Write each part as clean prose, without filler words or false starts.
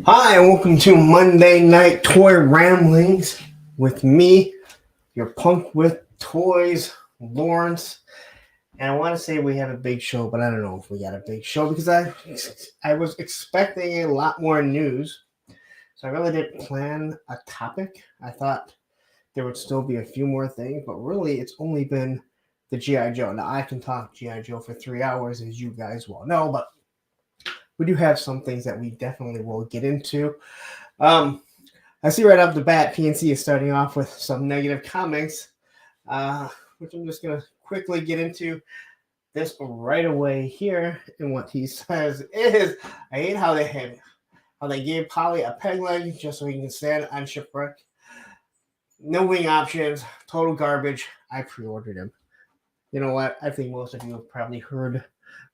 Hi, and welcome to Monday Night Toy Ramblings with me, your punk with toys, Lawrence. And I want to say we have a big show, but I don't know if we got a big show because I was expecting a lot more news. So I really didn't plan a topic. I thought there would still be a few more things, but really it's only been the G.I. Joe. Now I can talk G.I. Joe for 3 hours, as you guys well know, but we do have some things that we definitely will get into. I see right off the bat, PNC is starting off with some negative comments, which I'm just going to quickly get into this right away here. And what he says is, I hate how they gave Polly a peg leg just so he can stand on Shipwreck. No wing options, total garbage. I pre-ordered him. You know what? I think most of you have probably heard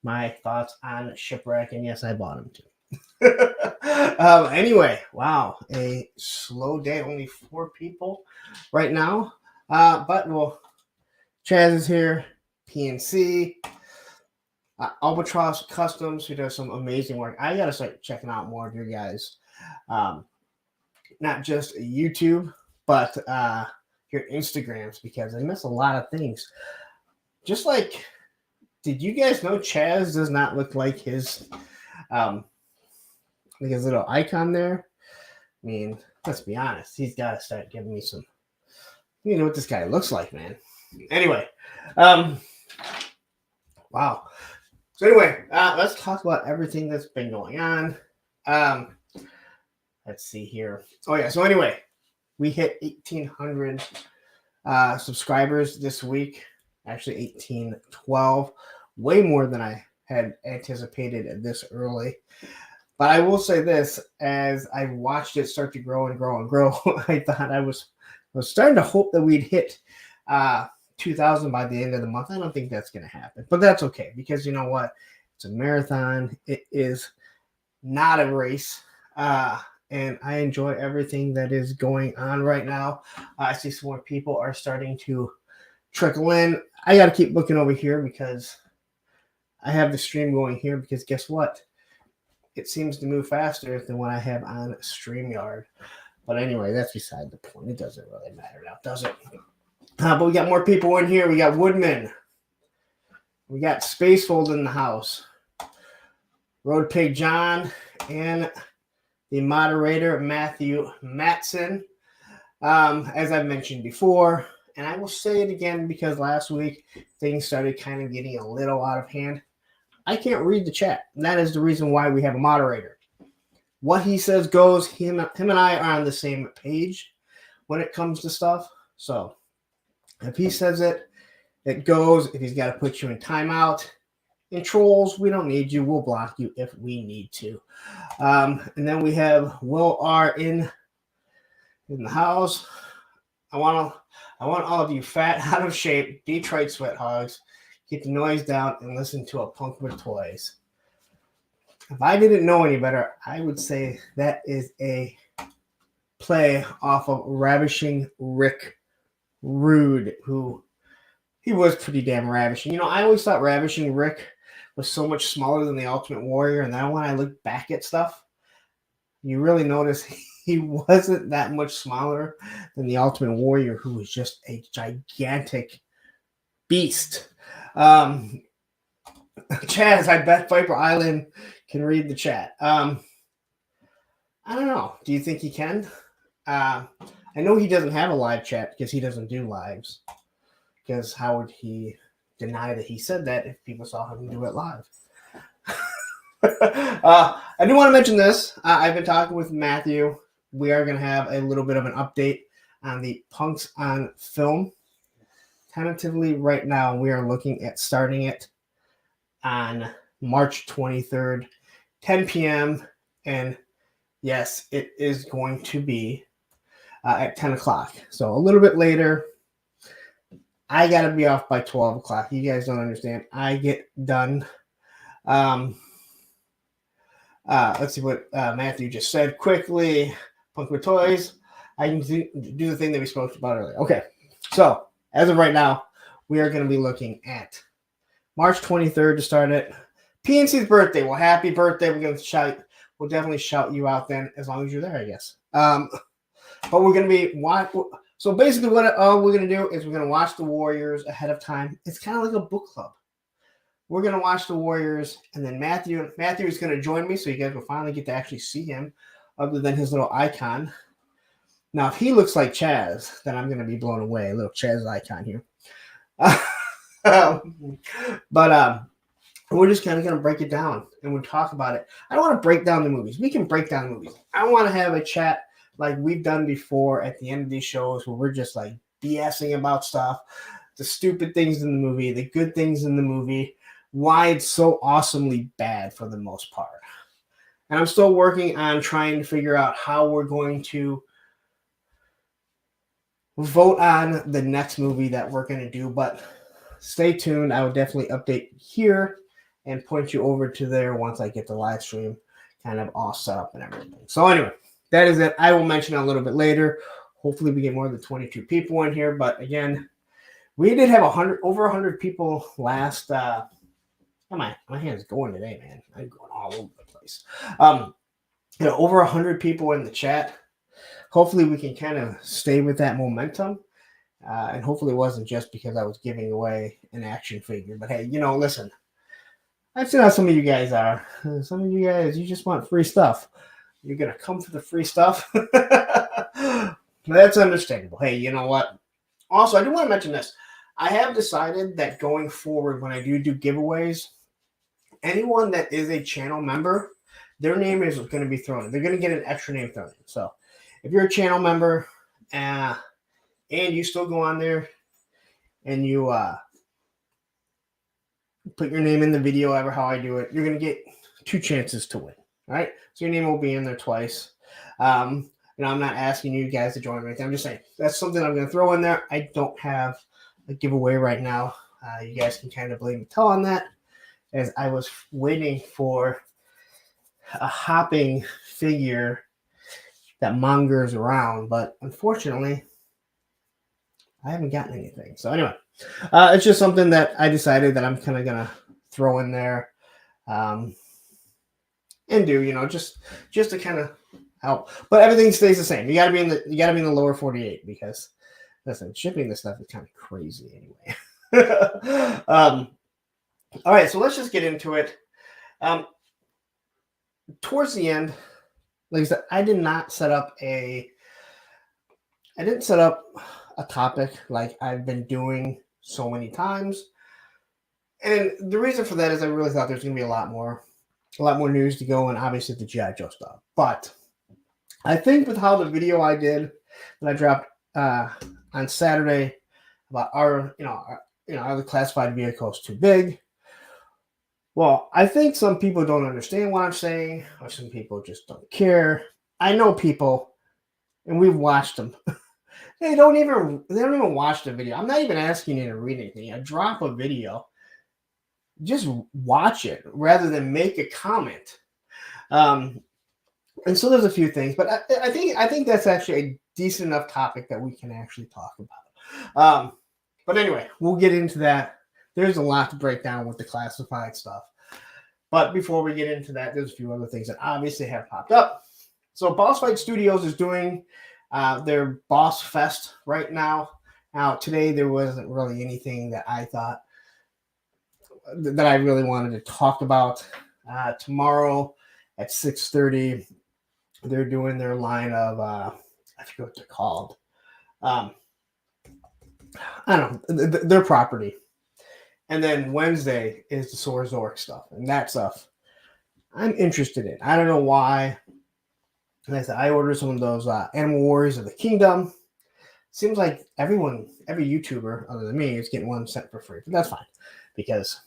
my thoughts on Shipwreck, and yes, I bought him too. Anyway, wow, a slow day. Only 4 people right now. But well, Chaz is here. PNC, Albatross Customs, who does some amazing work. I gotta start checking out more of your guys, not just YouTube, but your Instagrams, because I miss a lot of things. Just like, did you guys know Chaz does not look like his little icon there? I mean, let's be honest. He's got to start giving me some. You know what this guy looks like, man. Anyway, wow. So anyway, let's talk about everything that's been going on. Let's see here. Oh yeah. So anyway, we hit 1,800 subscribers this week. Actually, 1,812. Way more than I had anticipated this early. But I will say this, as I watched it start to grow and grow and grow, I thought I was starting to hope that we'd hit 2,000 by the end of the month. I don't think that's going to happen, but that's okay, because you know what? It's a marathon. It is not a race, and I enjoy everything that is going on right now. I see some more people are starting to trickle in. I got to keep looking over here because I have the stream going here, because guess what? It seems to move faster than what I have on StreamYard. But anyway, that's beside the point. It doesn't really matter now, does it? But we got more people in here. We got Woodman. We got Spacefold in the house. Road Pig John and the moderator, Matthew Matson. As I mentioned before, and I will say it again because last week things started kind of getting a little out of hand. I can't read the chat. And that is the reason why we have a moderator. What he says goes. Him and I are on the same page when it comes to stuff. So if he says it, it goes. If he's got to put you in timeout, in trolls, we don't need you. We'll block you if we need to. And then we have Will R in the house. I want all of you fat, out of shape, Detroit sweat hogs. Keep the noise down and listen to a punk with toys. If I didn't know any better, I would say that is a play off of Ravishing Rick Rude, who he was pretty damn ravishing. You know, I always thought Ravishing Rick was so much smaller than the Ultimate Warrior, and then when I look back at stuff, you really notice he wasn't that much smaller than the Ultimate Warrior, who was just a gigantic beast. Chaz, I bet Viper Island can read the chat. I don't know. Do you think he can? I know he doesn't have a live chat because he doesn't do lives. Because how would he deny that he said that if people saw him do it live? I do want to mention this. I've been talking with Matthew. We are going to have a little bit of an update on the Punks on Film. Tentatively, right now, we are looking at starting it on March 23rd, 10 p.m. And yes, it is going to be at 10 o'clock. So a little bit later. I got to be off by 12 o'clock. You guys don't understand. I get done Let's see what Matthew just said quickly. Punk with toys. I can do the thing that we spoke about earlier. Okay, so as of right now, we are going to be looking at March 23rd to start it. PNC's birthday. Well, happy birthday. We're going to shout. We'll definitely shout you out then, as long as you're there, I guess. But we're going to be so basically what we're going to do is we're going to watch the Warriors ahead of time. It's kind of like a book club. We're going to watch the Warriors, and then Matthew is going to join me, so you guys will finally get to actually see him, other than his little icon. Now, if he looks like Chaz, then I'm going to be blown away. A little Chaz icon here. But we're just kind of going to break it down, and we'll talk about it. I don't want to break down the movies. We can break down the movies. I want to have a chat like we've done before at the end of these shows where we're just like BSing about stuff, the stupid things in the movie, the good things in the movie, why it's so awesomely bad for the most part. And I'm still working on trying to figure out how we're going to vote on the next movie that we're going to do, but stay tuned. I will definitely update here and point you over to there once I get the live stream kind of all set up and everything. So anyway, that is it. I will mention it a little bit later. Hopefully we get more than 22 people in here. But again, we did have over 100 people last. My hand's going today, man. I'm going all over the place. Over 100 people in the chat. Hopefully we can kind of stay with that momentum. And hopefully it wasn't just because I was giving away an action figure. But hey, listen. I've seen how some of you guys are. Some of you guys, you just want free stuff. You're going to come for the free stuff. That's understandable. Hey, you know what? Also, I do want to mention this. I have decided that going forward, when I do giveaways, anyone that is a channel member, their name is going to be thrown in. They're going to get an extra name thrown in. So if you're a channel member and you still go on there and you put your name in the video, ever how I do it, you're going to get 2 chances to win. All right. So your name will be in there twice. I'm not asking you guys to join or anything. I'm just saying that's something I'm going to throw in there. I don't have a giveaway right now. You guys can kind of blame me on that, as I was waiting for a hopping figure that mongers around, but unfortunately, I haven't gotten anything. So anyway, it's just something that I decided that I'm kind of gonna throw in there, and do just to kind of help. But everything stays the same. You gotta be in the lower 48 because listen, shipping this stuff is kind of crazy anyway. All right, so let's just get into it. Towards the end, like I said, I didn't set up a topic like I've been doing so many times. And the reason for that is I really thought there's going to be a lot more news to go, and obviously the G.I. Joe stuff. But I think with how the video I did that I dropped on Saturday about are the classified vehicles too big? Well, I think some people don't understand what I'm saying, or some people just don't care. I know people, and we've watched them. They don't even watch the video. I'm not even asking you to read anything. I drop a video. Just watch it rather than make a comment. And so there's a few things, but I think that's actually a decent enough topic that we can actually talk about. But anyway, we'll get into that. There's a lot to break down with the classified stuff. But before we get into that, there's a few other things that obviously have popped up. So Boss Fight Studios is doing their Boss Fest right now. Now, today there wasn't really anything that I thought that I really wanted to talk about. Tomorrow at 6:30, they're doing their line of, I forget what they're called. I don't know, their property. And then Wednesday is the Sword Zork stuff. And that stuff I'm interested in. I don't know why. Like I said, I ordered some of those Animal Warriors of the Kingdom. Seems like every YouTuber other than me is getting one sent for free. But that's fine. Because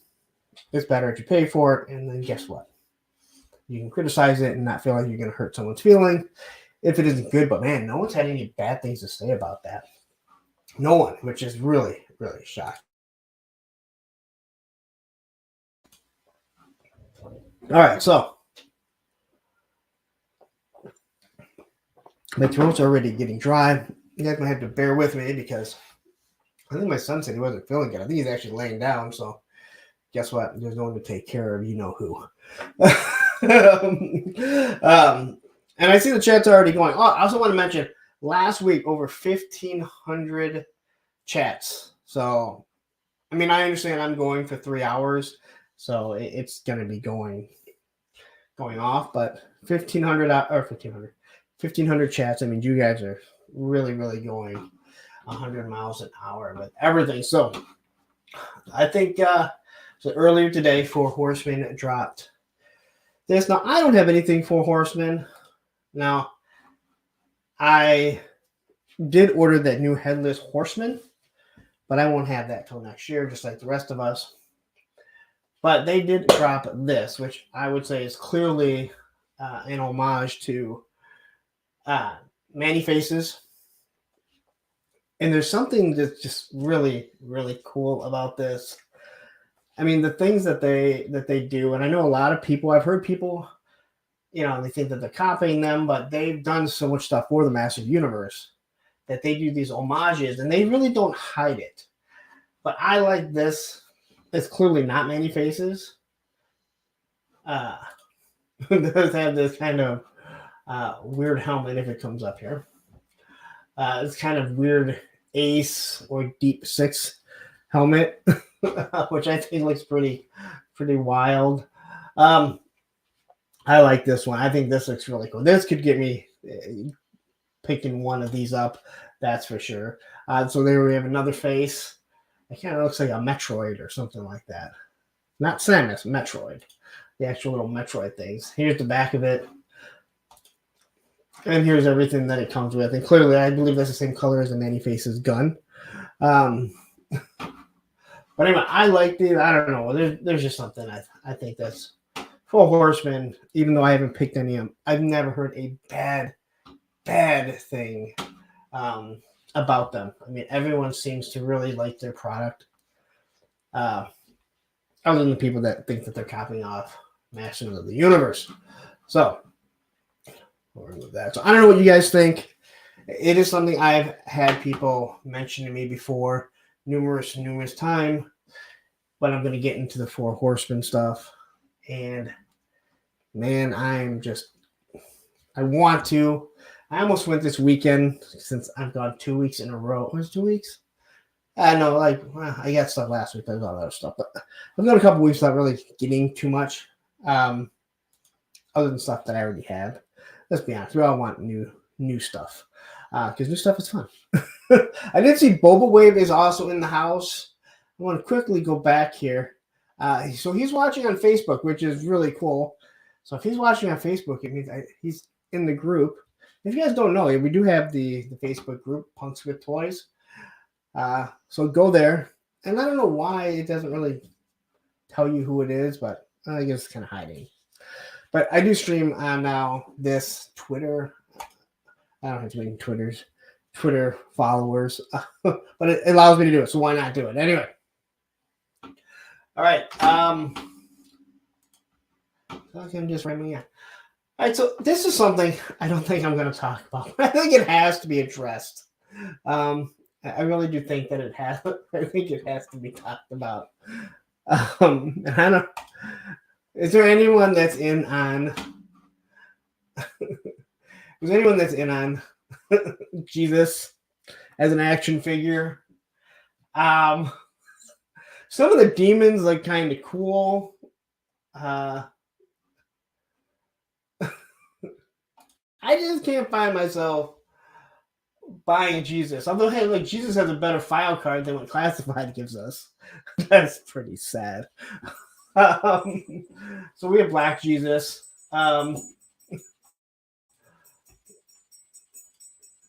it's better if you pay for it. And then guess what? You can criticize it and not feel like you're going to hurt someone's feeling if it isn't good. But man, no one's had any bad things to say about that. No one, which is really, really shocking. All right, so My throat's already getting dry. You guys might have to bear with me because I think my son said he wasn't feeling good. I think he's actually laying down. So guess what? There's no one to take care of you know who. And I see the chat's already going. Oh, I also want to mention last week over 1,500 chats. So, I mean, I understand I'm going for 3 hours, so it's going to be going off. But 1,500 chats. I mean, you guys are really, really going 100 miles an hour with everything. So, I think so earlier today, for Horseman dropped this. Now, I don't have anything for Horseman. Now, I did order that new headless Horseman, but I won't have that till next year, just like the rest of us. But they did drop this, which I would say is clearly an homage to Man-E-Faces. And there's something that's just really, really cool about this. I mean, the things that they do, and I know a lot of people, I've heard people, they think that they're copying them, but they've done so much stuff for the Massive Universe that they do these homages, and they really don't hide it. But I like this. It's clearly not Man-E-Faces. It does have this kind of weird helmet if it comes up here. It's kind of weird Ace or Deep Six helmet, which I think looks pretty wild. I like this one. I think this looks really cool. This could get me picking one of these up, that's for sure. So there we have another face. It kind of looks like a Metroid or something like that. Not Samus, Metroid. The actual little Metroid things. Here's the back of it. And here's everything that it comes with. And clearly, I believe that's the same color as the Man-E-Faces gun. But anyway, I like these. I don't know. There's just something I think that's for Horseman, even though I haven't picked any of them. I've never heard a bad thing about them. I mean, everyone seems to really like their product. Other than the people that think that they're copying off Masters of the Universe. So, we'll remove that. So, I don't know what you guys think. It is something I've had people mention to me before numerous times. But I'm going to get into the Four Horsemen stuff. And, man, I want to. I almost went this weekend since I've gone 2 weeks in a row. Was it 2 weeks? I know, I got stuff last week. There's all that other stuff. But I've got a couple weeks without really getting too much. Other than stuff that I already have. Let's be honest. We all want new stuff. Because new stuff is fun. I did see Boba Wave is also in the house. I want to quickly go back here. So he's watching on Facebook, which is really cool. So if he's watching on Facebook, it means he's in the group. If you guys don't know, we do have the Facebook group, Punks with Toys. So go there. And I don't know why it doesn't really tell you who it is, but I guess it's kind of hiding. But I do stream on now this Twitter. I don't have too many Twitter followers, but it allows me to do it. So why not do it? Anyway. All right. I'm just ramming in. All right. So this is something I don't think I'm going to talk about. I think it has to be addressed. I really do think that it has. I think it has to be talked about. I don't. Is there anyone that's in on? Is anyone that's in on Jesus as an action figure? Some of the demons look kind of cool. I just can't find myself buying Jesus. Although, hey, Jesus has a better file card than what Classified gives us. That's pretty sad. So we have Black Jesus. And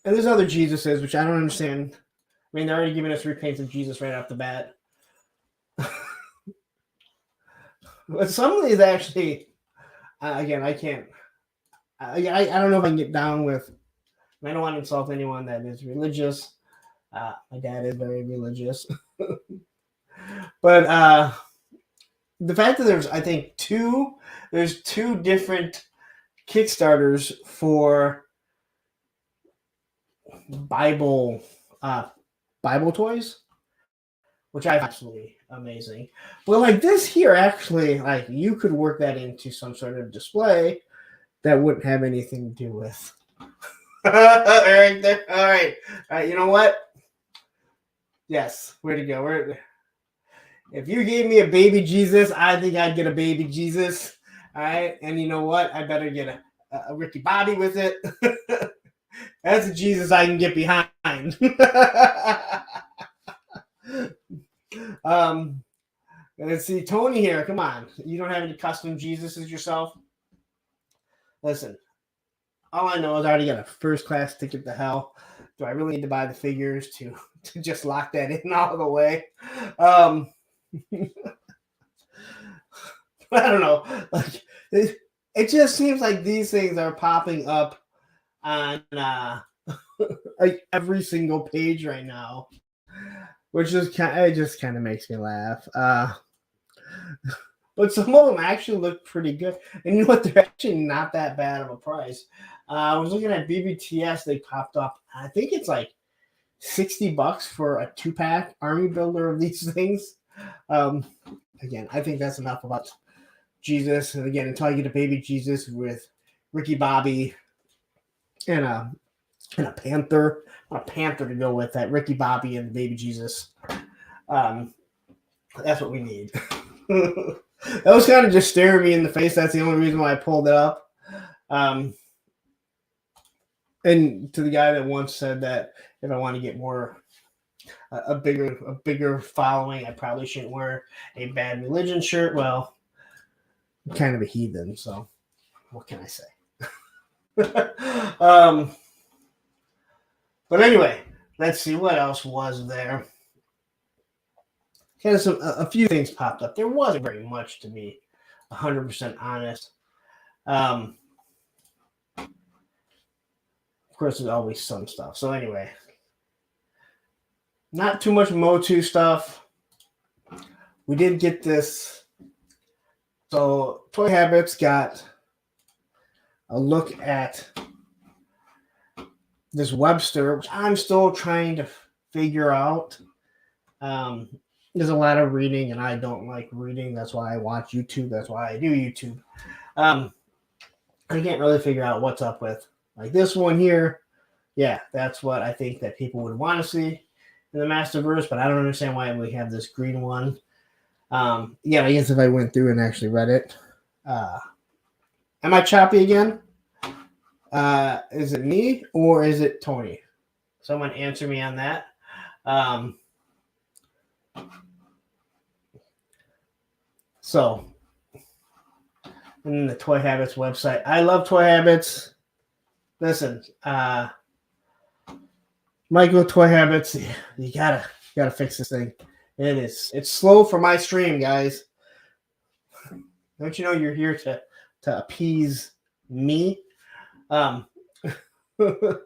there's other Jesuses, which I don't understand. I mean, they're already giving us repaints of Jesus right off the bat. But some of these actually, again, I can't. I don't know if I can get down with. I don't want to insult anyone that is religious. My dad is very religious. But the fact that there's two different Kickstarters for Bible Bible toys, which I find absolutely amazing. But like this here, actually, like you could work that into some sort of display that wouldn't have anything to do with. All right, there. All right. You know what? Yes, way to go. If you gave me a baby Jesus, I think I'd get a baby Jesus. All right, and you know what? I better get a Ricky Bobby with it. That's a Jesus I can get behind. Let's see, Tony here. Come on, you don't have any custom Jesuses yourself? Listen, all I know is I already got a first class ticket to hell. Do I really need to buy the figures to just lock that in all the way? I don't know. Like it just seems like these things are popping up on like every single page right now, which is it just kind of makes me laugh. But some of them actually look pretty good, and you know what? They're actually not that bad of a price. I was looking at BBTS; they popped up. I think it's like $60 for a 2-pack army builder of these things. Again, I think that's enough about Jesus. And again, until I get a baby Jesus with Ricky Bobby and a panther to go with that. Ricky Bobby and baby Jesus. That's what we need. That was kind of just staring me in the face. That's the only reason why I pulled it up. And to the guy that once said that if I want to get more a bigger following, I probably shouldn't wear a Bad Religion shirt. Well, I'm kind of a heathen, so what can I say? But anyway, let's see what else was there. Kind of a few things popped up. There wasn't very much, to be 100% honest. Of course, there's always some stuff. So anyway, not too much Motu stuff. We did get this. So Toy Habits got a look at this Webster, which I'm still trying to figure out. There's a lot of reading, and I don't like reading. That's why I watch YouTube. That's why I do YouTube. I can't really figure out what's up with like this one here. Yeah, that's what I think that people would want to see in the Masterverse, but I don't understand why we have this green one. Yeah, I guess if I went through and actually read it. Am I choppy again? Is it me or is it Tony? Someone answer me on that. So, and the Toy Habits website. I love Toy Habits. Listen, Michael Toy Habits, you gotta fix this thing. It's slow for my stream, guys. Don't you know you're here to appease me? So anyway,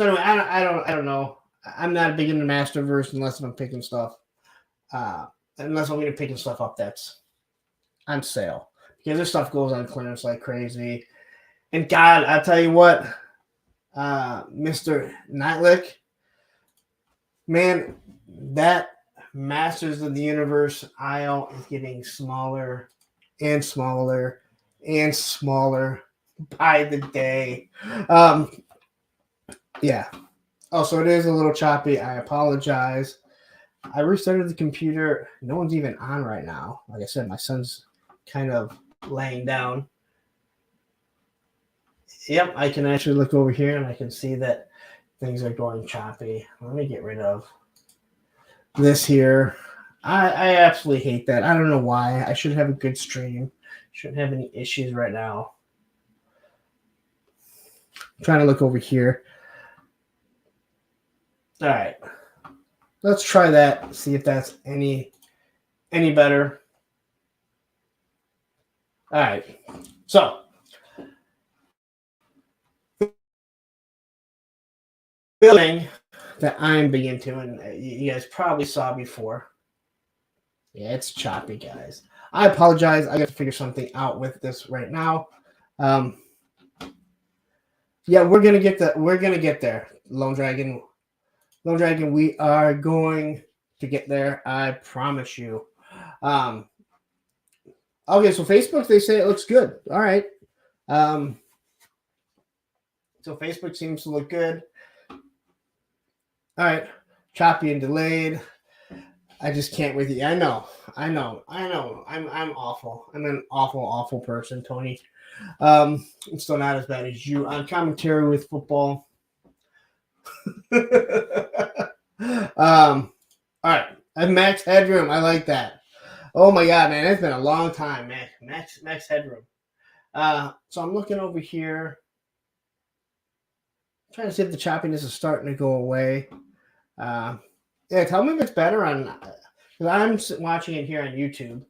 I don't know. I'm not big into Masterverse unless I'm picking stuff. Unless I'm picking stuff up that's on sale, because this stuff goes on clearance like crazy. And God, I'll tell you what, Mr. Nightlick, man, that Masters of the Universe aisle is getting smaller and smaller and smaller by the day. Yeah. Also, it is a little choppy. I apologize. I restarted the computer. No one's even on right now. Like I said, my son's kind of laying down. Yep, I can actually look over here and I can see that things are going choppy. Let me get rid of this here. I absolutely hate that. I don't know why. I should have a good stream. Shouldn't have any issues right now. I'm trying to look over here. All right. Let's try that. See if that's any better. All right. So building that I'm big into, and you guys probably saw before. Yeah, it's choppy, guys. I apologize. I got to figure something out with this right now. Yeah, we're gonna get there. Lone Dragon. We are going to get there. I promise you. Um, okay, so Facebook, they say it looks good. All right. So Facebook seems to look good. All right. Choppy and delayed. I just can't with you. I know. I'm awful. I'm an awful person, Tony. I'm still not as bad as you on commentary with football. All right. I have max headroom. I like that. Oh my god, man, it's been a long time, man. Max headroom. So I'm looking over here, trying to see if the choppiness is starting to go away. Yeah, tell me if it's better on, because I'm watching it here on YouTube,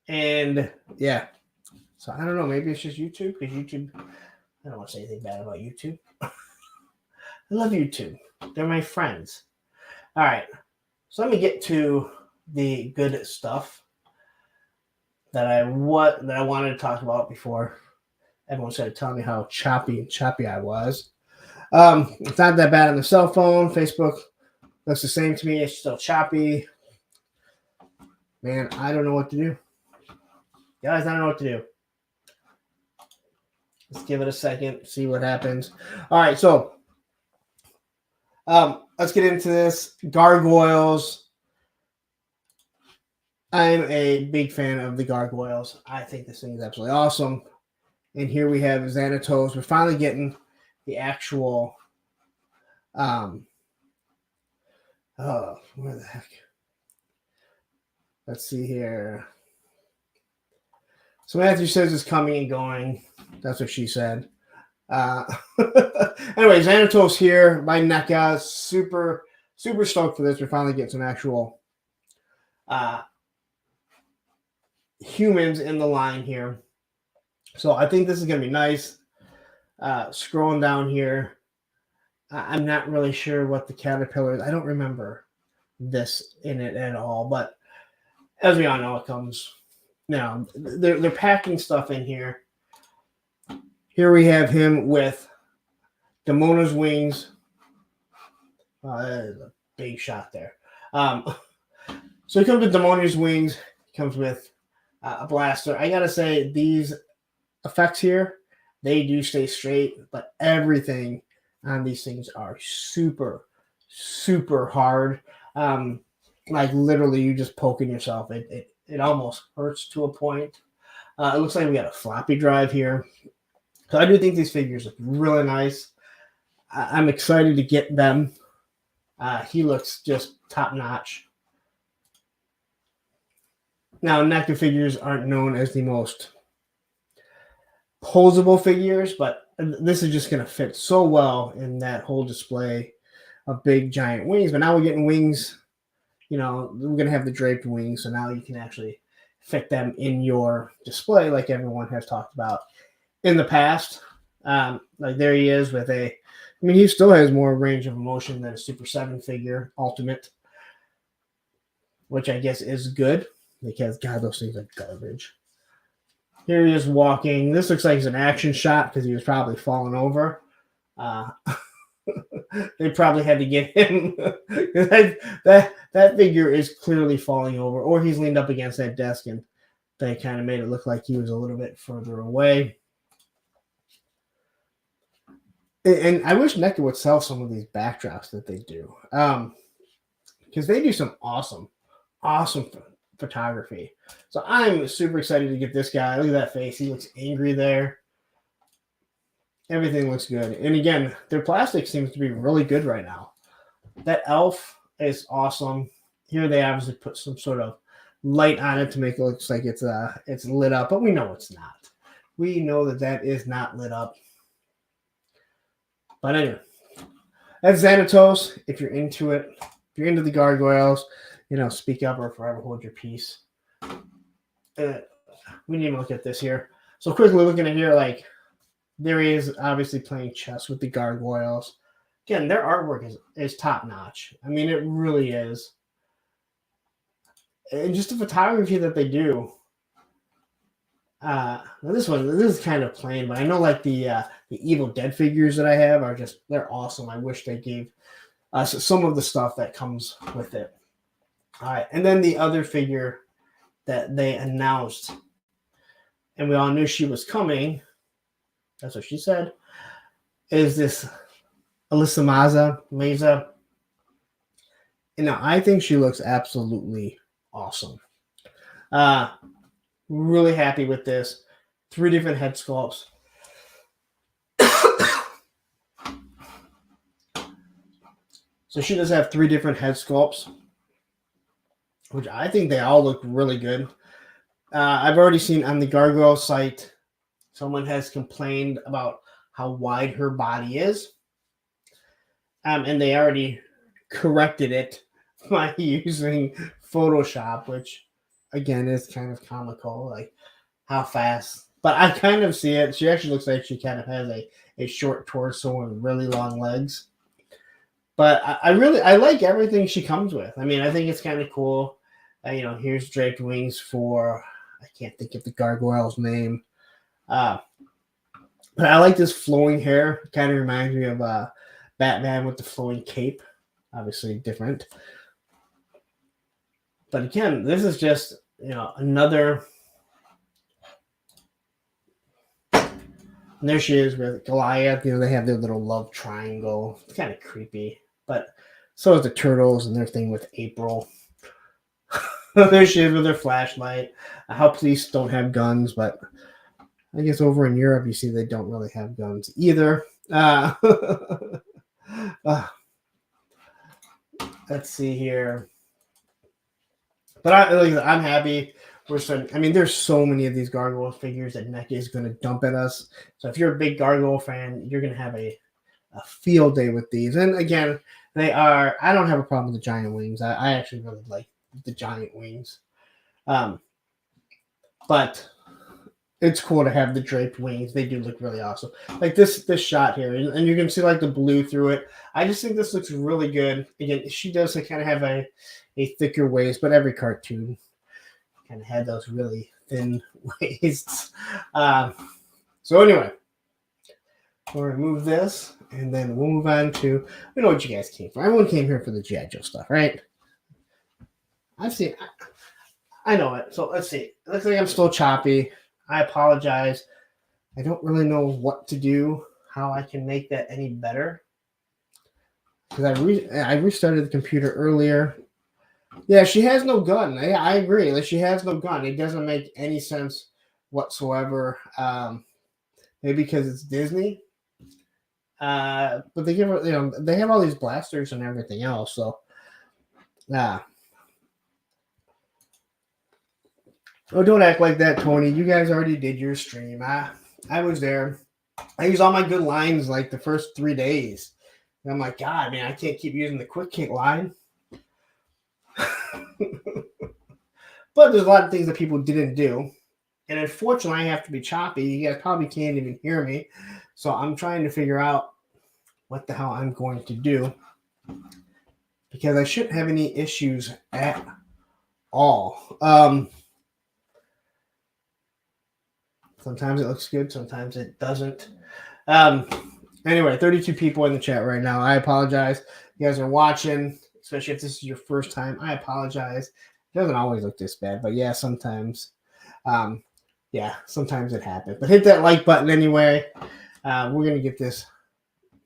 and yeah, so I don't know. Maybe it's just YouTube, because YouTube. I don't want to say anything bad about YouTube. I love YouTube. They're my friends. All right, so let me get to the good stuff that I wanted to talk about before everyone started telling me how choppy I was. It's not that bad on the cell phone. Facebook looks the same to me. It's still choppy. Man, I don't know what to do. Guys, I don't know what to do. Let's give it a second, see what happens. All right, so let's get into this. Gargoyles. I'm a big fan of the Gargoyles. I think this thing is absolutely awesome. And here we have Xanatos. We're finally getting the actual where the heck? Let's see here. So Matthew says it's coming and going. That's what she said. Anyway, Xanatos here. My NECA. Super stoked for this. We're finally getting some actual humans in the line here. So I think this is going to be nice. Scrolling down here. I'm not really sure what the caterpillar is. I don't remember this in it at all. But as we all know, it comes... Now, they're packing stuff in here. Here we have him with Damona's wings. That is a big shot there. So he comes with Damona's wings. He comes with a blaster. I got to say, these effects here, they do stay straight, but everything on these things are super hard. Like literally, you just poking yourself. It almost hurts to a point. It looks like we got a floppy drive here. So I do think these figures look really nice. I'm excited to get them. He looks just top notch. Now, NECA figures aren't known as the most posable figures, but this is just going to fit so well in that whole display of big giant wings. But now we're getting wings. You know, we're going to have the draped wings, so now you can actually fit them in your display like everyone has talked about in the past. Like there he is with a... I mean, he still has more range of motion than a Super 7 figure, Ultimate, which I guess is good because, God, those things are garbage. Here he is walking. This looks like it's an action shot because he was probably falling over. They probably had to get him. that figure is clearly falling over, or he's leaned up against that desk and they kind of made it look like he was a little bit further away. And I wish NECA would sell some of these backdrops that they do, because they do some awesome photography. So I'm super excited to get this guy. Look at that face. He looks angry there. Everything looks good. And again, their plastic seems to be really good right now. That elf is awesome. Here they obviously put some sort of light on it to make it look like it's lit up, but we know it's not. We know that is not lit up. But anyway, that's Xanatos. If you're into it, if you're into the gargoyles, you know, speak up or forever hold your peace. We need to look at this here. So quickly looking at here, like there he is obviously playing chess with the gargoyles. Again, their artwork is top notch. I mean, it really is. And just the photography that they do. This is kind of plain, but I know like the Evil Dead figures that I have are they're awesome. I wish they gave us some of the stuff that comes with it. All right, and then the other figure that they announced, and we all knew she was coming. That's what she said. Is this Alyssa Maza? And now I think she looks absolutely awesome. Really happy with this. 3 different head sculpts. So she does have 3 different head sculpts, which I think they all look really good. I've already seen on the Gargoyle site, someone has complained about how wide her body is. And they already corrected it by using Photoshop, which again is kind of comical, like how fast. But I kind of see it. She actually looks like she kind of has a short torso and really long legs. But I like everything she comes with. I mean, I think it's kind of cool. Here's draped wings for, I can't think of the gargoyle's name. But I like this flowing hair. It kind of reminds me of Batman with the flowing cape. Obviously different. But again, this is just, another. And there she is with Goliath. They have their little love triangle. It's kind of creepy. But so is the turtles and their thing with April. There she is with her flashlight. How police don't have guns, but I guess over in Europe, you see they don't really have guns either. Let's see here. But I'm happy. We're starting. I mean, there's so many of these Gargoyle figures that NECA is going to dump at us. So if you're a big Gargoyle fan, you're going to have a field day with these. And again, I don't have a problem with the giant wings. I actually really like the giant wings. But it's cool to have the draped wings. They do look really awesome. Like this shot here, and you can see like the blue through it. I just think this looks really good. Again, she does kind of have a thicker waist, but every cartoon kind of had those really thin waists. So anyway, we'll remove this, and then we'll move on to, we know what you guys came for. Everyone came here for the G.I. Joe stuff, right? I know it. So let's see. It looks like I'm still choppy. I apologize. I don't really know what to do, how I can make that any better. Because I restarted the computer earlier. Yeah, she has no gun. I agree. Like, she has no gun. It doesn't make any sense whatsoever. Maybe because it's Disney. But they give her, they have all these blasters and everything else. So, oh, don't act like that, Tony. You guys already did your stream. I was there. I used all my good lines like the first 3 days. And I'm like, God, man, I can't keep using the quick kick line. But there's a lot of things that people didn't do. And unfortunately, I have to be choppy. You guys probably can't even hear me. So I'm trying to figure out what the hell I'm going to do. Because I shouldn't have any issues at all. Sometimes it looks good. Sometimes it doesn't. Anyway, 32 people in the chat right now. I apologize. You guys are watching, especially if this is your first time. I apologize. It doesn't always look this bad, but yeah, sometimes. Sometimes it happens. But hit that like button anyway. We're going to get this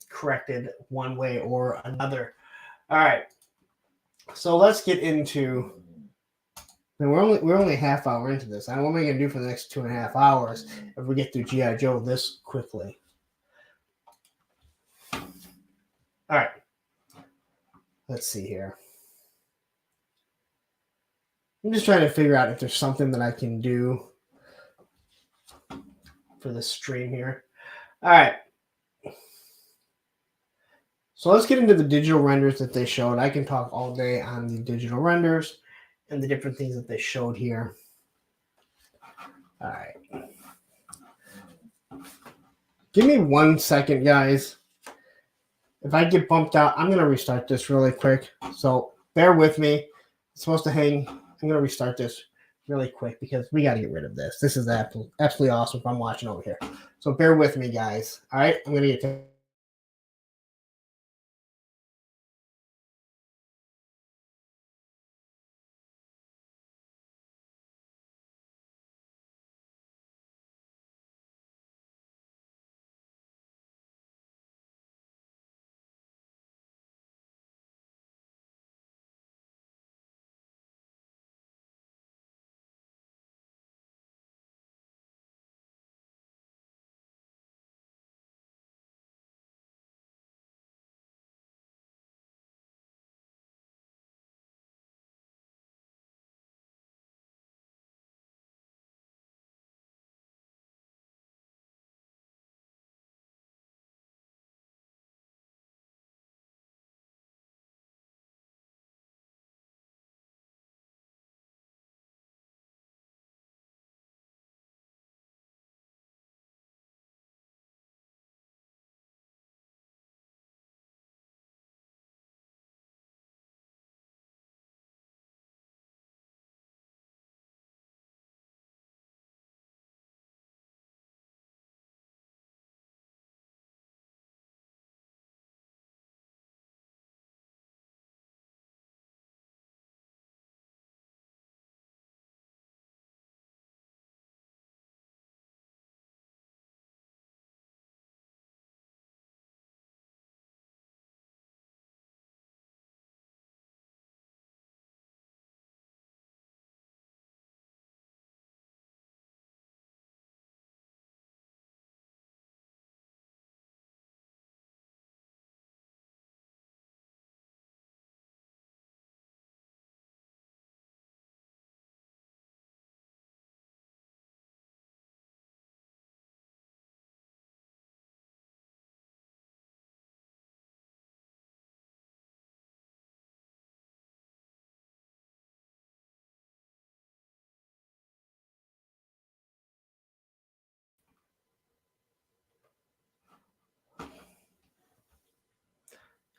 corrected one way or another. All right. So let's get into. And we're only a half hour into this. I don't know what am I going to do for the next 2.5 hours if we get through G.I. Joe this quickly. All right. Let's see here. I'm just trying to figure out if there's something that I can do for this stream here. All right. So let's get into the digital renders that they showed. I can talk all day on the digital renders and the different things that they showed here. All right. Give me 1 second, guys. If I get bumped out, I'm going to restart this really quick. So bear with me. It's supposed to hang. I'm going to restart this really quick because we got to get rid of this. This is absolutely awesome if I'm watching over here. So bear with me, guys. All right, I'm going to get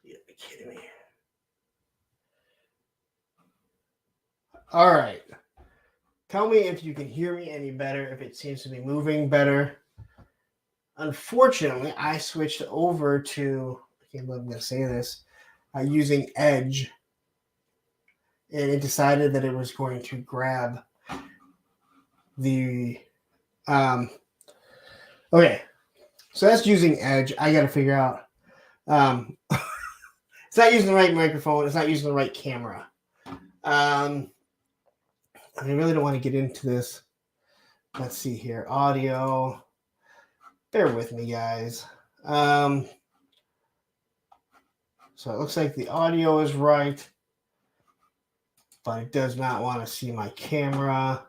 You're kidding me. All right. Tell me if you can hear me any better, if it seems to be moving better. Unfortunately, I switched over to, I can't believe I'm going to say this, using Edge, and it decided that it was going to grab the, okay, so that's using Edge. I got to figure out, it's not using the right microphone, it's not using the right camera. I really don't want to get into this. Let's see here, audio. Bear with me, guys. So it looks like the audio is right, but it does not want to see my camera.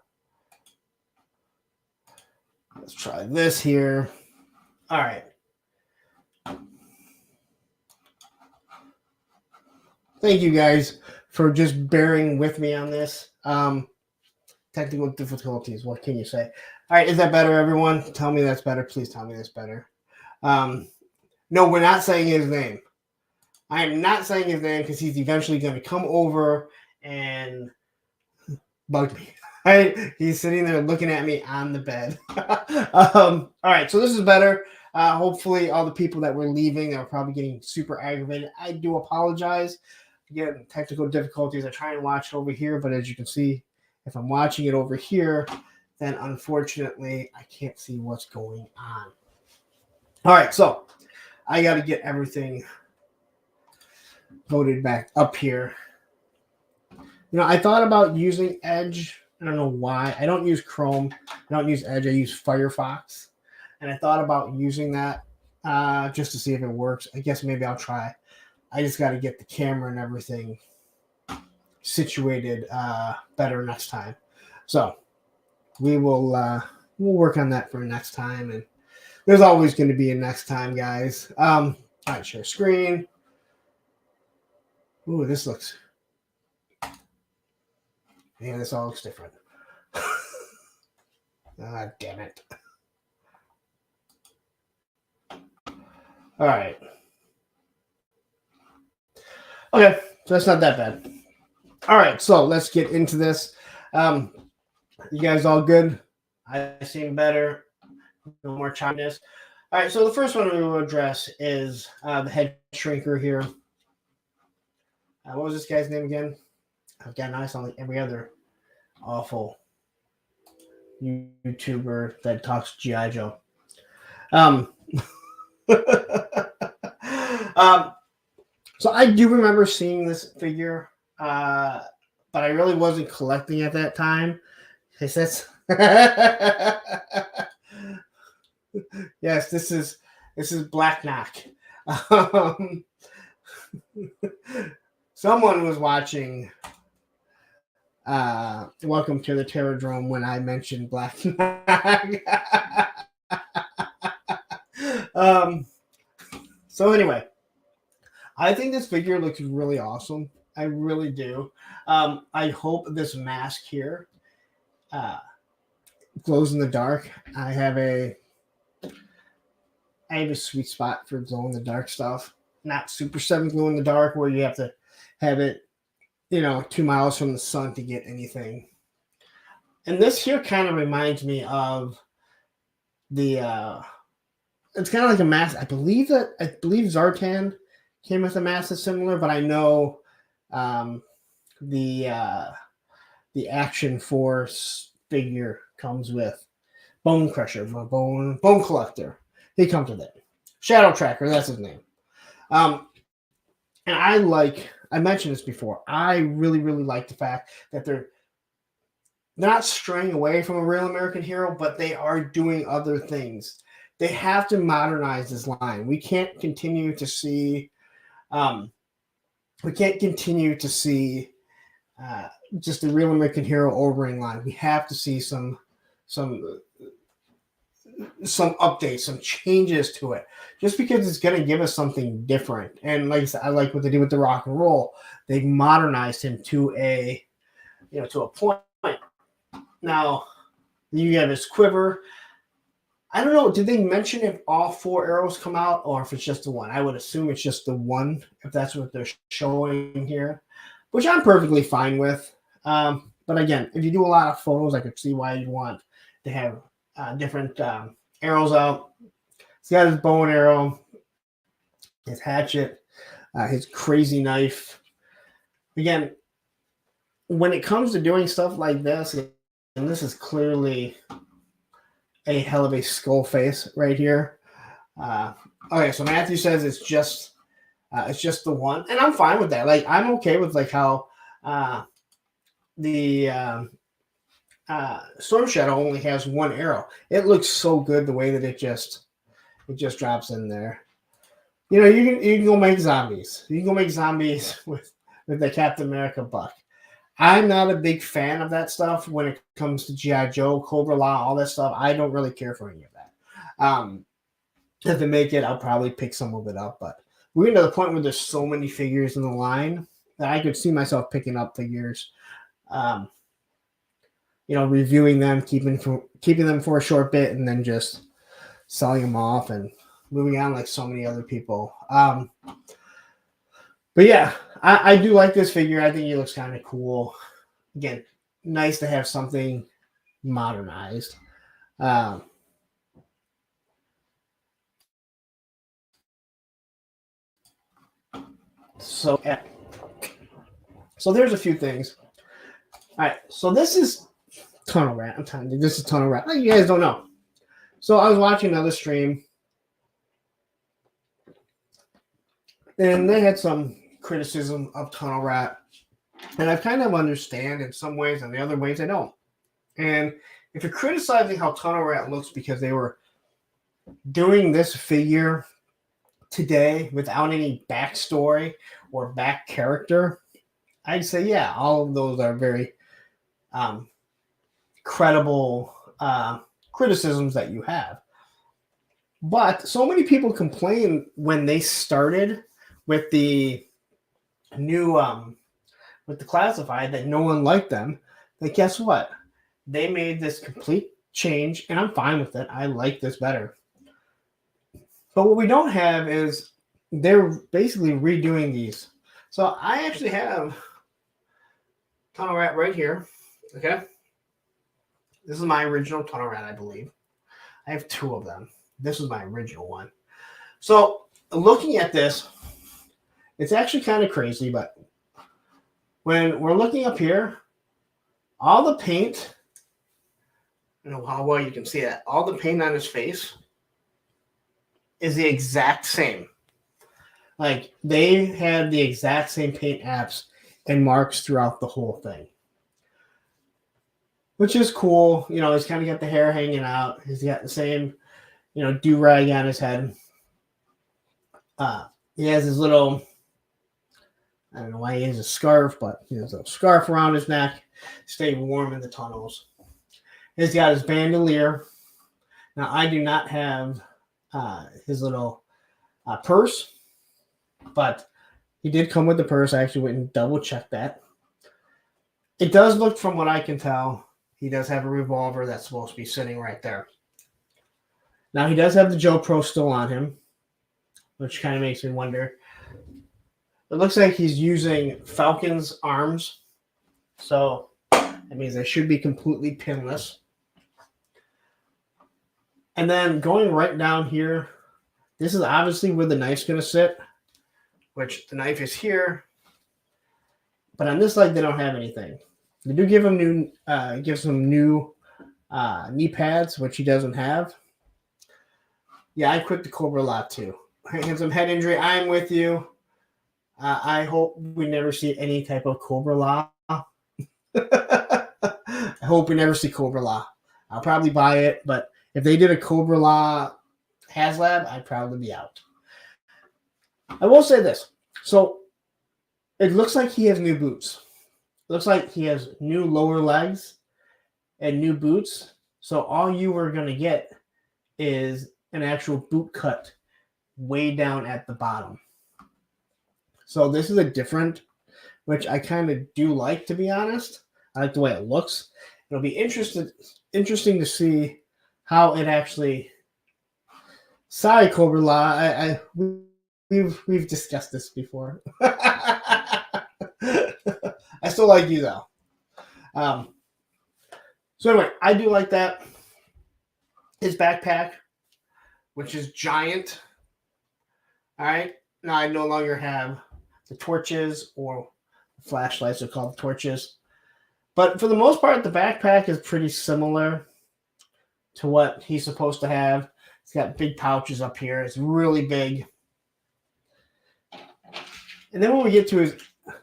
Let's try this here. All right. Thank you guys for just bearing with me on this. Technical difficulties, what can you say? All right, is that better, everyone? Tell me that's better. Please tell me that's better. No, we're not saying his name. I am not saying his name because he's eventually going to come over and bug me. Right? He's sitting there looking at me on the bed. All right, so this is better. Hopefully, all the people that were leaving are probably getting super aggravated. I do apologize. Again, technical difficulties. I try and watch it over here, but as you can see, if I'm watching it over here, then unfortunately, I can't see what's going on. All right, so I got to get everything loaded back up here. You know, I thought about using Edge. I don't know why. I don't use Chrome. I don't use Edge. I use Firefox. And I thought about using that just to see if it works. I guess maybe I'll try. I just got to get the camera and everything situated better next time. So we'll work on that for next time. And there's always going to be a next time, guys. All right, share screen. Ooh, this looks... Man, this all looks different. Ah, damn it. All right. Okay, so that's not that bad. All right, so let's get into this. You guys all good? I seem better. No more choppiness. All right, so the first one we will address is the head shrinker here. What was this guy's name again? Again, I sound like every other awful YouTuber that talks G.I. Joe. Um, so I do remember seeing this figure, but I really wasn't collecting at that time. That's yes, this is Black Knock. Um, someone was watching Welcome to the Terrordrome when I mentioned Black Knock. um, so anyway, I think this figure looks really awesome. I really do. I hope this mask here glows in the dark. I have a sweet spot for glow in the dark stuff. Not Super 7 glow in the dark where you have to have it, 2 miles from the sun to get anything. And this here kind of reminds me of the it's kind of like a mask. I believe Zartan came with a mask that's similar, but I know the Action Force figure comes with Bone Crusher, my bone collector. He comes with it. Shadow Tracker, that's his name. And I mentioned this before. I really, really like the fact that they're not straying away from a real American hero, but they are doing other things. They have to modernize this line. We can't continue to see just a real American hero O-ring line. We have to see some updates, some changes to it, just because it's going to give us something different. And like I said, I like what they did with the rock and roll. They modernized him to a point. Now you have his quiver. I don't know. Did they mention if all 4 arrows come out or if it's just the one? I would assume it's just the one if that's what they're showing here, which I'm perfectly fine with. But again, if you do a lot of photos, I could see why you'd want to have different arrows out. He's got his bow and arrow, his hatchet, his crazy knife. Again, when it comes to doing stuff like this, and this is clearly a hell of a skull face right here. Okay, so Matthew says it's just the one, and I'm fine with that. Like, I'm okay with like how the Storm Shadow only has 1 arrow. It looks so good the way that it just drops in there. You can go make zombies. You can go make zombies with the Captain America buck. I'm not a big fan of that stuff when it comes to G.I. Joe, Cobra Law, all that stuff. I don't really care for any of that. If they make it, I'll probably pick some of it up. But we're getting to the point where there's so many figures in the line that I could see myself picking up figures, reviewing them, keeping them for a short bit, and then just selling them off and moving on like so many other people. But yeah, I do like this figure. I think he looks kind of cool. Again, nice to have something modernized. So there's a few things. All right, so this is Tunnel Rat. I'm telling you, this is Tunnel Rat. You guys don't know. So I was watching another stream, and they had some criticism of Tunnel Rat, and I kind of understand in some ways, and the other ways I don't. And if you're criticizing how Tunnel Rat looks because they were doing this figure today without any backstory or back character, I'd say, yeah, all of those are very credible criticisms that you have. But so many people complain when they started with the new with the classified that no one liked them. But guess what? They made this complete change, and I'm fine with it. I like this better. But what we don't have is they're basically redoing these. So I actually have Tunnel Rat right here. Okay. This is my original tunnel rat, I believe. I have 2 of them. This was my original one. So looking at this, it's actually kind of crazy, but when we're looking up here, all the paint, I don't know how well you can see that, all the paint on his face is the exact same. Like, they had the exact same paint apps and marks throughout the whole thing, which is cool. You know, he's kind of got the hair hanging out. He's got the same, you know, do-rag on his head. He has his little, I don't know why he has a scarf, but he has a scarf around his neck, stay warm in the tunnels. He's got his bandolier. Now, I do not have his little purse, but he did come with the purse. I actually went and double-checked that. It does look, from what I can tell, he does have a revolver that's supposed to be sitting right there. Now, he does have the Joe Pro still on him, which kind of makes me wonder. It looks like he's using Falcon's arms, so that means they should be completely pinless. And then going right down here, this is obviously where the knife's going to sit, which the knife is here. But on this leg, they don't have anything. They do give him some new knee pads, which he doesn't have. Yeah, I quit the Cobra lot too. Some head injury. I'm with you. I hope we never see any type of Cobra law. I hope we never see Cobra law. I'll probably buy it, but if they did a Cobra law HasLab, I'd probably be out. I will say this. So it looks like he has new boots. It looks like he has new lower legs and new boots. So all you are going to get is an actual boot cut way down at the bottom. So this is a different, which I kind of do like, to be honest. I like the way it looks. It'll be interesting to see how it actually. Sorry, Cobra Law. We've discussed this before. I still like you though. So anyway, I do like that. His backpack, which is giant. All right. Now I no longer have the torches, or flashlights are called torches. But for the most part, the backpack is pretty similar to what he's supposed to have. It's got big pouches up here. It's really big. And then when we get to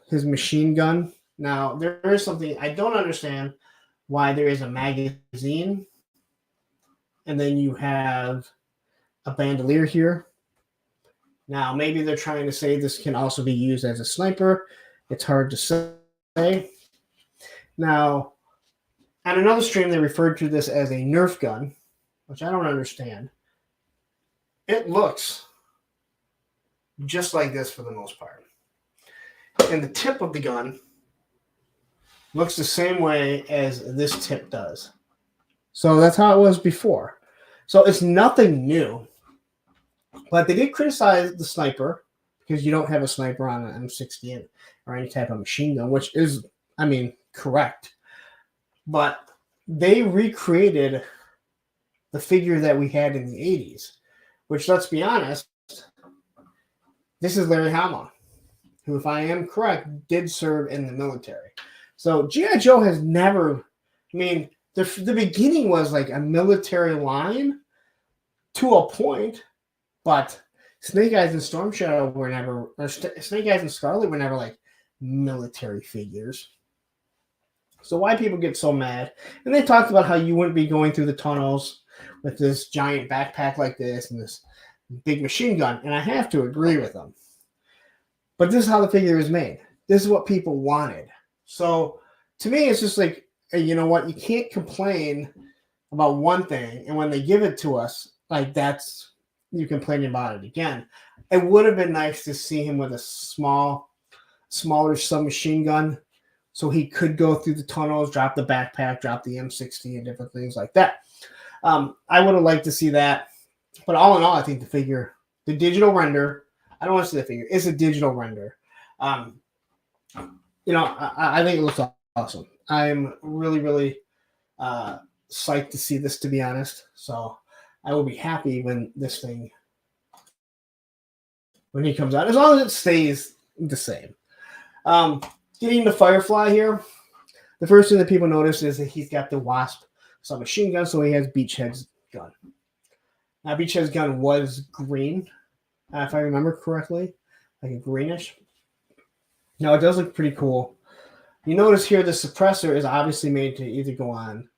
his machine gun, now there is something I don't understand, why there is a magazine and then you have a bandolier here. Now, maybe they're trying to say this can also be used as a sniper. It's hard to say. Now, on another stream, they referred to this as a Nerf gun, which I don't understand. It looks just like this for the most part. And the tip of the gun looks the same way as this tip does. So that's how it was before. So it's nothing new. But they did criticize the sniper because you don't have a sniper on an M60 or any type of machine gun, which is, I mean, correct. But they recreated the figure that we had in the 80s, which, let's be honest, this is Larry Hama, who, if I am correct, did serve in the military. So G.I. Joe has never, I mean, the beginning was like a military line to a point, but Snake Eyes and Storm Shadow were never, or Snake Eyes and Scarlet were never like military figures. So why people get so mad? And they talked about how you wouldn't be going through the tunnels with this giant backpack like this and this big machine gun. And I have to agree with them. But this is how the figure is made. This is what people wanted. So to me, it's just like, hey, you know what? You can't complain about one thing, and when they give it to us, like, that's, you complain about it again. It would have been nice to see him with a smaller submachine gun, so he could go through the tunnels, drop the backpack, drop the M60, and different things like that. I would have liked to see that. But all in all, I think the figure, the digital render, I don't want to say the figure, it's a digital render. You know, I think it looks awesome. I'm really, really psyched to see this, to be honest. So I will be happy when he comes out, as long as it stays the same. Getting the Firefly here, the first thing that people notice is that he's got the Wasp submachine gun, so he has Beachhead's gun. Now, Beachhead's gun was green, if I remember correctly, like a greenish. Now, it does look pretty cool. You notice here the suppressor is obviously made to either go on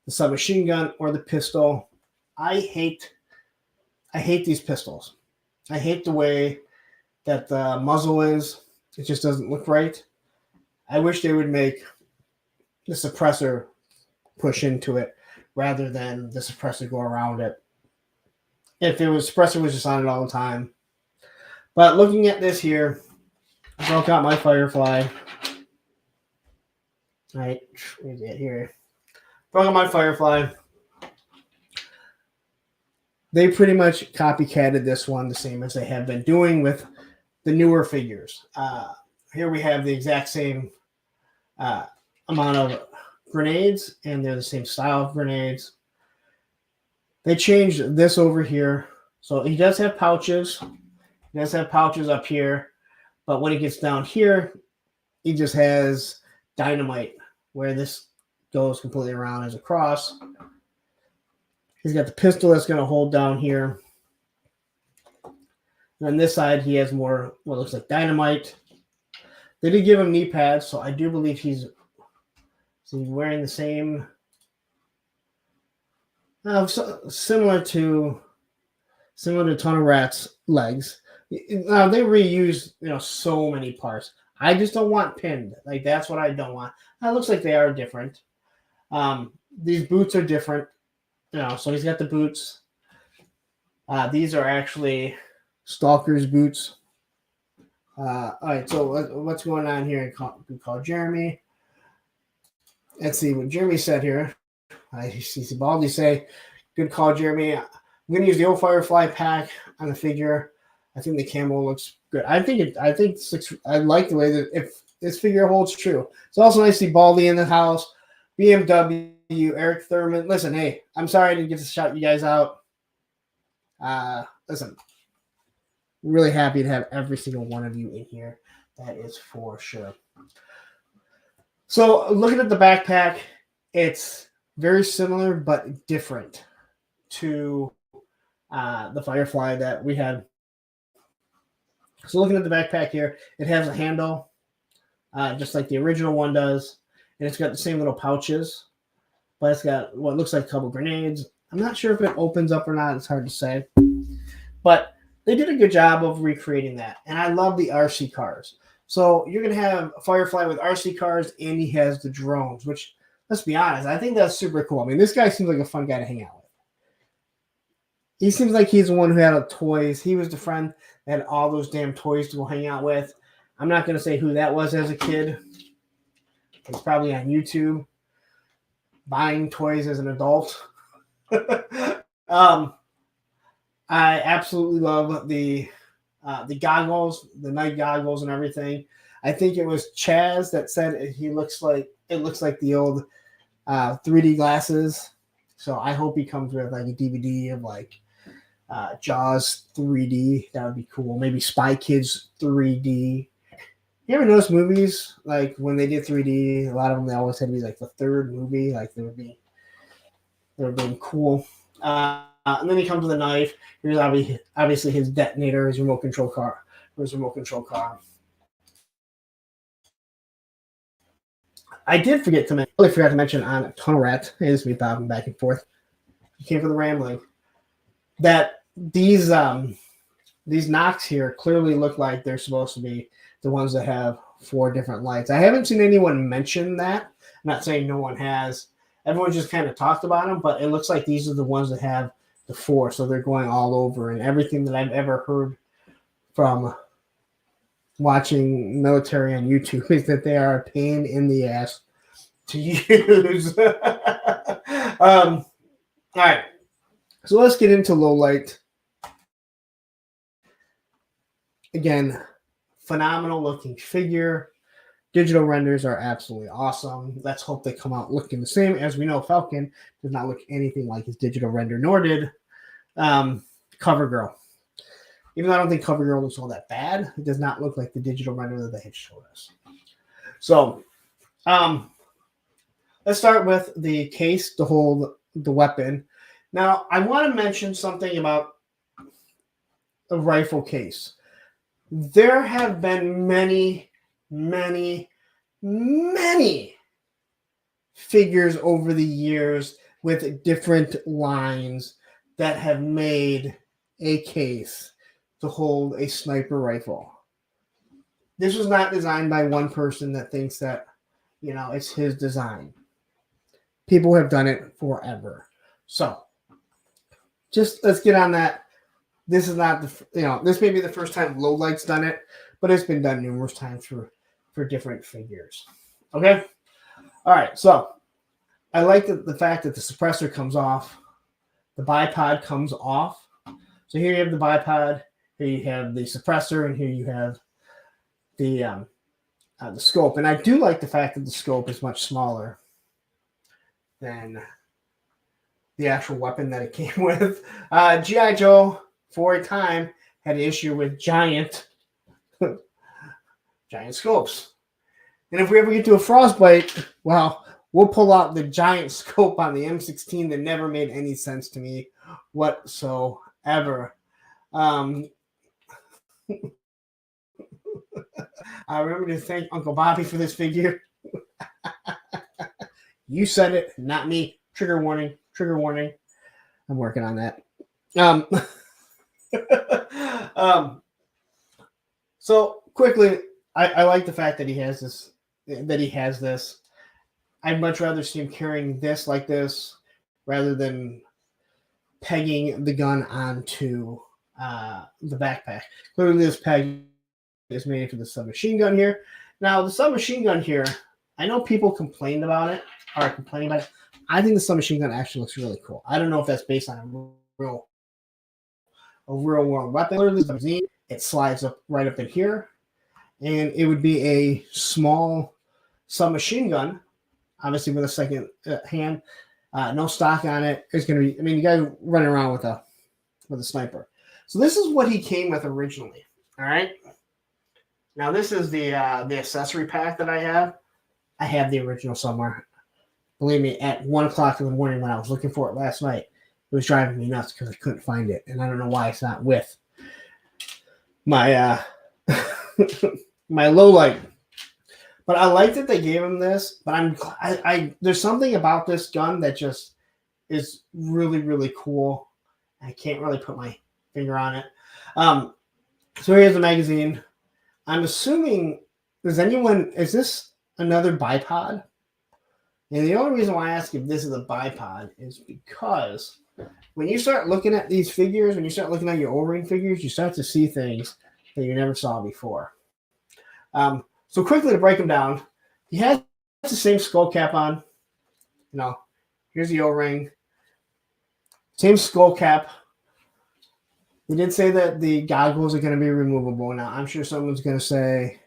the submachine gun or the pistol. I hate these pistols. I hate the way that the muzzle is. It just doesn't look right. I wish they would make the suppressor push into it rather than the suppressor go around it. If it was suppressor was just on it all the time. But looking at this here, I broke out my Firefly. All right, where's it here? Broke out my Firefly. They pretty much copycatted this one the same as they have been doing with the newer figures. Here we have the exact same amount of grenades, and they're the same style of grenades. They changed this over here. So he does have pouches. He does have pouches up here. But when he gets down here, he just has dynamite, where this goes completely around as a cross. He's got the pistol that's going to hold down here. And on this side, he has more what looks like dynamite. They did give him knee pads, so I do believe he's wearing the same, similar to Tunnel Rat's legs. Now they reuse so many parts. I just don't want pinned. Like, that's what I don't want. It looks like they are different. These boots are different. So he's got the boots. These are actually Stalker's boots. All right, so what's going on here? We call Jeremy. Let's see what Jeremy said here. I see Baldy say, "Good call, Jeremy. I'm going to use the old Firefly pack on the figure. I think the camo looks good. I like the way that if this figure holds true. It's also nice to see Baldy in the house. BMW, Eric Thurman. Listen, hey, I'm sorry I didn't get to shout you guys out. Listen, really happy to have every single one of you in here. That is for sure. So looking at the backpack, it's very similar but different to the Firefly that we had. So looking at the backpack here, it has a handle, just like the original one does. And it's got the same little pouches, but it's got what looks like a couple grenades. I'm not sure if it opens up or not. It's hard to say. But they did a good job of recreating that. And I love the RC cars. So you're going to have a Firefly with RC cars, and he has the drones, which, let's be honest, I think that's super cool. I mean, this guy seems like a fun guy to hang out with. He seems like he's the one who had toys. He was the friend that had all those damn toys to go hang out with. I'm not going to say who that was as a kid. He's probably on YouTube buying toys as an adult. I absolutely love the goggles, the night goggles and everything. I think it was Chaz that said it looks like the old 3D glasses. So I hope he comes with like a DVD of like Jaws 3D. That would be cool. Maybe Spy Kids 3D. You ever notice movies like when they did 3D? A lot of them they always had to be like the third movie, like they were being cool. And then he comes with a knife. Here's obviously his detonator, his remote control car. I did forget to mention on Tunnel Rat. It is me bobbing back and forth. He came for the rambling. That these knocks here clearly look like they're supposed to be the ones that have 4 different lights. I haven't seen anyone mention that. I'm not saying no one has. Everyone just kind of talked about them, but it looks like these are the ones that have the 4, so they're going all over. And everything that I've ever heard from watching military on YouTube is that they are a pain in the ass to use. All right, so let's get into low light. Again, phenomenal looking figure. Digital renders are absolutely awesome. Let's hope they come out looking the same. As we know, Falcon does not look anything like his digital render, nor did CoverGirl. Even though I don't think CoverGirl looks all that bad, it does not look like the digital render that they had showed us. So, let's start with the case to hold the weapon. Now, I want to mention something about a rifle case. There have been many figures over the years with different lines that have made a case to hold a sniper rifle. This was not designed by one person that thinks that, it's his design. People have done it forever. So, just let's get on that. This is not this may be the first time Lowlight's done it, but it's been done numerous times for different figures. Okay? All right, so I like the fact that the suppressor comes off, the bipod comes off. So here you have the bipod, here you have the suppressor, and here you have the scope. And I do like the fact that the scope is much smaller than the actual weapon that it came with. G.I. Joe, for a time, had an issue with giant scopes. And if we ever get to a frostbite, well, we'll pull out the giant scope on the M16 that never made any sense to me whatsoever. I remember to thank Uncle Bobby for this figure. You said it, not me. Trigger warning. I'm working on that. So quickly, I like the fact that he has this. I'd much rather see him carrying this like this rather than pegging the gun onto the backpack. Clearly, this peg is made for the submachine gun here. Now, the submachine gun here, I know people complaining about it. I think the submachine gun actually looks really cool. I don't know if that's based on a real world weapon. It slides up right up in here, and it would be a small submachine gun, obviously with a second hand. No stock on it. It's going to be. You guys running around with a sniper. So this is what he came with originally. All right. Now this is the accessory pack that I have. I have the original somewhere. Believe me, at 1:00 in the morning when I was looking for it last night, it was driving me nuts because I couldn't find it, and I don't know why it's not with my my low light. But I like that they gave him this. But there's something about this gun that just is really, really cool. I can't really put my finger on it. So here's the magazine. I'm assuming, is this another bipod? And the only reason why I ask if this is a bipod is because when you start looking at these figures, when you start looking at your O-ring figures, you start to see things that you never saw before. So quickly to break them down, he has the same skull cap on. Here's the O-ring. Same skull cap. We did say that the goggles are going to be removable. Now, I'm sure someone's going to say,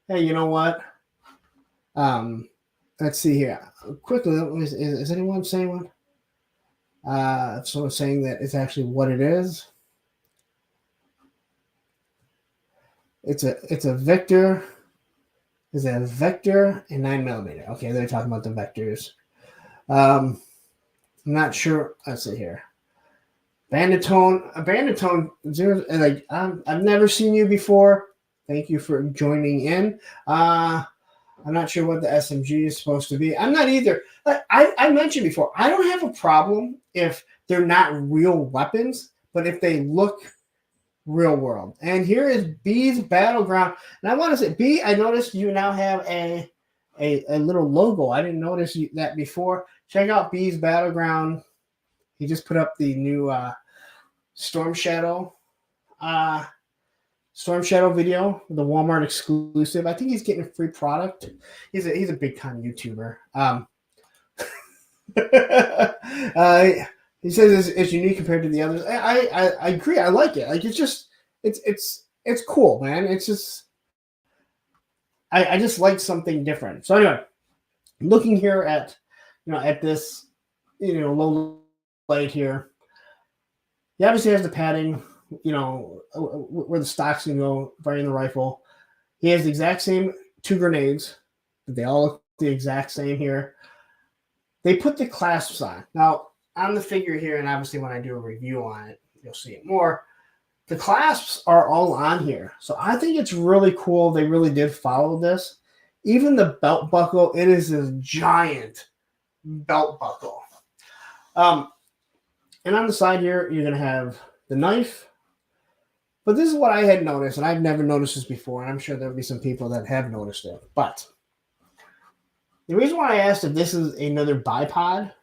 hey, you know what? Let's see here. Quickly, is anyone saying one? Someone's saying that it's actually what it is. It's a Victor. Is it a Vector and 9mm? Okay, they're talking about the Vectors. I'm not sure. Let's see here. Banditone 0. I've never seen you before. Thank you for joining in. I'm not sure what the SMG is supposed to be. I'm not either. I mentioned before, I don't have a problem if they're not real weapons, but if they look real world. And here is B's Battleground. And I want to say, B, I noticed you now have a little logo. I didn't notice that before. Check out B's Battleground. He just put up the new Storm Shadow video, the Walmart exclusive. I think he's getting a free product. He's a big time YouTuber. He says it's unique compared to the others. I agree. I like it. Like it's cool, man. It's just I just like something different. So anyway, looking here at at this low light here, he obviously has the padding, where the stock's gonna go right in the rifle. He has the exact same two grenades. They all look the exact same here. They put the clasps on. Now, on the figure here, and obviously when I do a review on it, you'll see it more. The clasps are all on here. So I think it's really cool. They really did follow this. Even the belt buckle, it is a giant belt buckle. And on the side here, you're going to have the knife. But this is what I had noticed, and I've never noticed this before, and I'm sure there'll be some people that have noticed it. But the reason why I asked if this is another bipod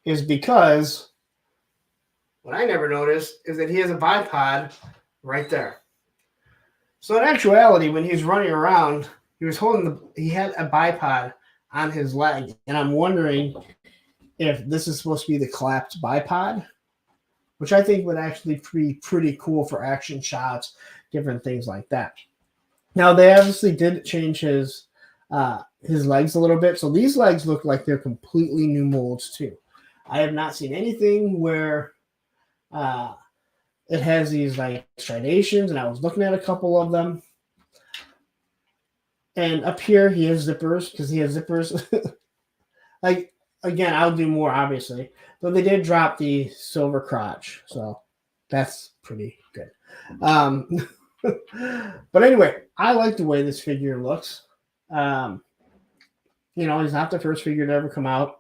is because what I never noticed is that he has a bipod right there. So in actuality, when he's running around, he had a bipod on his leg, and I'm wondering if this is supposed to be the collapsed bipod, which I think would actually be pretty cool for action shots, different things like that. Now they obviously did change his legs a little bit, so these legs look like they're completely new molds too. I have not seen anything where it has these like striations, and I was looking at a couple of them. And up here, he has zippers because he has zippers. Like, again, I'll do more, obviously. But they did drop the silver crotch, so that's pretty good. But anyway, I like the way this figure looks. He's not the first figure to ever come out.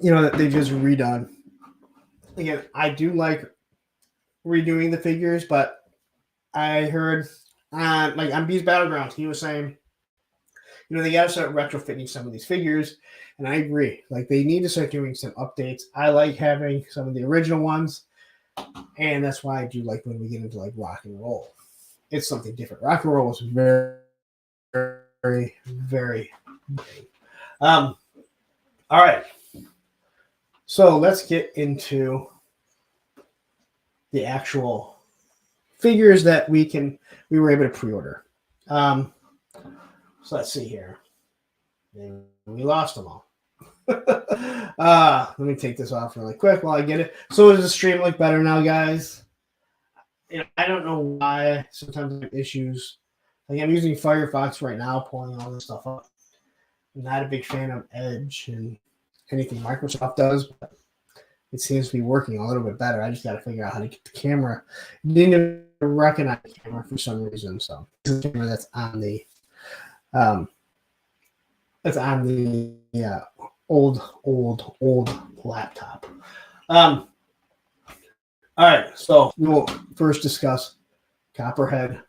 That they just redone. Again, I do like redoing the figures, but I heard on B's Battlegrounds, he was saying, they got to start retrofitting some of these figures, and I agree. Like, they need to start doing some updates. I like having some of the original ones, and that's why I do like when we get into like rock and roll. It's something different. Rock and roll is very, very, very big. All right. So let's get into the actual figures that we were able to pre-order. So let's see here. And we lost them all. Let me take this off really quick while I get it. So does the stream look better now, guys? I don't know why. Sometimes I have issues. Like, I'm using Firefox right now, pulling all this stuff up. I'm not a big fan of Edge and anything Microsoft does, but it seems to be working a little bit better. I just got to figure out how to get the camera. It didn't even recognize the camera for some reason. So this is the camera that's on the old laptop. All right, so we will first discuss Copperhead.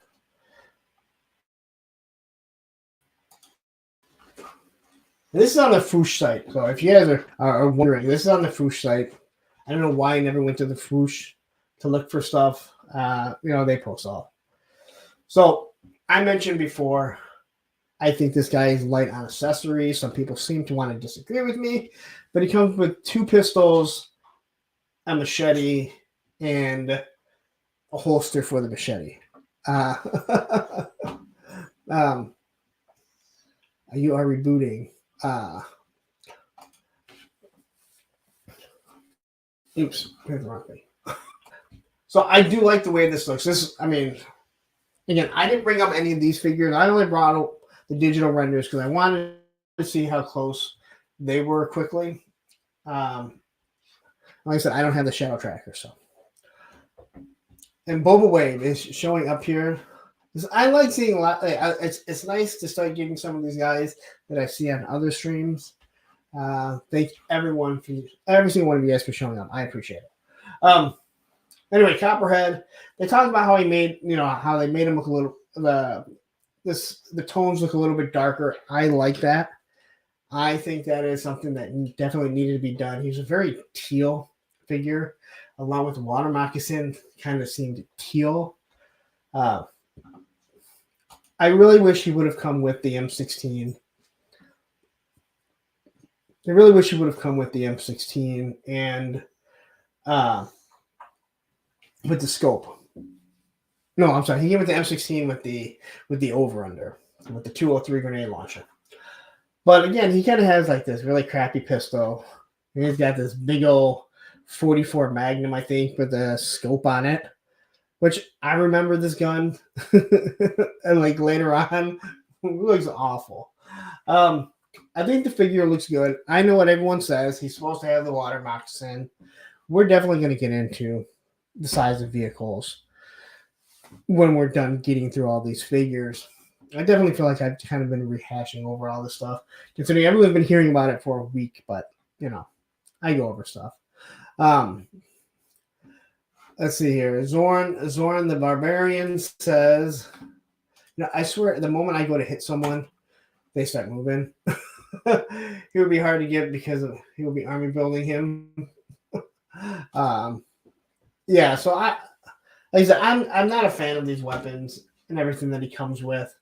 This is on the Foosh site. So if you guys are wondering, this is on the Foosh site. I don't know why I never went to the Foosh to look for stuff. They post all. So I mentioned before, I think this guy is light on accessories. Some people seem to want to disagree with me, but he comes with 2 pistols, a machete, and a holster for the machete. You are rebooting. Oops, here's the wrong thing. So I do like the way this looks. Again, I didn't bring up any of these figures. I only brought up the digital renders because I wanted to see how close they were quickly. Like I said, I don't have the shadow tracker, so. And Boba Wave is showing up here. I like seeing a lot. It's nice to start getting some of these guys that I see on other streams. Thank every single one of you guys for showing up. I appreciate it. Anyway, Copperhead. They talked about how they made him look a little. The tones look a little bit darker. I like that. I think that is something that definitely needed to be done. He's a very teal figure, along with the water moccasin, kind of seemed teal. I really wish he would have come with the M16. I really wish he would have come with the M16 and with the scope. No, I'm sorry. He came with the M16 with the over under with the 203 grenade launcher. But again, he kind of has like this really crappy pistol. And he's got this big old 44 Magnum, I think, with a scope on it. Which I remember this gun, and like later on, it looks awful. I think the figure looks good. I know what everyone says. He's supposed to have the water moccasin. We're definitely going to get into the size of vehicles when we're done getting through all these figures. I definitely feel like I've kind of been rehashing over all this stuff, considering everyone's been hearing about it for a week. But I go over stuff. Let's see here. Zorn the Barbarian says, I swear, the moment I go to hit someone, they start moving. He would be hard to get because he will be army building him. Yeah, so like I said, I'm not a fan of these weapons and everything that he comes with.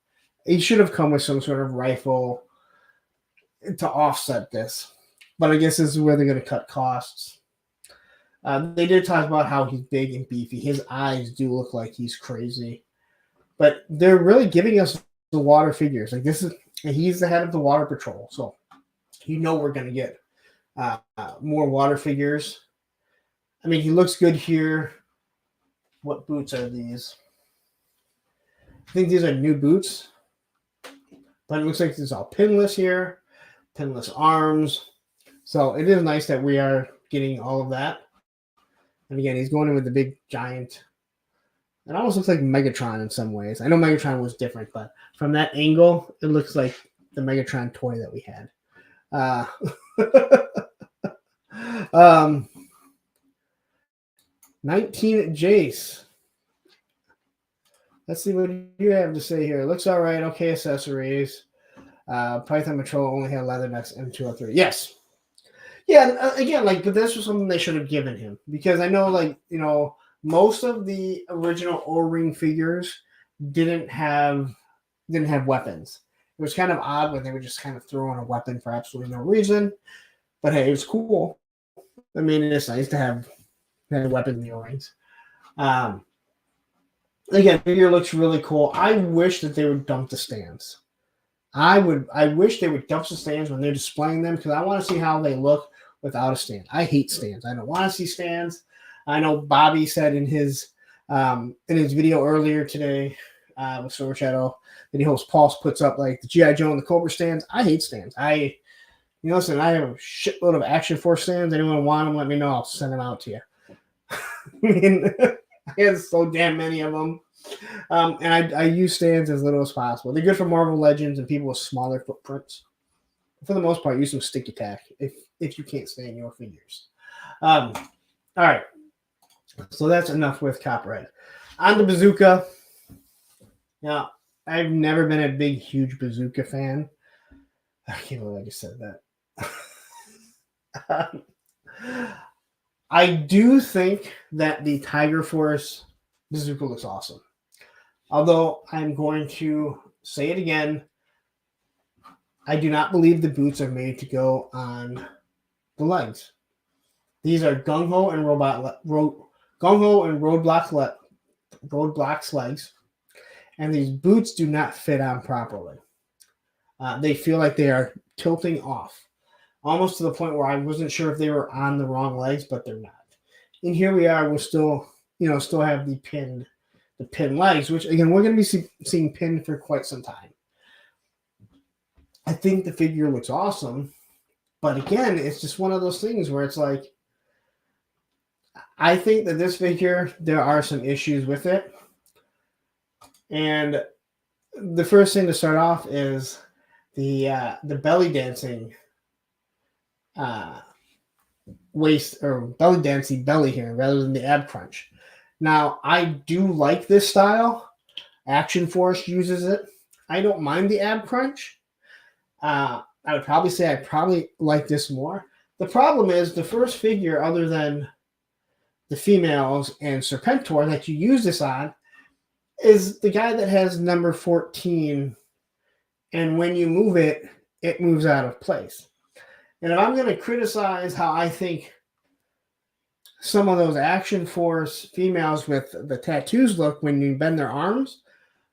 He should have come with some sort of rifle to offset this. But I guess this is where they're going to cut costs. They did talk about how he's big and beefy. His eyes do look like he's crazy. But they're really giving us the water figures. Like he's the head of the water patrol. So we're going to get more water figures. I mean, he looks good here. What boots are these? I think these are new boots. But it looks like it's all pinless here. Pinless arms. So it is nice that we are getting all of that. And again, he's going in with the big giant. It almost looks like Megatron in some ways. I know Megatron was different, but from that angle, it looks like the Megatron toy that we had. 19 Jace. Let's see what you have to say here. It looks all right. Okay accessories. Python Patrol only had Leathernecks M203. Yes. Yeah, again, but this was something they should have given him. Because I know, most of the original O-Ring figures didn't have weapons. It was kind of odd when they would just kind of throw in a weapon for absolutely no reason. But hey, it was cool. I mean, it's nice to have a weapon in the O-Rings. Again, figure looks really cool. I wish that they would dump the stands. I wish they would dump the stands when they're displaying them because I want to see how they look without a stand. I hate stands. I don't want to see stands. I know Bobby said in his video earlier today with Silver Shadow that he hopes Pulse puts up like the G.I. Joe and the Cobra stands. I hate stands. Listen, I have a shitload of Action Force stands. Anyone want them, let me know. I'll send them out to you. I mean, I have so damn many of them. And I use stands as little as possible. They're good for Marvel Legends and people with smaller footprints. For the most part, use some sticky tack if you can't stand your figures. All right. So that's enough with Copperhead. On the Bazooka. Now, I've never been a big, huge Bazooka fan. I can't believe I just said that. I do think that the Tiger Force Bazooka looks awesome. Although I'm going to say it again, I do not believe the boots are made to go on the legs. These are gung-ho and roadblocks legs, and these boots do not fit on properly. They feel like they are tilting off, almost to the point where I wasn't sure if they were on the wrong legs, but they're not. And here we are. We'll still have the pin legs, which again we're going to be seeing pinned for quite some time. I think the figure looks awesome, but again, it's just one of those things where it's like, I think that this figure, there are some issues with it. And the first thing to start off is the belly dancing waist or belly dancing belly here rather than the ab crunch. Now, I do like this style. Action Force uses it. I don't mind the ab crunch. I would probably say I probably like this more. The problem is the first figure, other than the females and Serpentor that you use this on, is the guy that has number 14. And when you move it, it moves out of place. And if I'm going to criticize how I think some of those Action Force females with the tattoos look when you bend their arms.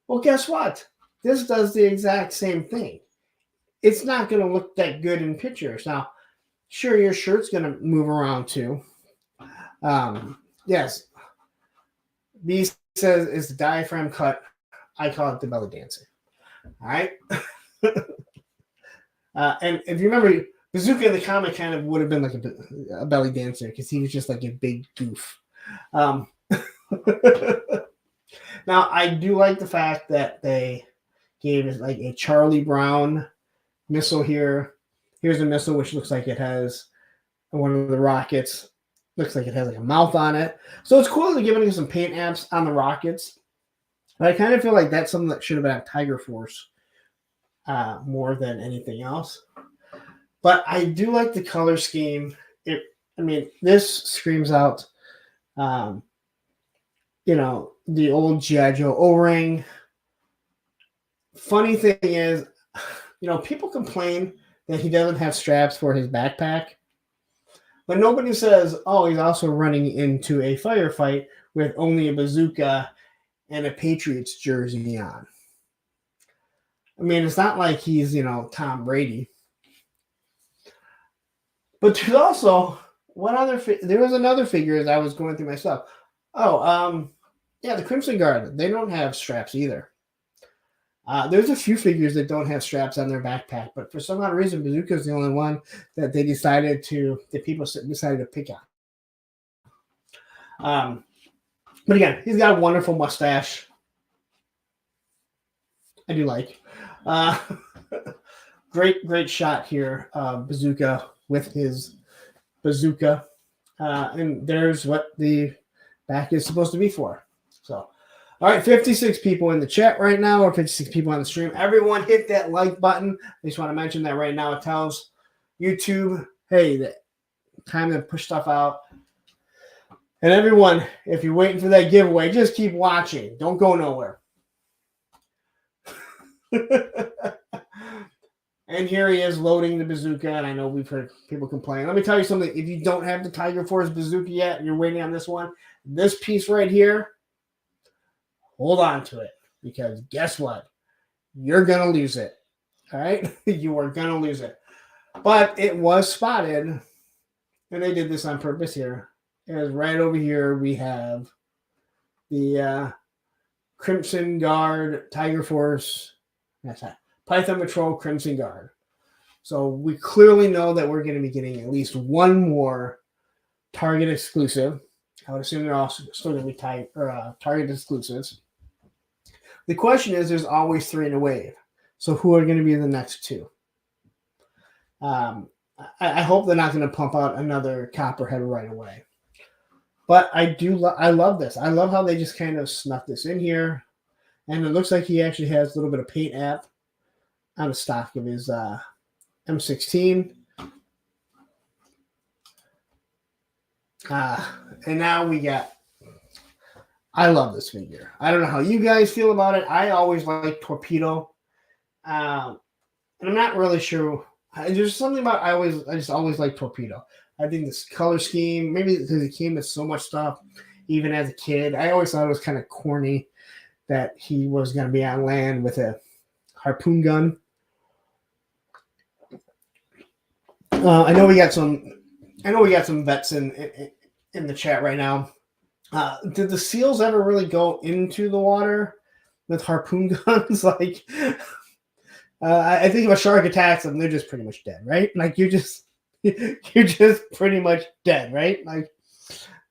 Well, guess what? This does the exact same thing. It's not going to look that good in pictures. Now, sure, your shirt's going to move around too. Yes. B says it's the diaphragm cut. I call it the belly dancing. All right. And if you remember, Bazooka in the comic kind of would have been like a belly dancer because he was just like a big goof. Now, I do like the fact that they gave it like a Charlie Brown missile here. Here's a missile which looks like it has one of the rockets. Looks like it has like a mouth on it. So it's cool they're giving you some paint apps on the rockets. But I kind of feel like that's something that should have been on Tiger Force more than anything else. But I do like the color scheme. This screams out, the old G.I. Joe O-ring. Funny thing is, people complain that he doesn't have straps for his backpack. But nobody says, oh, he's also running into a firefight with only a bazooka and a Patriots jersey on. It's not like he's, Tom Brady. But there's also there was another figure as I was going through my stuff. The Crimson Guard. They don't have straps either. There's a few figures that don't have straps on their backpack, but for some odd reason, Bazooka is the only one that people decided to pick on. But again, he's got a wonderful mustache. I do like. Great shot here. Bazooka with his bazooka. And there's what the back is supposed to be for. So, all right, 56 people in the chat right now, or 56 people on the stream. Everyone hit that like button. I just want to mention that right now. It tells YouTube, hey, time to push stuff out. And everyone, if you're waiting for that giveaway, just keep watching. Don't go nowhere. And here he is loading the bazooka, and I know we've heard people complain. Let me tell you something. If you don't have the Tiger Force bazooka yet, and you're waiting on this one, this piece right here, hold on to it, because guess what? You're going to lose it. All right? You are going to lose it. But it was spotted, and they did this on purpose here. As right over here, we have the Crimson Guard, Tiger Force, that's that, Python Patrol, Crimson Guard. So we clearly know that we're going to be getting at least one more Target exclusive. I would assume they're also still going to be Target exclusives. The question is, there's always 3 in a wave. So who are going to be the next 2? I hope they're not going to pump out another Copperhead right away. But I love this. I love how they just kind of snuck this in here. And it looks like he actually has a little bit of paint app on the stock of his M16. And now we got, I love this figure. I don't know how you guys feel about it. I always like Torpedo. And I'm not really sure. There's something about, I just always like Torpedo. I think this color scheme, maybe because it came with so much stuff, even as a kid, I always thought it was kind of corny that he was going to be on land with a harpoon gun. I know we got some vets in the chat right now. Did the seals ever really go into the water with harpoon guns? Like, I think if a shark attacks them, they're just pretty much dead, right? Like you're just pretty much dead, right? Like,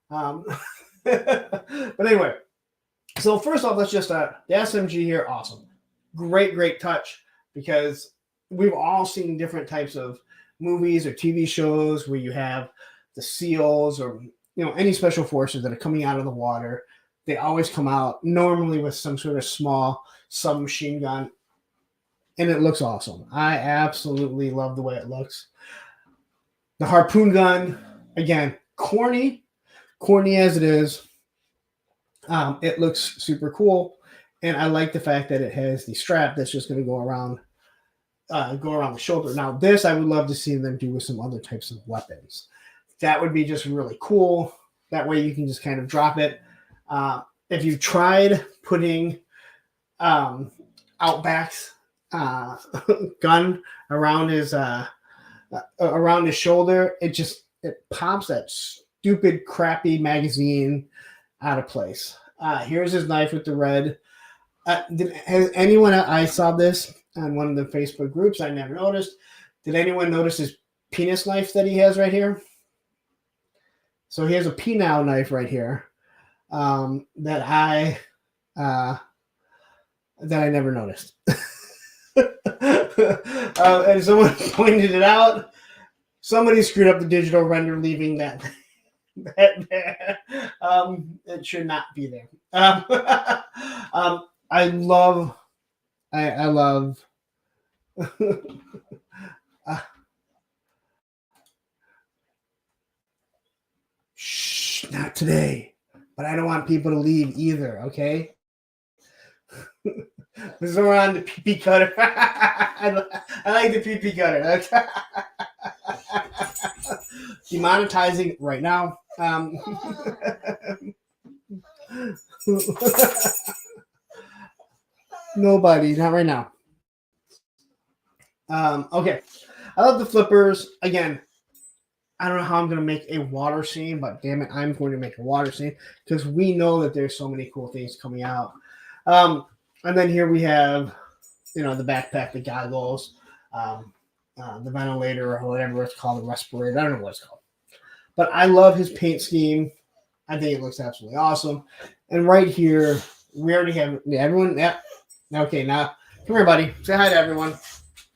but anyway. So first off, let's just the SMG here, awesome, great touch, because we've all seen different types of movies or TV shows where you have the SEALs or any special forces that are coming out of the water. They always come out normally with some sort of small submachine gun, and it looks awesome. I absolutely love the way it looks. The harpoon gun, again, corny as it is. It looks super cool, and I like the fact that it has the strap that's just going to go around the shoulder. Now, this I would love to see them do with some other types of weapons. That would be just really cool. That way you can just kind of drop it. If you've tried putting Outback's gun around his shoulder, it pops that stupid, crappy magazine out of place. Here's his knife with the red. Has anyone? I saw this on one of the Facebook groups. I never noticed. Did anyone notice his penis knife that he has right here? So he has a penile knife right here that I never noticed. And someone pointed it out. Somebody screwed up the digital render, leaving that there. It should not be there. I love. Shh, not today. But I don't want people to leave either. Okay. This is around the pee cutter. I like the pee cutter. Demonetizing right now. Nobody, not right now. Okay. I love the flippers. Again, I don't know how I'm going to make a water scene, but damn it, I'm going to make a water scene because we know that there's so many cool things coming out. And then here we have, the backpack, the goggles, the ventilator, or whatever it's called, the respirator. I don't know what it's called. But I love his paint scheme. I think it looks absolutely awesome. And right here, we already have everyone. Yeah. Okay, now come here, buddy. Say hi to everyone.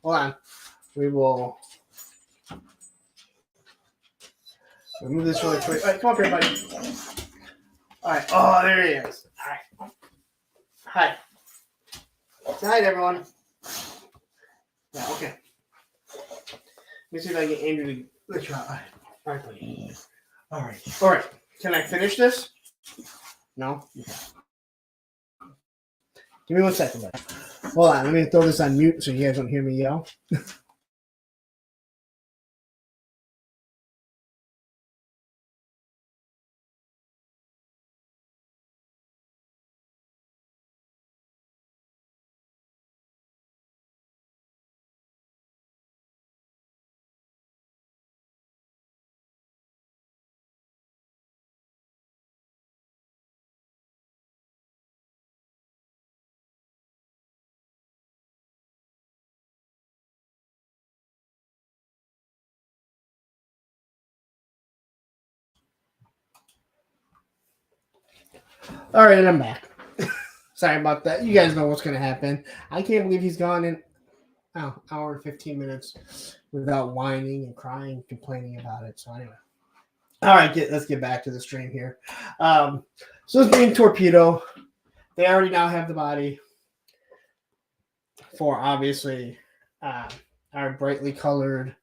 Hold on. We will move this really quick. All right, come up here, buddy. All right. Oh, there he is. All right. Hi. Say hi to everyone. Yeah, okay. Let me see if I can get Andrew to let you out. All right, buddy. All right. Can I finish this? No? Okay. Give me 1 second, buddy. Hold on. Let me throw this on mute so you guys don't hear me yell. All right, I'm back. Sorry about that. You guys know what's going to happen. I can't believe he's gone in hour and 15 minutes without whining and crying, complaining about it. So anyway. All right, let's get back to the stream here. So it's being Torpedo. They already now have the body for, obviously, our brightly colored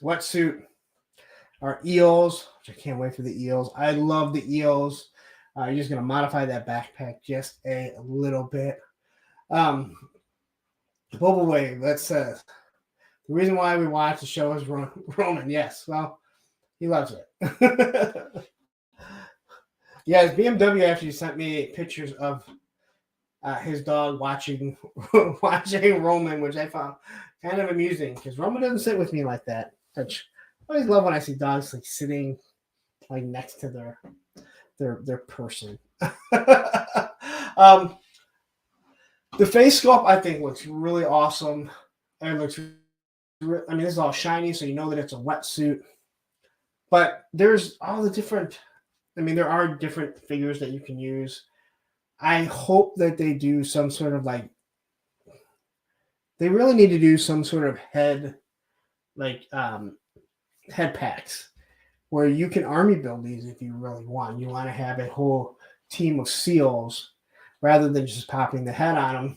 wetsuit. Our eels, which I can't wait for the eels. I love the eels. You're just going to modify that backpack just a little bit. Bubble Wave, that's the reason why we watch the show is Roman. Yes, well, he loves it. Yes, BMW actually sent me pictures of his dog watching Roman, which I found kind of amusing because Roman doesn't sit with me like that. Which I always love when I see dogs like sitting like next to their person. The face sculpt I think looks really awesome. And it looks, this is all shiny, so you know that it's a wetsuit. But there's all the different. There are different figures that you can use. I hope that they do some sort of they really need to do some sort of head packs where you can army build these if you really want. You want to have a whole team of SEALs rather than just popping the head on them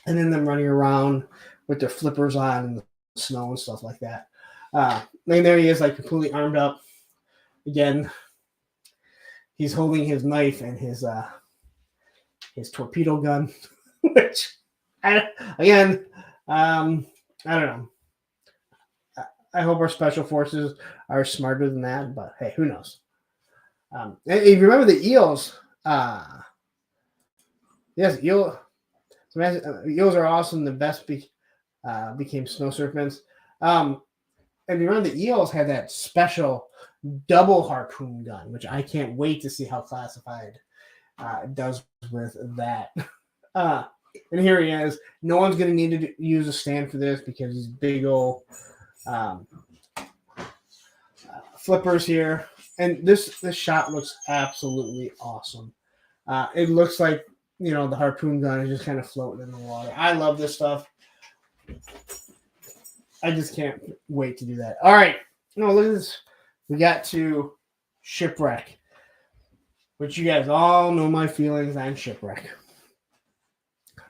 and then them running around with their flippers on in the snow and stuff like that. And there he is, completely armed up. Again, he's holding his knife and his torpedo gun, which I don't know. I hope our special forces are smarter than that, but hey, who knows? And if you remember the eels, yes, eels are awesome. The best became snow serpents. And remember the eels had that special double harpoon gun, which I can't wait to see how classified does with that. And here he is. No one's going to need to use a stand for this because these big old flippers here. And this shot looks absolutely awesome. It looks like, you know, the harpoon gun is just kind of floating in the water. I love this stuff. I just can't wait to do that. All right. No, look at this. We got to Shipwreck, which you guys all know my feelings on Shipwreck.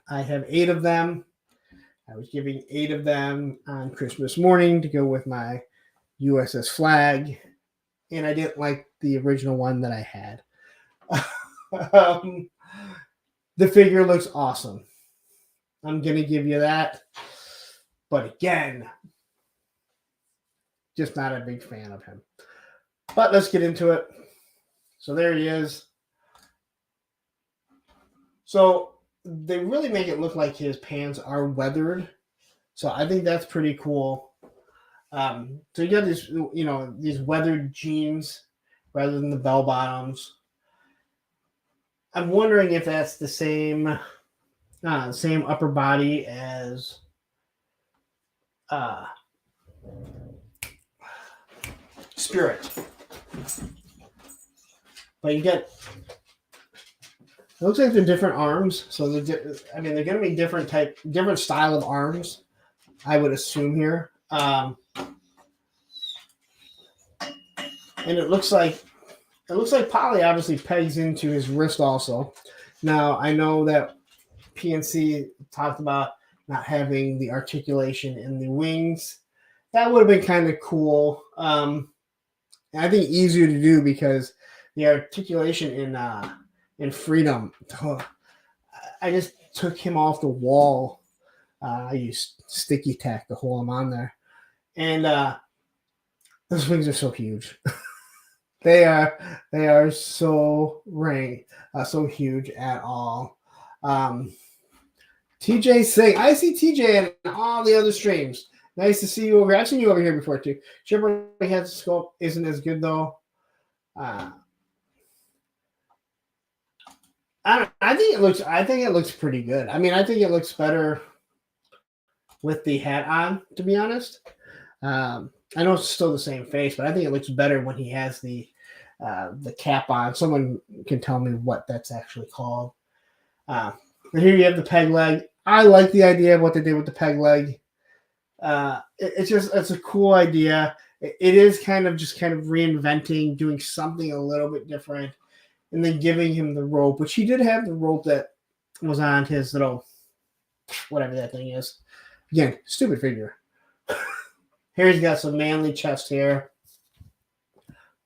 I have 8 of them. I was giving 8 of them on Christmas morning to go with my USS Flag, and I didn't like the original one that I had. The figure looks awesome. I'm going to give you that. But again, just not a big fan of him. But let's get into it. So there he is. So they really make it look like his pants are weathered. So I think that's pretty cool. So you got these, you know, these weathered jeans rather than the bell bottoms. I'm wondering if that's the same upper body as Spirit. But you get, it looks like they're different arms. So they're going to be different style of arms, I would assume here. And it looks like Polly obviously pegs into his wrist also. Now I know that PNC talked about not having the articulation in the wings. That would have been kind of cool. I think easier to do because the articulation in Freedom. I just took him off the wall. I used sticky tack to hold him on there, and those wings are so huge. They are so so huge at all. TJ Singh, I see TJ in all the other streams. Nice to see you over. I've seen you over here before too. Shipwreck has the sculpt isn't as good though. I think it looks pretty good. I mean, I think it looks better with the hat on, to be honest. I know it's still the same face, but I think it looks better when he has the cap on. Someone can tell me what that's actually called. But here you have the peg leg. I like the idea of what they did with the peg leg. It's a cool idea. It is kind of reinventing, doing something a little bit different, and then giving him the rope, which he did have the rope that was on his little, whatever that thing is. Again, stupid figure. Here he's got some manly chest hair.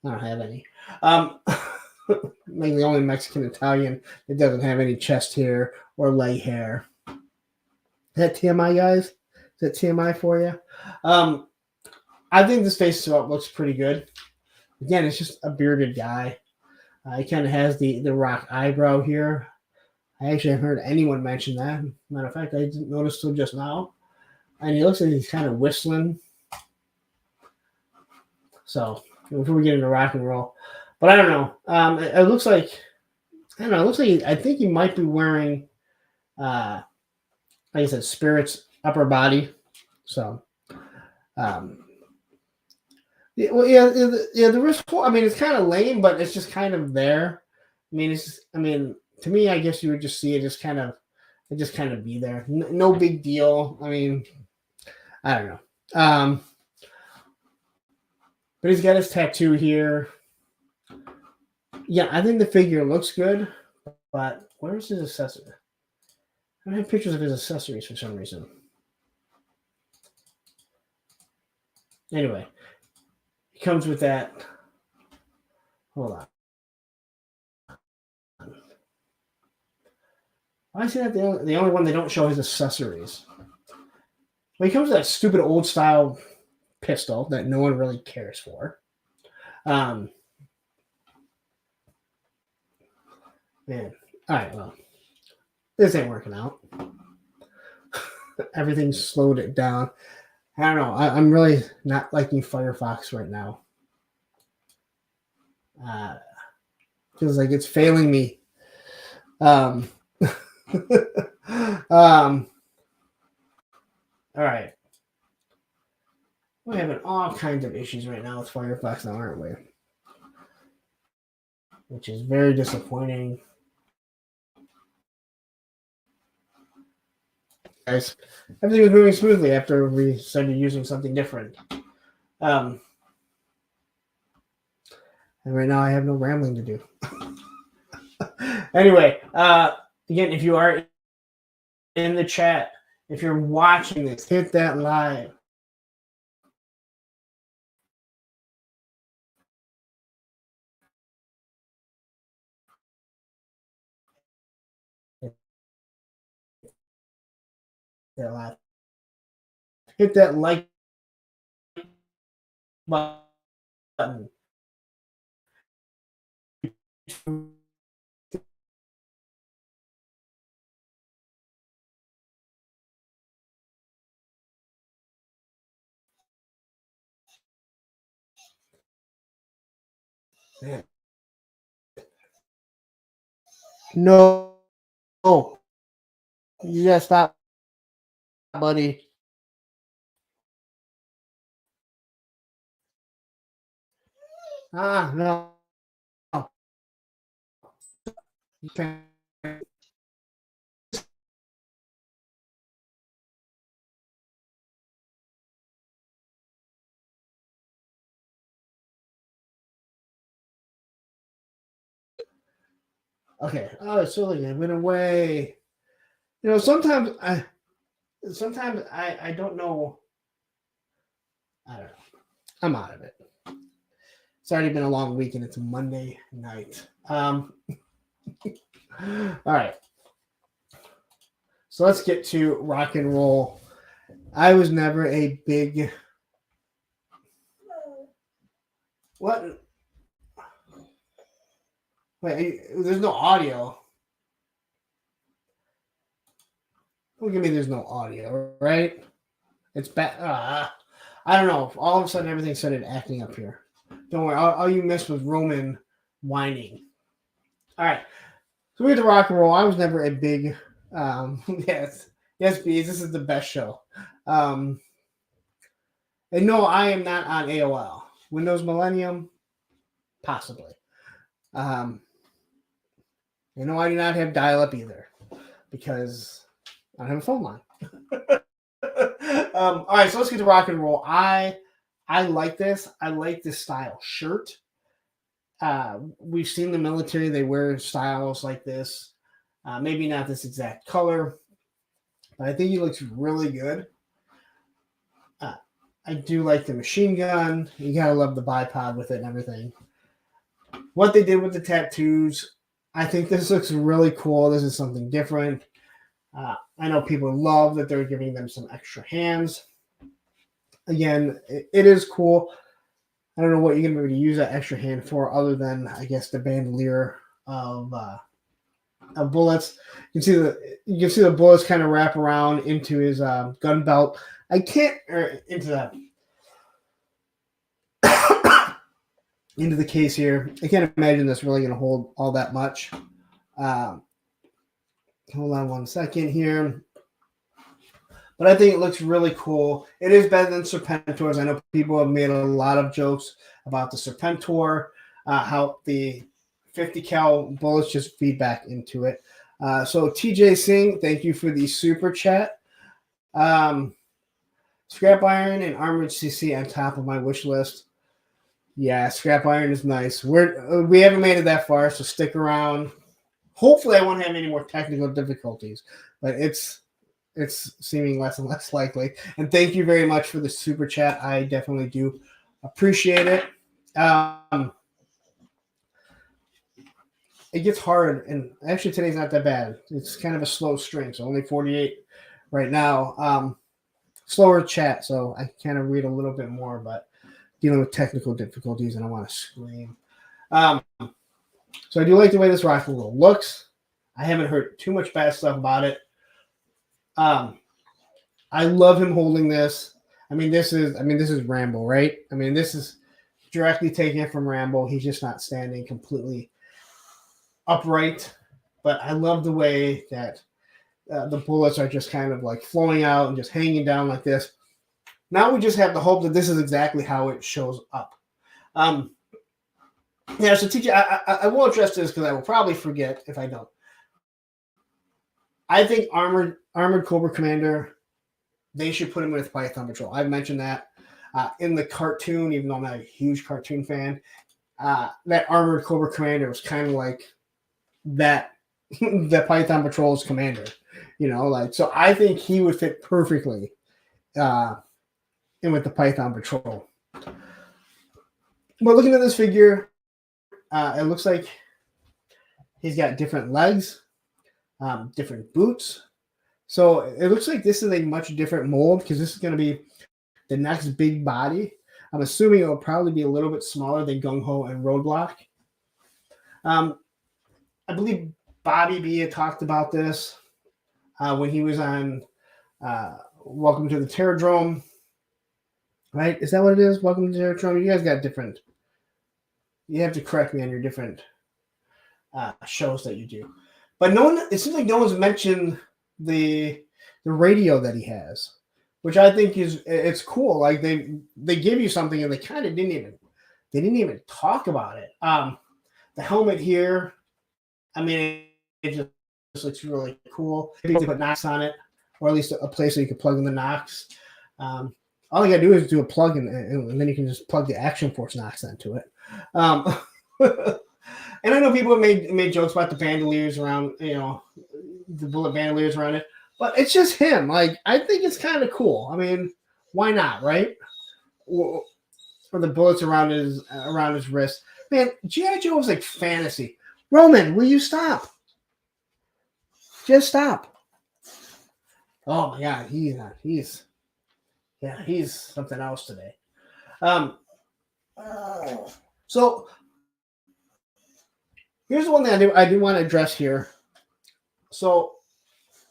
I don't have any. Like the only Mexican Italian that doesn't have any chest hair or leg hair. Is that TMI, guys? Is that TMI for you? I think this face swap looks pretty good. Again, it's just a bearded guy. He kind of has the rock eyebrow here. I actually haven't heard anyone mention that. Matter of fact, I didn't notice till just now. And he looks like he's kind of whistling. So before we get into rock and roll, but I don't know. It looks like, I don't know. It looks like I think he might be wearing, like I said, Spirit's upper body. So, the wrist. I mean, it's kind of lame, but it's just kind of there. I mean, to me, I guess you would just see it just kind of be there. No big deal. I mean, I don't know. But he's got his tattoo here. Yeah, I think the figure looks good, but where's his accessory? I don't have pictures of his accessories for some reason. Anyway, he comes with that. Hold on. Why is that the only one they don't show his accessories? Well, he comes with that stupid old style pistol that no one really cares for. Man. All right, well, this ain't working out. Everything slowed it down. I don't know. I'm really not liking Firefox right now. Feels like it's failing me. All right. We're having all kinds of issues right now with Firefox now, aren't we? Which is very disappointing. Guys, everything was moving smoothly after we started using something different. And right now I have no rambling to do. Anyway, again, if you are in the chat, if you're watching this, hit that like. Hit that like button. No. Oh, you gotta stop, buddy. No. Okay. Oh, it's silly. It went away. You know, sometimes I don't know. I don't know. I'm out of it. It's already been a long week and it's Monday night. All right. So let's get to rock and roll. I was never a big. What? Wait, there's no audio. Don't give me there's no audio, right? It's bad. I don't know. All of a sudden, everything started acting up here. Don't worry. All you missed was Roman whining. All right. So we had the rock and roll. I was never a big. Yes, Bees. This is the best show. And no, I am not on AOL. Windows Millennium, possibly. I do not have dial-up either because I don't have a phone line. All right, so let's get to rock and roll. I like this. I like this style shirt. We've seen the military; they wear styles like this. Maybe not this exact color, but I think he looks really good. I do like the machine gun. You gotta love the bipod with it and everything. What they did with the tattoos, I think this looks really cool. This is something different. I know people love that they're giving them some extra hands. Again, it is cool. I don't know what you're going to be able to use that extra hand for other than, I guess, the bandolier of bullets. You can see the bullets kind of wrap around into his gun belt. Into the case here. I can't imagine this really going to hold all that much. Hold on one second here. But I think it looks really cool. It is better than Serpentors. I know people have made a lot of jokes about the Serpentor, how the 50 cal bullets just feed back into it. So TJ Singh, thank you for the super chat. Scrap iron and armored CC on top of my wish list. Yeah, scrap iron is nice. We haven't made it that far, so stick around. Hopefully, I won't have any more technical difficulties, but it's seeming less and less likely. And thank you very much for the super chat. I definitely do appreciate it. It gets hard, and actually today's not that bad. It's kind of a slow stream, so only 48 right now. slower chat, so I kind of read a little bit more, but dealing with technical difficulties and I want to scream. So I do like the way this rifle looks. I haven't heard too much bad stuff about it. I love him holding this. This is Rambo, right? This is directly taken it from Rambo. He's just not standing completely upright. But I love the way that the bullets are just kind of like flowing out and just hanging down like this. Now we just have to hope that this is exactly how it shows up. So TJ, I will address this because I will probably forget if I don't. I think Armored Cobra Commander, they should put him with Python Patrol. I've mentioned that in the cartoon, even though I'm not a huge cartoon fan. That Armored Cobra Commander was kind of like that the Python Patrol's commander, so I think he would fit perfectly in with the Python Patrol. But looking at this figure, it looks like he's got different legs, different boots. So it looks like this is a much different mold because this is going to be the next big body. I'm assuming it will probably be a little bit smaller than Gung Ho and Roadblock. I believe Bobby B had talked about this when he was on Welcome to the Terradrome. Right? Is that what it is? Welcome to the Terradrome. You guys got different. You have to correct me on your different shows that you do. But it seems like no one's mentioned the radio that he has, which I think it's cool. Like they give you something and they kind of didn't even talk about it. The helmet here, it just looks really cool. Maybe they put knocks on it, or at least a place where you can plug in the knocks. All you gotta do is do a plug and then you can just plug the Action Force knocks into it. And I know people have made jokes about the bandoliers around, the bullet bandoliers around it, but it's just him. Like, I think it's kind of cool. Why not, right? Or the bullets around his wrist. Man, G.I. Joe was like fantasy. Roman, will you stop? Just stop. Oh my God, he's something else today. So here's the one thing I do want to address here. So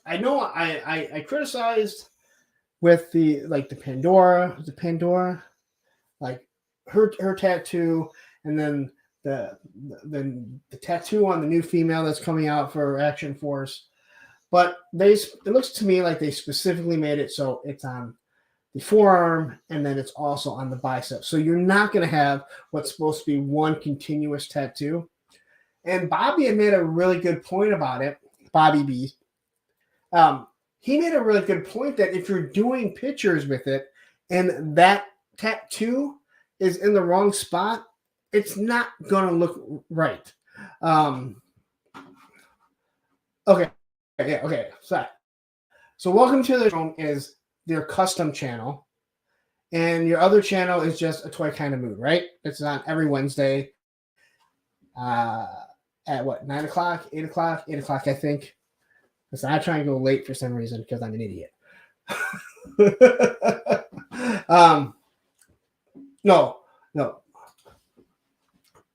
I know I criticized with the Pandora, like her tattoo, and then the tattoo on the new female that's coming out for Action Force. But it looks to me like they specifically made it so it's on the forearm and then it's also on the bicep. So you're not going to have what's supposed to be one continuous tattoo. And Bobby had made a really good point about it. Bobby B. He made a really good point that if you're doing pictures with it and that tattoo is in the wrong spot, it's not going to look right. Okay. So Welcome to the Room is their custom channel, and your other channel is just a toy kind of mood, right? It's on every Wednesday at what, 9 o'clock, 8 o'clock, 8 o'clock, I think. Listen, I try and go late for some reason because I'm an idiot. No.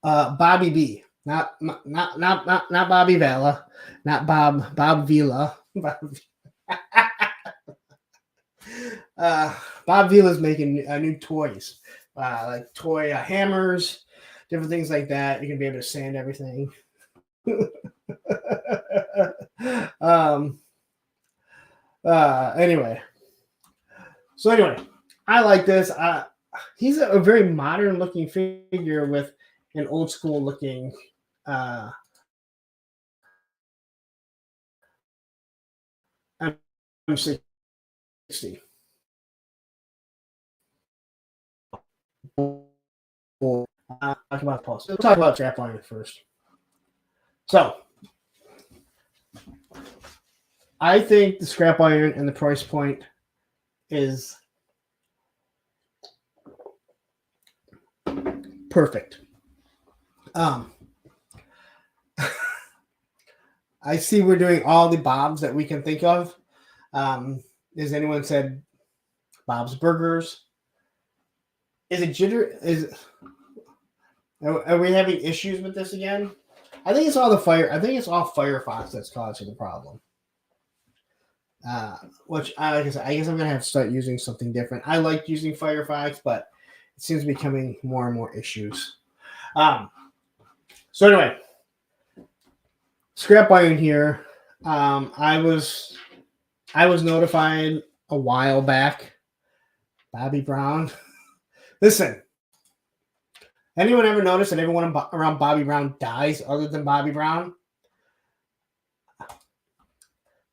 Bobby B. Not Bobby Vela, not Bob Vila. Bob Vila's making new toys, like toy hammers, different things like that. You can be able to sand everything. Anyway, I like this. He's a very modern looking figure with an old school looking M60. Talk about pulse. We'll talk about strap iron first. So I think the scrap iron and the price point is perfect. I see we're doing all the bobs that we can think of. As anyone said, Bob's Burgers. Is it jitter? Are we having issues with this again? I think it's all Firefox that's causing the problem. Which like I said, I guess I'm gonna have to start using something different. I like using Firefox, but it seems to be becoming more and more issues. So anyway, scrap iron here. I was notified a while back. Bobby Brown. Listen, anyone ever notice that everyone around Bobby Brown dies other than Bobby Brown?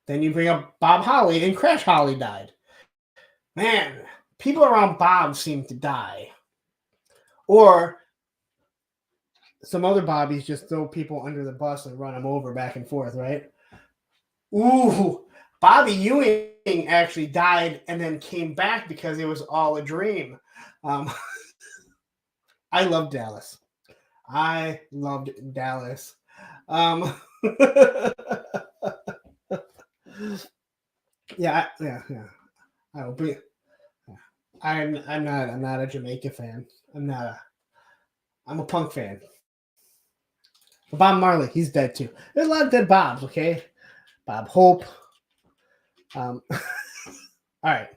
Then you bring up Bob Holly, and Crash Holly died. Man, people around Bob seem to die. Or some other Bobbies just throw people under the bus and run them over back and forth, right? Ooh, Bobby Ewing actually died and then came back because it was all a dream. I love Dallas. I loved Dallas. Yeah. I'll be. I'm not a Jamaica fan. I'm a punk fan. But Bob Marley, he's dead too. There's a lot of dead Bobs. Okay, Bob Hope. All right.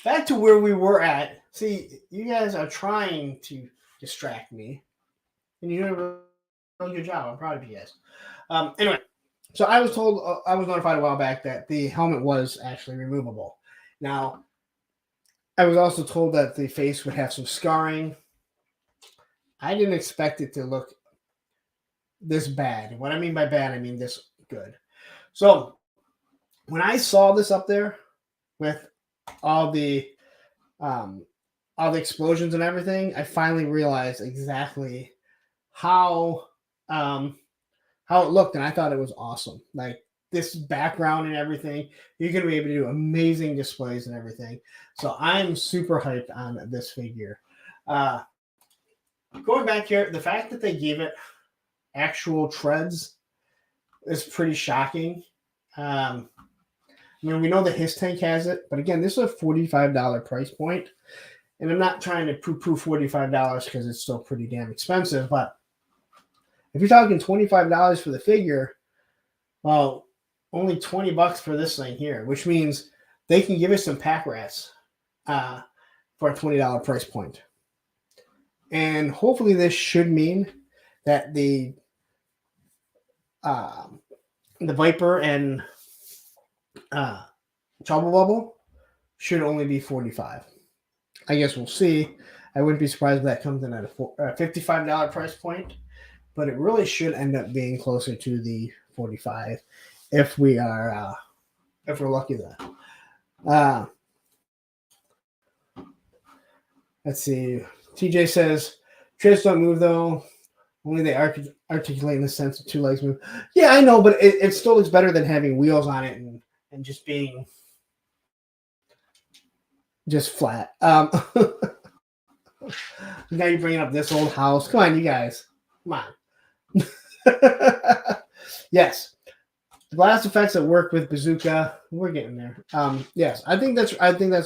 Back to where we were at. See, you guys are trying to distract me, and you do a really good job. I'm proud of you guys. Anyway, so I was notified a while back that the helmet was actually removable. Now, I was also told that the face would have some scarring. I didn't expect it to look this bad. What I mean by bad, I mean this good. So, when I saw this up there with all the explosions and everything, I finally realized exactly how it looked, and I thought it was awesome. Like this background and everything, you're gonna be able to do amazing displays and everything. So I'm super hyped on this figure. Going back here, the fact that they gave it actual treads is pretty shocking. I mean, we know the his tank has it, but again, this is a $45 price point, and I'm not trying to poo-poo $45 because it's still pretty damn expensive. But if you're talking $25 for the figure, well, only $20 for this thing here, which means they can give us some pack rats for a $20 price point. And hopefully this should mean that the Viper and Trouble Bubble should only be $45. I guess we'll see. I wouldn't be surprised if that comes in at a $55 price point, but it really should end up being closer to the $45 if we are if we're lucky then. Let's see. TJ says, treads don't move though. Only they articulate in the sense of two legs move. Yeah, I know, but it still looks better than having wheels on it and just being just flat. Now you're bringing up this old house. Come on, you guys. Come on. Yes. The blast effects that work with Bazooka. We're getting there. Yes, I think that's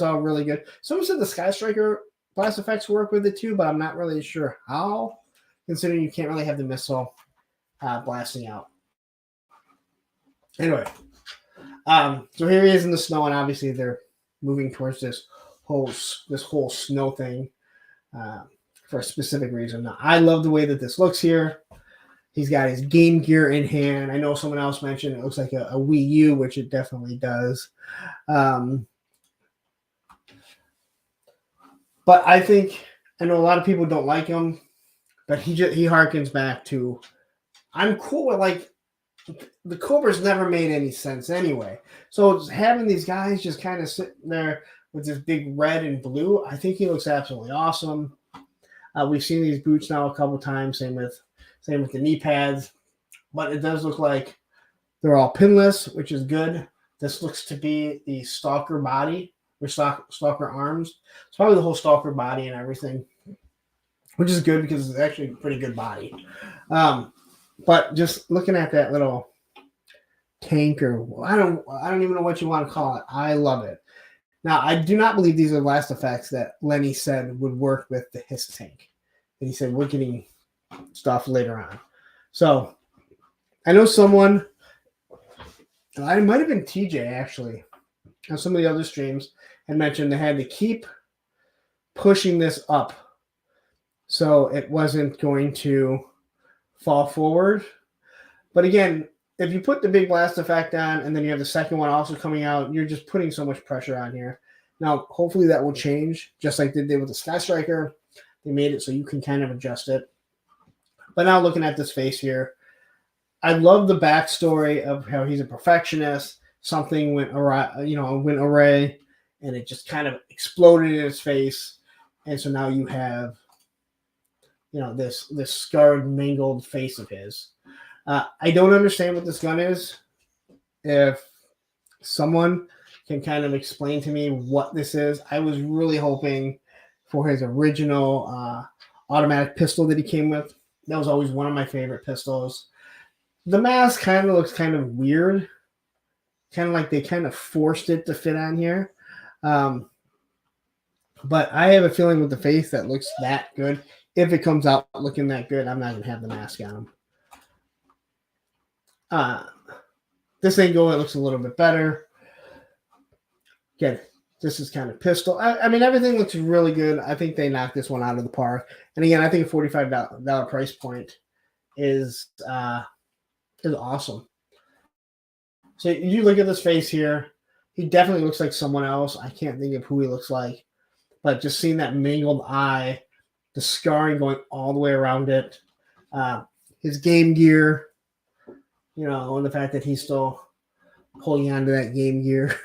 all really good. Someone said the Sky Striker blast effects work with it too, but I'm not really sure how, considering you can't really have the missile blasting out. Anyway, so here he is in the snow, and obviously they're moving towards this whole snow thing for a specific reason. Now, I love the way that this looks here. He's got his Game Gear in hand. I know someone else mentioned it looks like a Wii U, which it definitely does. But I know a lot of people don't like him, but he harkens back to, I'm cool with, like, the Cobra's never made any sense anyway. So having these guys just kind of sitting there with this big red and blue, I think he looks absolutely awesome. We've seen these boots now a couple times, same with the knee pads, but it does look like they're all pinless, which is good. This looks to be the Stalker body or Stalker arms. It's probably the whole Stalker body and everything, which is good because it's actually a pretty good body. But just looking at that little tank, or I don't even know what you want to call it. I love it. Now, I do not believe these are the last effects that Lenny said would work with the Hiss tank. And he said we're getting stuff later on. So I know someone, it might have been TJ actually, on some of the other streams, had mentioned they had to keep pushing this up so it wasn't going to fall forward. But again, if you put the big blast effect on and then you have the second one also coming out, you're just putting so much pressure on here. Now, hopefully that will change, just like they did with the Sky Striker. They made it so you can kind of adjust it. But now looking at this face here, I love the backstory of how he's a perfectionist. Something went awry, and it just kind of exploded in his face. And so now you have, this scarred, mangled face of his. I don't understand what this gun is. If someone can kind of explain to me what this is, I was really hoping for his original automatic pistol that he came with. That was always one of my favorite pistols. The mask kind of looks kind of weird. Kind of like they kind of forced it to fit on here. But I have a feeling with the face that looks that good. If it comes out looking that good, I'm not going to have the mask on him. This angle, it looks a little bit better. Again, this is kind of pistol. I mean, everything looks really good. I think they knocked this one out of the park. And again, I think a $45 price point is awesome. So you look at this face here. He definitely looks like someone else. I can't think of who he looks like. But just seeing that mangled eye, the scarring going all the way around it, his game gear, and the fact that he's still holding on to that game gear.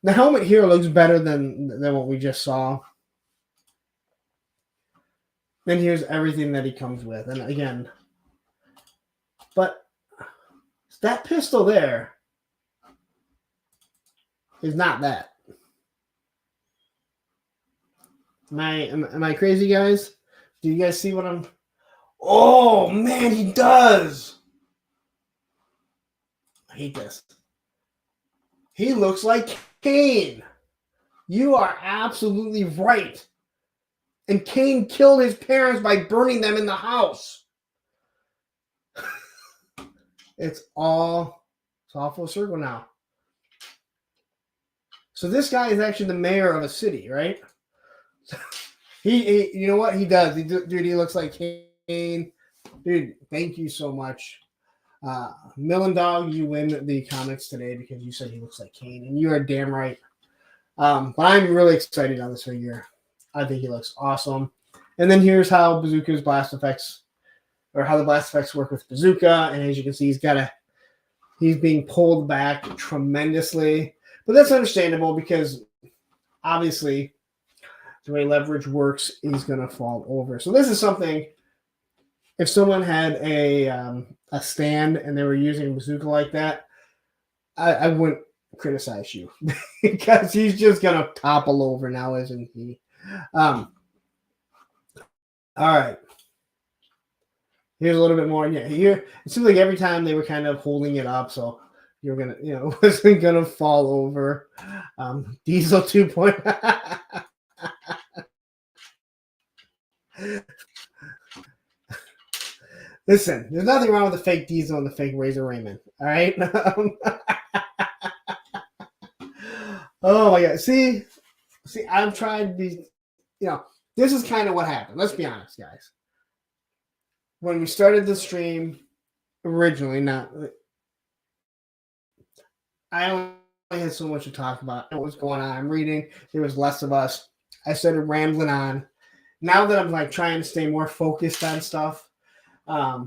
The helmet here looks better than what we just saw. Then here's everything that he comes with. And again, but that pistol there is not that. Am I crazy, guys? Do you guys see what I'm... Oh, man, he does! I hate this. He looks like Kane. You are absolutely right. And Kane killed his parents by burning them in the house. It's all full circle now. So this guy is actually the mayor of a city, right? He you know what he does? Dude, he looks like Kane. Dude, thank you so much. Millen Dog, you win the comics today because you said he looks like Kane, and you are damn right. But I'm really excited on this figure. I think he looks awesome. And then here's how Bazooka's blast effects, or how the blast effects work with Bazooka. And as you can see, he's being pulled back tremendously. But that's understandable because obviously the way leverage works, he's going to fall over. So this is something, if someone had a stand and they were using a bazooka like that, I wouldn't criticize you because he's just going to topple over now, isn't he? All right. Here's a little bit more. Yeah, here it seems like every time they were kind of holding it up, so you're gonna, wasn't gonna fall over. Diesel 2.0. Listen, there's nothing wrong with the fake Diesel and the fake Razor Raymond. All right. Oh my God. See, I'm trying to be, this is kind of what happened. Let's be honest, guys. When we started the stream originally, I only had so much to talk about. What was going on? I'm reading. There was less of us. I started rambling on. Now that I'm like trying to stay more focused on stuff, I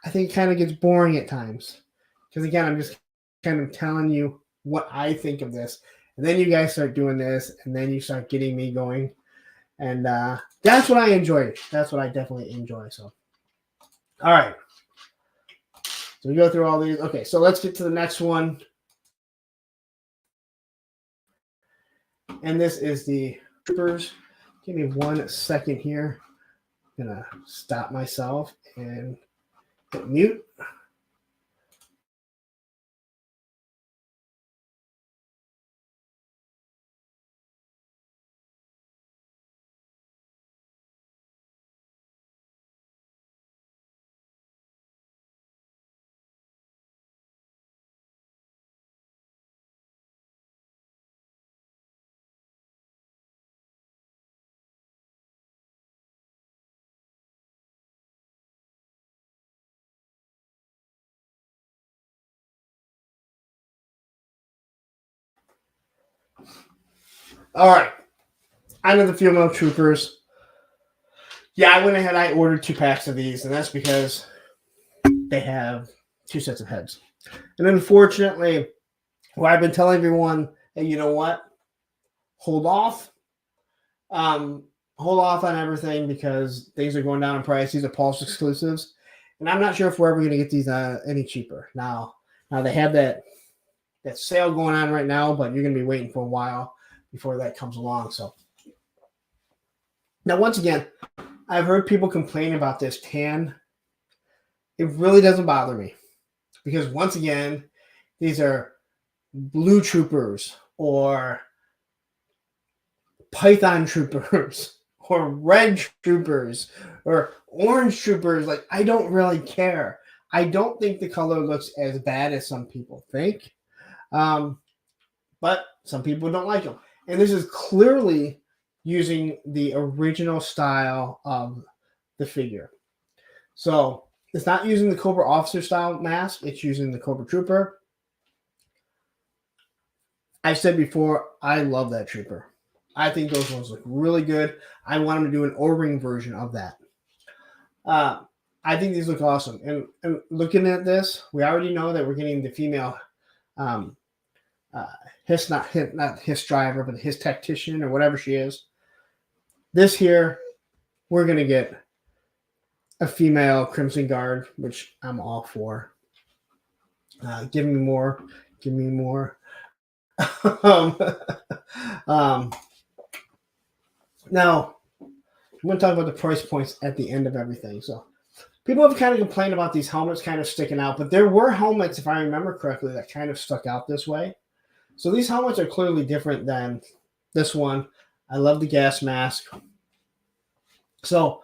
think it kind of gets boring at times. Because again, I'm just kind of telling you what I think of this. And then you guys start doing this, and then you start getting me going. And that's what I enjoy. That's what I definitely enjoy. So, all right. So we go through all these. Okay, so let's get to the next one. And this is the Troopers. Give me 1 second here. I'm going to stop myself and hit mute. All right. I know the female troopers. Yeah, I went ahead. I ordered 2 packs of these, and that's because they have 2 sets of heads. And unfortunately, well, I've been telling everyone, hey, you know what? Hold off. Hold off on everything because things are going down in price. These are Pulse exclusives, and I'm not sure if we're ever going to get these any cheaper. Now they have that sale going on right now, but you're going to be waiting for a while before that comes along. So now, once again, I've heard people complain about this tan. It really doesn't bother me because once again, these are blue troopers or python troopers or red troopers or orange troopers. Like, I don't really care. I don't think the color looks as bad as some people think. But some people don't like them. And this is clearly using the original style of the figure. So it's not using the Cobra Officer style mask. It's using the Cobra Trooper. I've said before, I love that Trooper. I think those ones look really good. I want them to do an O-ring version of that. I think these look awesome. And looking at this, we already know that we're getting the female not his driver, but his tactician or whatever she is. This here, we're going to get a female Crimson Guard, which I'm all for. Give me more. Give me more. Now, I'm going to talk about the price points at the end of everything. So people have kind of complained about these helmets kind of sticking out, but there were helmets, if I remember correctly, that kind of stuck out this way. So these helmets are clearly different than this one. I love the gas mask. So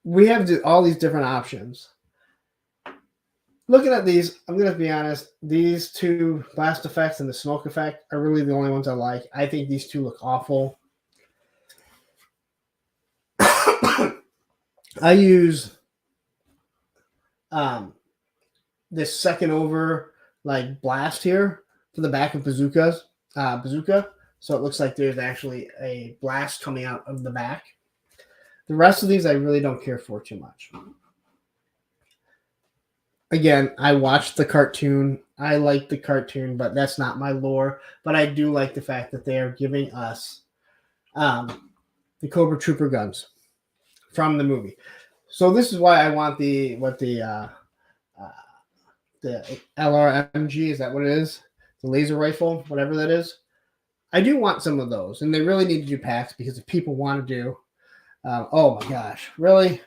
we have all these different options. Looking at these, I'm going to be honest, these 2 blast effects and the smoke effect are really the only ones I like. I think these 2 look awful. I use this second over like blast here for the back of bazooka. So it looks like there's actually a blast coming out of the back. The rest of these I really don't care for too much. Again, I watched the cartoon. I like the cartoon, but that's not my lore. But I do like the fact that they are giving us the Cobra Trooper guns from the movie. So this is why I want the LRMG, is that what it is? The laser rifle, whatever that is. I do want some of those, and they really need to do packs because if people want to do, oh my gosh, really?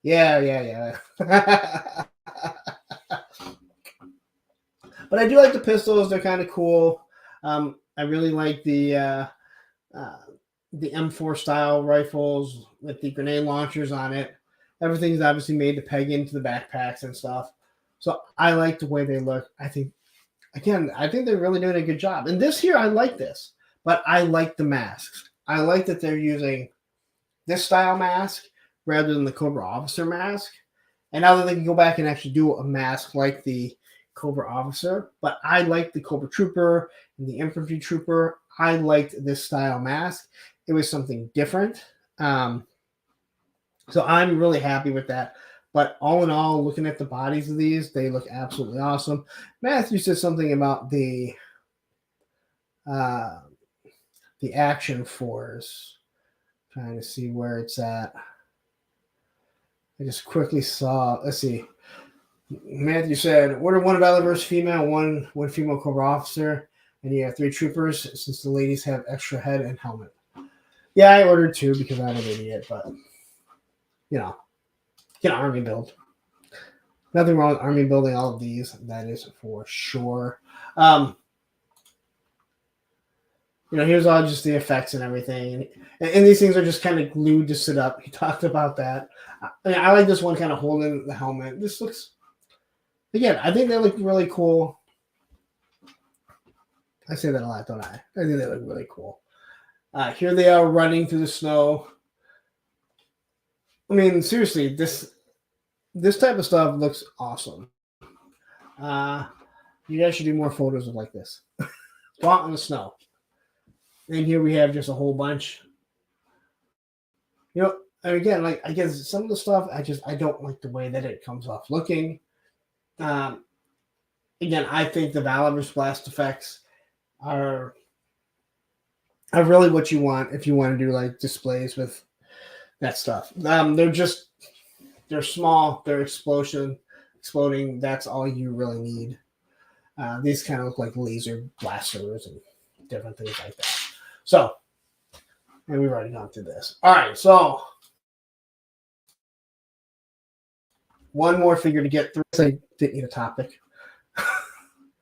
yeah. But I do like the pistols; they're kind of cool. I really like the M4 style rifles with the grenade launchers on it. Everything's obviously made to peg into the backpacks and stuff. So I like the way they look. I think they're really doing a good job. And this here, I like this, but I like the masks. I like that they're using this style mask rather than the Cobra Officer mask. And now that they can go back and actually do a mask like the Cobra Officer, but I like the Cobra Trooper and the Infantry Trooper. I liked this style mask. It was something different. So I'm really happy with that. But all in all, looking at the bodies of these, they look absolutely awesome. Matthew said something about the Action Force. Trying to see where it's at. I just quickly saw. Let's see. Matthew said, order one Belarus female, one female Cobra Officer, and you have 3 troopers since the ladies have extra head and helmet. Yeah, I ordered 2 because I'm an idiot, but get an army build. Nothing wrong with army building all of these. That is for sure. Here's all just the effects and everything. And these things are just kind of glued to sit up. He talked about that. I like this one kind of holding the helmet. This looks, again, I think they look really cool. I say that a lot, don't I? I think they look really cool. Here they are running through the snow. I mean, seriously, this type of stuff looks awesome. You guys should do more photos of like this. Go out in the snow. And here we have just a whole bunch. You know, and again, like I guess some of the stuff I don't like the way that it comes off looking. Again, I think the Valor blast effects are really what you want if you want to do like displays with that stuff. They're small, they're exploding. That's all you really need. These kind of look like laser blasters and different things like that. So, and we've already gone through this. All right, so one more figure to get through. I didn't need a topic.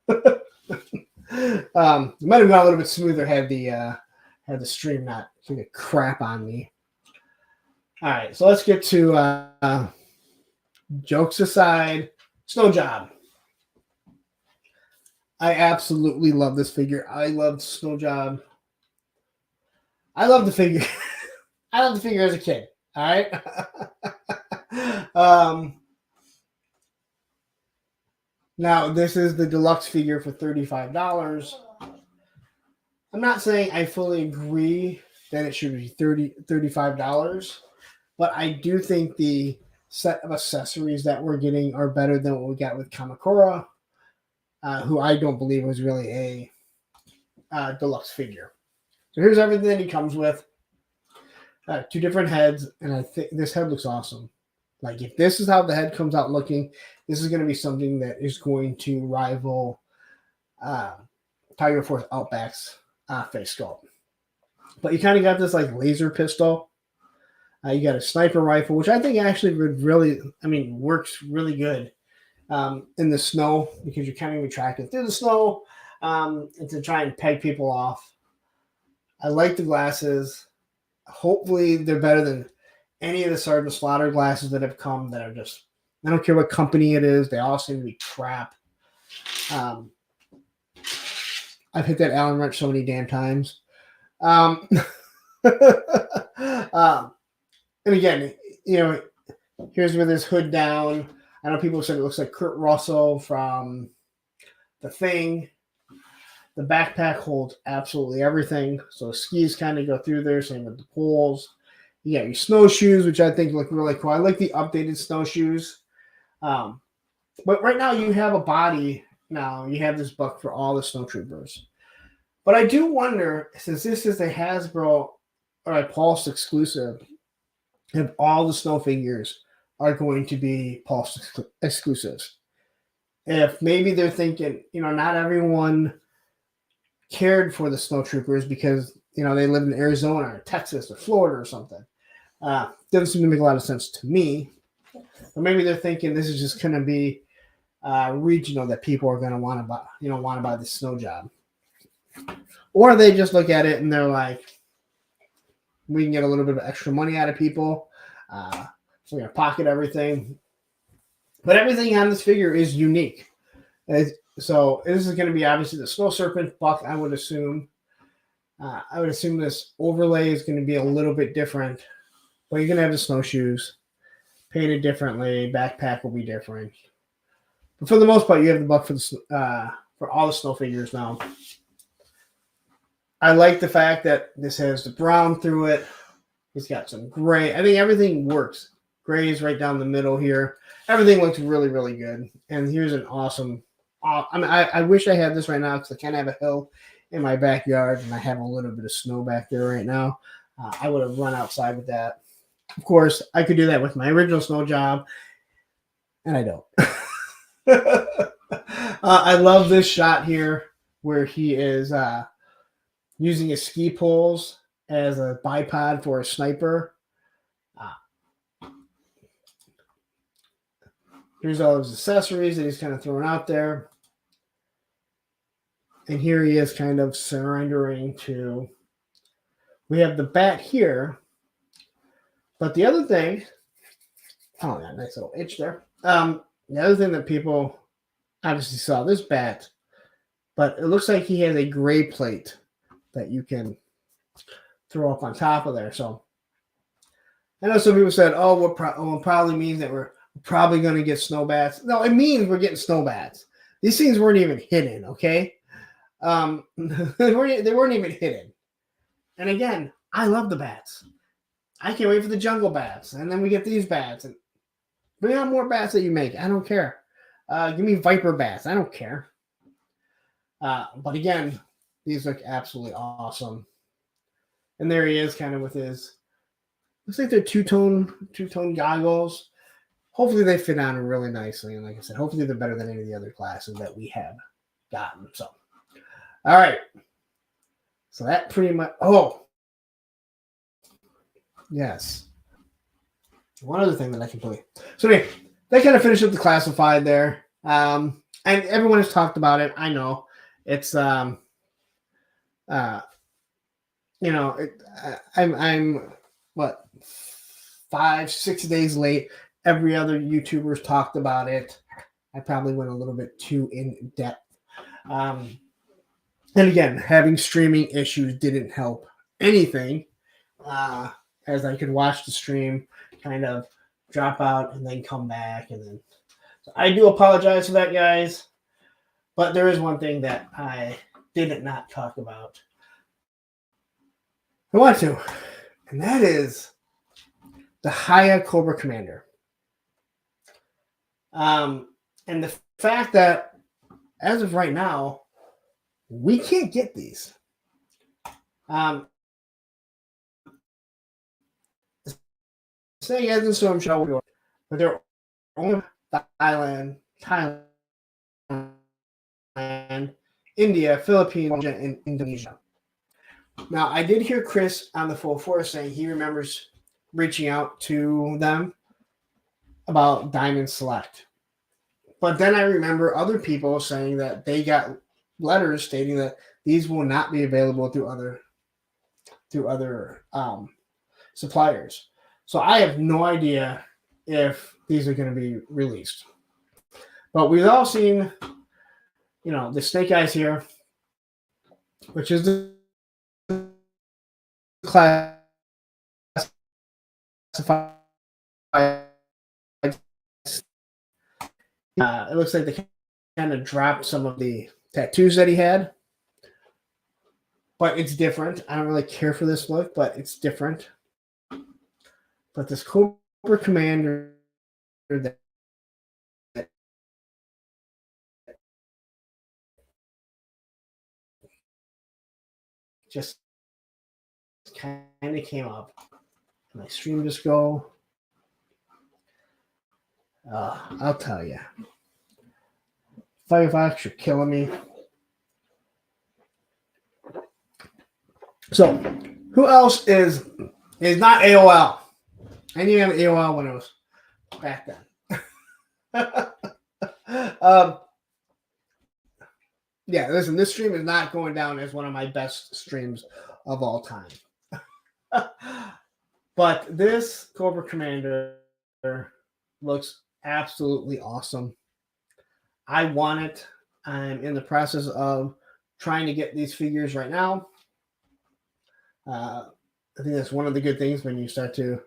Might have gone a little bit smoother had the stream not take a crap on me. All right, so let's get to jokes aside, Snow Job. I absolutely love this figure. I love Snow Job. I love the figure. I love the figure as a kid. All right. Now this is the deluxe figure for $35. I'm not saying I fully agree that it should be $35, but I do think the set of accessories that we're getting are better than what we got with Kamakura, who I don't believe was really a deluxe figure. So here's everything that he comes with. 2 different heads, and I think this head looks awesome. Like if this is how the head comes out looking, this is going to be something that is going to rival Tiger Force Outback's face sculpt. But you kind of got this like laser pistol. You got a sniper rifle, which I think actually would really, works really good in the snow because you're kind of retracting through the snow and to try and peg people off. I like the glasses. Hopefully they're better than any of the Sergeant Slaughter glasses that have come that are just, I don't care what company it is, they all seem to be crap. I've hit that Allen wrench so many damn times. And again, here's with his hood down. I know people said it looks like Kurt Russell from The Thing. The backpack holds absolutely everything. So skis kind of go through there, same with the poles. You got your snowshoes, which I think look really cool. I like the updated snowshoes. But right now you have a body. Now you have this buck for all the snowtroopers. But I do wonder, since this is a Hasbro or a Pulse exclusive, if all the snow figures are going to be Pulse exclusives. If maybe they're thinking, not everyone cared for the snowtroopers because, they live in Arizona or Texas or Florida or something. Doesn't seem to make a lot of sense to me. Or maybe they're thinking this is just going to be regional, that people are going to want to buy the Snow Job. Or they just look at it and they're like, we can get a little bit of extra money out of people. So we're going to pocket everything. But everything on this figure is unique. So this is going to be obviously the Snow Serpent buck, I would assume. I would assume this overlay is going to be a little bit different. But you're going to have the snowshoes painted differently. Backpack will be different. But for the most part, you have the buck for all the snow figures now. I like the fact that this has the brown through it. It's got some gray. I think everything works. Gray is right down the middle here. Everything looks really, really good. And here's an awesome. I wish I had this right now because I kind of have a hill in my backyard and I have a little bit of snow back there right now. I would have run outside with that. Of course, I could do that with my original Snow Job, and I don't. I love this shot here where he is using his ski poles as a bipod for a sniper. Here's all his accessories that he's kind of throwing out there. And here he is kind of surrendering to. We have the bat here. But the other thing, that nice little itch there. The other thing that people obviously saw this bat, but it looks like he has a gray plate that you can throw up on top of there. So I know some people said, it probably means that we're probably going to get snow bats. No, it means we're getting snow bats. These things weren't even hidden, okay? They weren't even hidden. And again, I love the bats. I can't wait for the jungle bats. And then we get these bats. And bring out more bats that you make. I don't care. Give me viper bats. I don't care. But again, these look absolutely awesome. And there he is, kind of with his. Looks like they're two-tone goggles. Hopefully they fit on really nicely. And like I said, hopefully they're better than any of the other classes that we have gotten. So, all right. So that pretty much. Oh, yes. One other thing that I completely. So anyway, they kind of finished up the classified there. And everyone has talked about it. I know it's I'm what 5-6 days late. Every other YouTuber's talked about it. I probably went a little bit too in depth. And again, having streaming issues didn't help anything. As I could watch the stream kind of drop out and then come back, and then so I do apologize for that, guys. But there is one thing that I did not talk about. I want to, and that is the Haya Cobra Commander. And the fact that as of right now, we can't get these. Saying as in Storm Show, but they're only Thailand, India, Philippines, and Indonesia. Now, I did hear Chris on the Full Force saying he remembers reaching out to them about Diamond Select. But then I remember other people saying that they got letters stating that these will not be available through other suppliers. So I have no idea if these are going to be released. But we've all seen, the Snake Eyes here, which is the classified. It looks like they kind of dropped some of the tattoos that he had. But it's different. I don't really care for this look, but it's different. But this Cobra Commander that just kind of came up. My stream just go. I'll tell you. Firefox, you're killing me. So, who else is not AOL? I didn't even have AOL when it was back then. Yeah, listen, this stream is not going down as one of my best streams of all time. But this Cobra Commander looks absolutely awesome. I want it. I'm in the process of trying to get these figures right now. I think that's one of the good things when you start to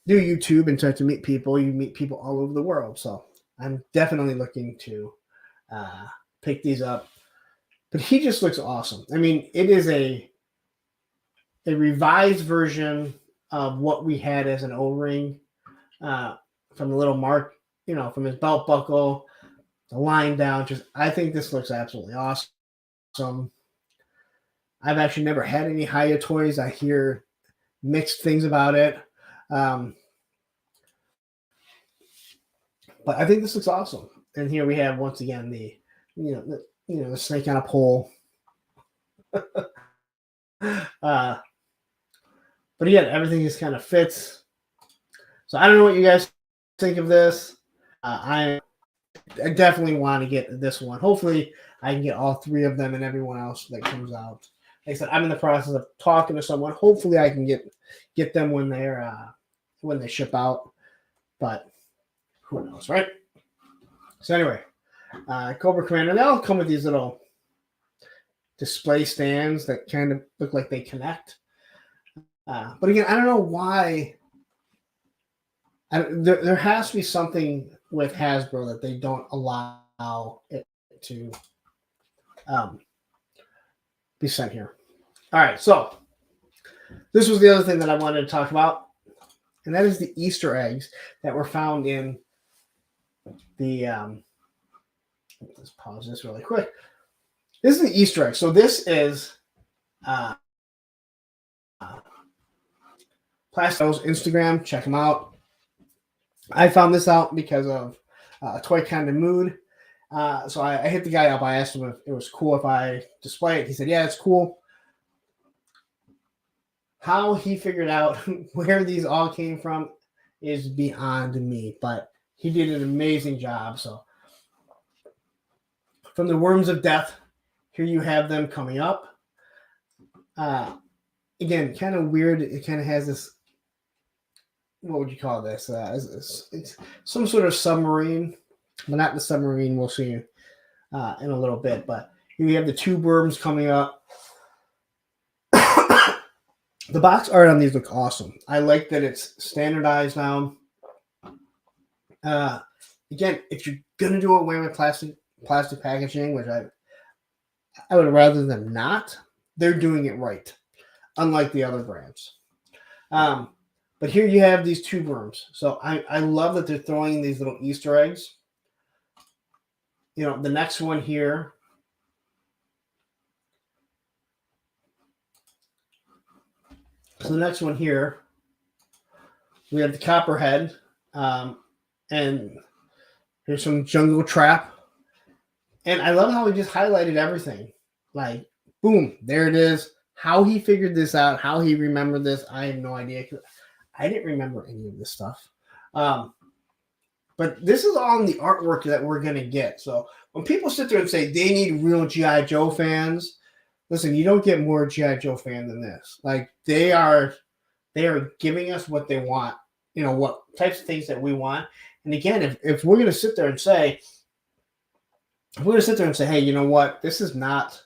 do YouTube and start to meet people. You meet people all over the world. So I'm definitely looking to pick these up. But he just looks awesome. I mean, it is a revised version of what we had as an O-ring from the little mark, from his belt buckle, the line down. I think this looks absolutely awesome. I've actually never had any Haya toys. I hear mixed things about it. But I think this looks awesome. And here we have, once again, the snake on a pole. But again, everything just kind of fits. So I don't know what you guys think of this. I definitely want to get this one. Hopefully, I can get all three of them and everyone else that comes out. Like I said, I'm in the process of talking to someone. Hopefully, I can get them when they ship out. But who knows, right? So anyway, Cobra Commander. They all come with these little display stands that kind of look like they connect. But again, I don't know why. There has to be something with Hasbro that they don't allow it to be sent here. All right, so this was the other thing that I wanted to talk about, and that is the Easter eggs that were found in the. Let's pause this really quick. This is the Easter egg. So this is Plasto's Instagram. Check them out. I found this out because of Toy Kind of Mood. So I hit the guy up. I asked him if it was cool if I display it. He said, yeah, it's cool. How he figured out where these all came from is beyond me, but he did an amazing job. So from the Worms of Death, here you have them coming up. Again, kind of weird. It kind of has this, what would you call this? It's some sort of submarine, but not the submarine we'll see in a little bit. But here you have the two worms coming up. The box art on these look awesome. I like that it's standardized now. Again, if you're gonna do away with plastic packaging, which I would rather them not, they're doing it right, unlike the other brands. But here you have these two worms. So I love that they're throwing these little Easter eggs. You know, the next one here. So the next one here, we have the Copperhead, and here's some Jungle Trap. And I love how he just highlighted everything. Like, boom, there it is. How he figured this out, how he remembered this, I have no idea. I didn't remember any of this stuff. But this is all in the artwork that we're going to get. So when people sit there and say they need real G.I. Joe fans, listen, you don't get more G.I. Joe fan than this. Like, they are giving us what they want, you know, what types of things that we want. And again, if we're going to sit there and say, hey, you know what, this is not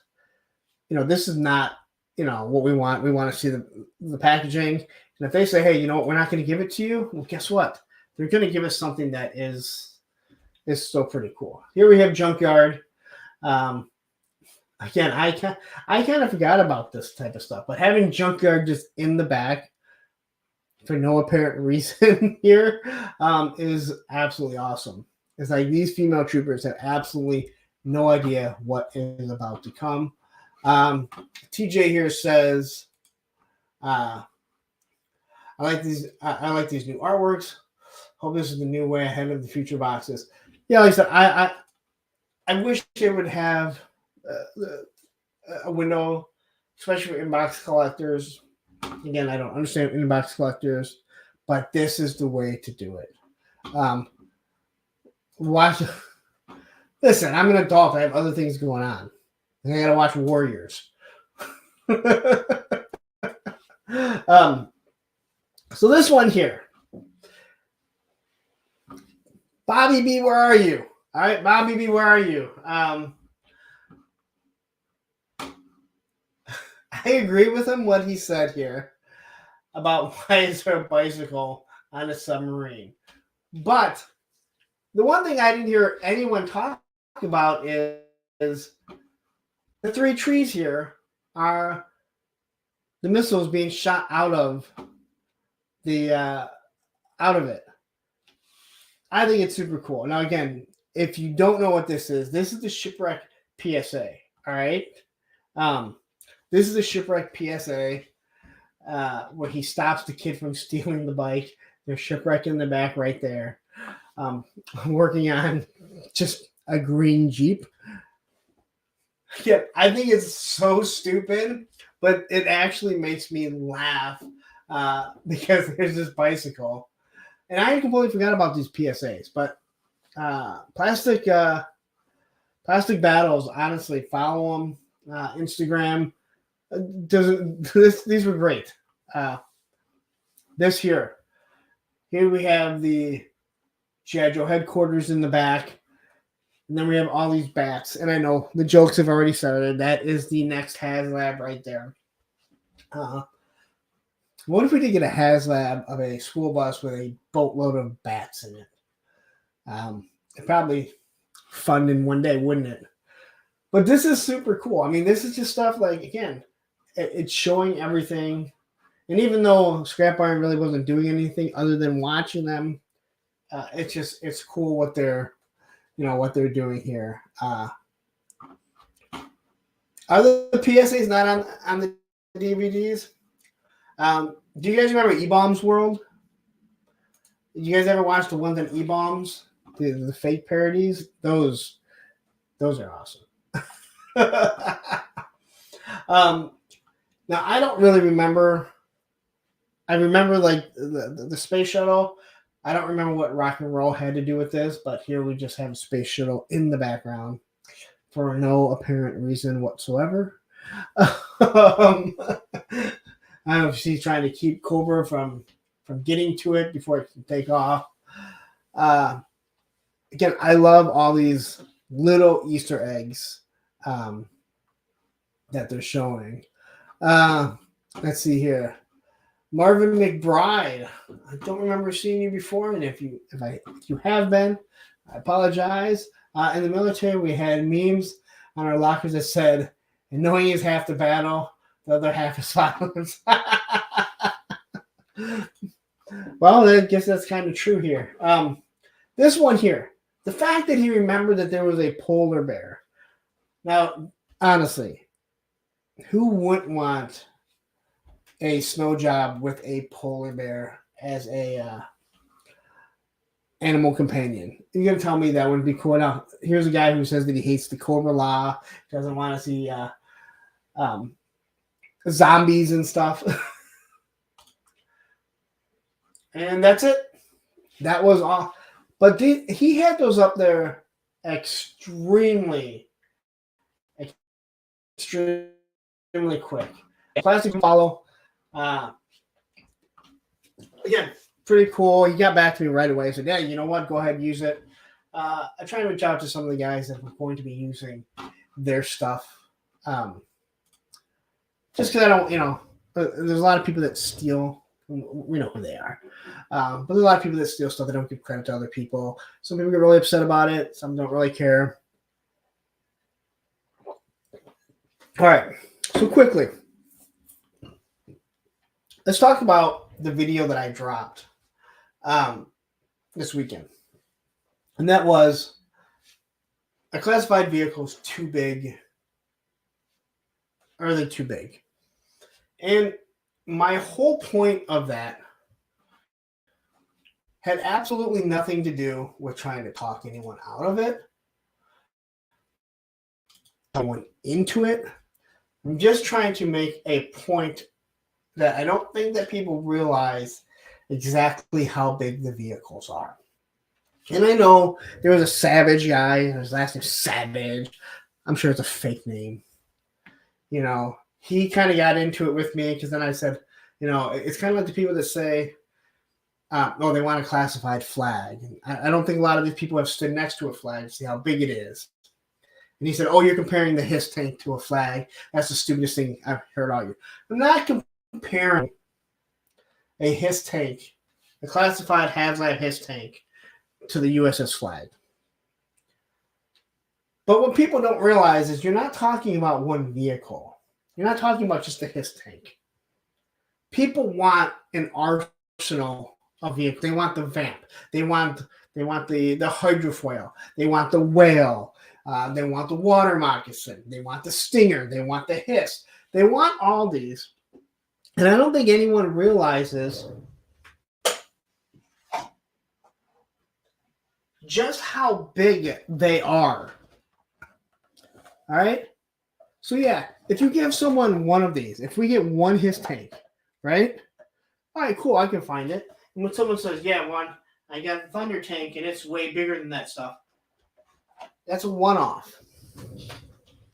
what we want. We want to see the packaging. And if they say, hey, you know what, we're not going to give it to you, well, guess what? They're going to give us something that is still pretty cool. Here we have Junkyard. Again, I kind of forgot about this type of stuff, but having Junkyard just in the back for no apparent reason here is absolutely awesome. It's like these female troopers have absolutely no idea what is about to come. TJ here says, I like these new artworks. Hope this is the new way ahead of the future boxes. Yeah, like I said, I wish it would have a window, especially for inbox collectors. Again, I don't understand inbox collectors, but this is the way to do it. Listen, I'm an adult. I have other things going on. I gotta watch Warriors. So this one here, Bobby B, where are you? All right, Bobby B, where are you? I agree with him what he said here about why is there a bicycle on a submarine. But the one thing I didn't hear anyone talk about is the three trees here are the missiles being shot out of it. I think it's super cool. Now, again, if you don't know what this is the Shipwreck PSA. All right. This is the Shipwreck PSA where he stops the kid from stealing the bike. There's Shipwreck in the back right there. Working on just a green Jeep. Yeah, I think it's so stupid, but it actually makes me laugh because there's this bicycle. And I completely forgot about these PSAs, but Plastic Battles, honestly, follow them. Instagram. These were great. This here we have the G.I. Joe headquarters in the back. And then we have all these bats. And I know the jokes have already started. That is the next HasLab right there. What if we did get a HasLab of a school bus with a boatload of bats in it? Probably fun in one day, wouldn't it? But this is super cool. I mean, this is just stuff like, again, it's showing everything. And even though Scrap Iron really wasn't doing anything other than watching them, it's cool what they're doing here. Are the PSAs not on the DVDs? Do you guys remember E-Bombs World? Did you guys ever watch the ones on E-Bombs? The fake parodies? Those are awesome. Now I don't really remember. I remember like the space shuttle. I don't remember what rock and roll had to do with this, but here we just have a space shuttle in the background for no apparent reason whatsoever. I don't know if she's trying to keep Cobra from getting to it before it can take off. Again, I love all these little Easter eggs that they're showing. Let's see here. Marvin McBride. I don't remember seeing you before, and if you have been, I apologize. In the military, we had memes on our lockers that said, "Annoying is half the battle, the other half is violence." Well, I guess that's kind of true here. This one here, the fact that he remembered that there was a polar bear. Now, honestly, who wouldn't want a snow job with a polar bear as a animal companion? You're going to tell me that wouldn't be cool. Now, here's a guy who says that he hates the Cobra Law, doesn't want to see zombies and stuff. And that's it. That was all. But he had those up there extremely quick. Plastic follow. Again, pretty cool. He got back to me right away. Said, "Yeah, you know what? Go ahead and use it." I try to reach out to some of the guys that are going to be using their stuff. Just because I don't, there's a lot of people that steal. We know who they are. But there's a lot of people that steal stuff that don't give credit to other people. Some people get really upset about it. Some don't really care. All right. So quickly, let's talk about the video that I dropped this weekend. And that was a classified vehicle is too big. Are they too big? And my whole point of that had absolutely nothing to do with trying to talk anyone out of it. I went into it. I'm just trying to make a point that I don't think that people realize exactly how big the vehicles are. And I know there was a Savage guy. His last name's Savage. I'm sure it's a fake name. He kind of got into it with me because then I said, it's kind of like the people that say, they want a classified flag. I don't think a lot of these people have stood next to a flag to see how big it is. And he said, "Oh, you're comparing the HISS tank to a flag. That's the stupidest thing I've heard all year." I'm not comparing a HISS tank, a classified HAZLAB HISS tank, to the USS flag. But what people don't realize is you're not talking about one vehicle. You're not talking about just the HISS tank. People want an arsenal of vehicles. They want the Vamp. They want the hydrofoil. They want the whale. They want the water moccasin. They want the Stinger. They want the HISS. They want all these. And I don't think anyone realizes just how big they are. All right? So, yeah, if you give someone one of these, if we get one HISS tank, right? All right, cool, I can find it. And when someone says, "Yeah, I got a Thunder tank and it's way bigger than that stuff," that's a one-off.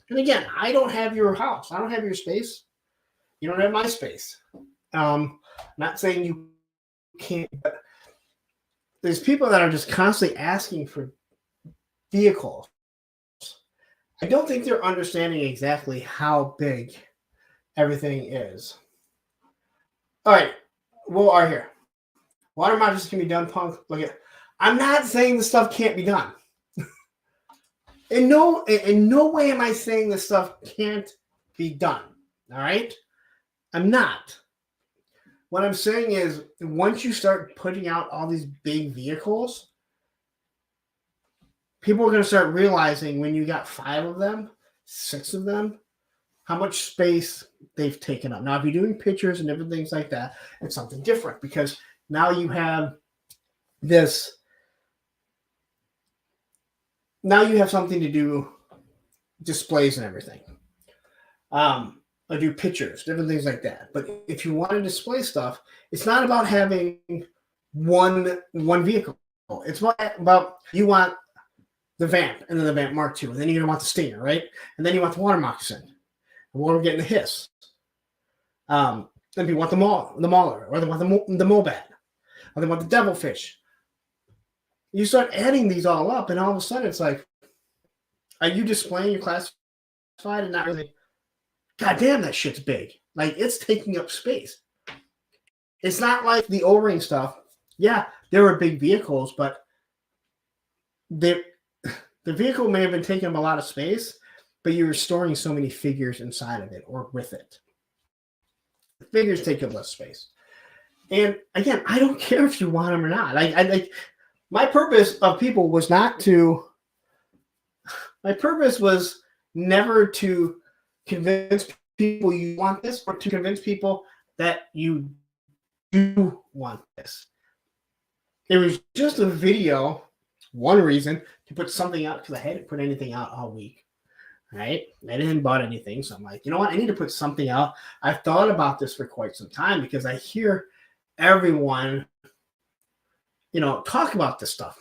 And again, I don't have your house. I don't have your space. You don't have my space. Not saying you can't, but there's people that are just constantly asking for vehicles. I don't think they're understanding exactly how big everything is. All right, we'll are here. Water modules can be done, punk. Look at. I'm not saying the stuff can't be done. In no way am I saying this stuff can't be done. All right? I'm not. What I'm saying is, once you start putting out all these big vehicles, people are going to start realizing when you got 5 of them, 6 of them, how much space they've taken up. Now, if you're doing pictures and different things like that, it's something different because now you have this. Now you have something to do, displays and everything. I do pictures, different things like that. But if you want to display stuff, it's not about having one vehicle. It's about you want the Vamp and then the Vamp Mark II, and then you're gonna want the Stinger, right? And then you want the water moccasin. And we're getting the Hiss. Then you want the Mauler, or they want the Mobat, or they want the Devilfish. You start adding these all up, and all of a sudden it's like, are you displaying your classified and not really? God damn, that shit's big. Like, it's taking up space. It's not like the O-ring stuff. Yeah, there were big vehicles, but the vehicle may have been taking up a lot of space, but you were storing so many figures inside of it or with it. The figures take up less space. And again, I don't care if you want them or not. My purpose of people was not to. My purpose was never to convince people you want this or to convince people that you do want this. It was just a video, one reason, to put something out because I hadn't put anything out all week. Right? I didn't bought anything. So I'm like, you know what? I need to put something out. I've thought about this for quite some time because I hear everyone, talk about this stuff.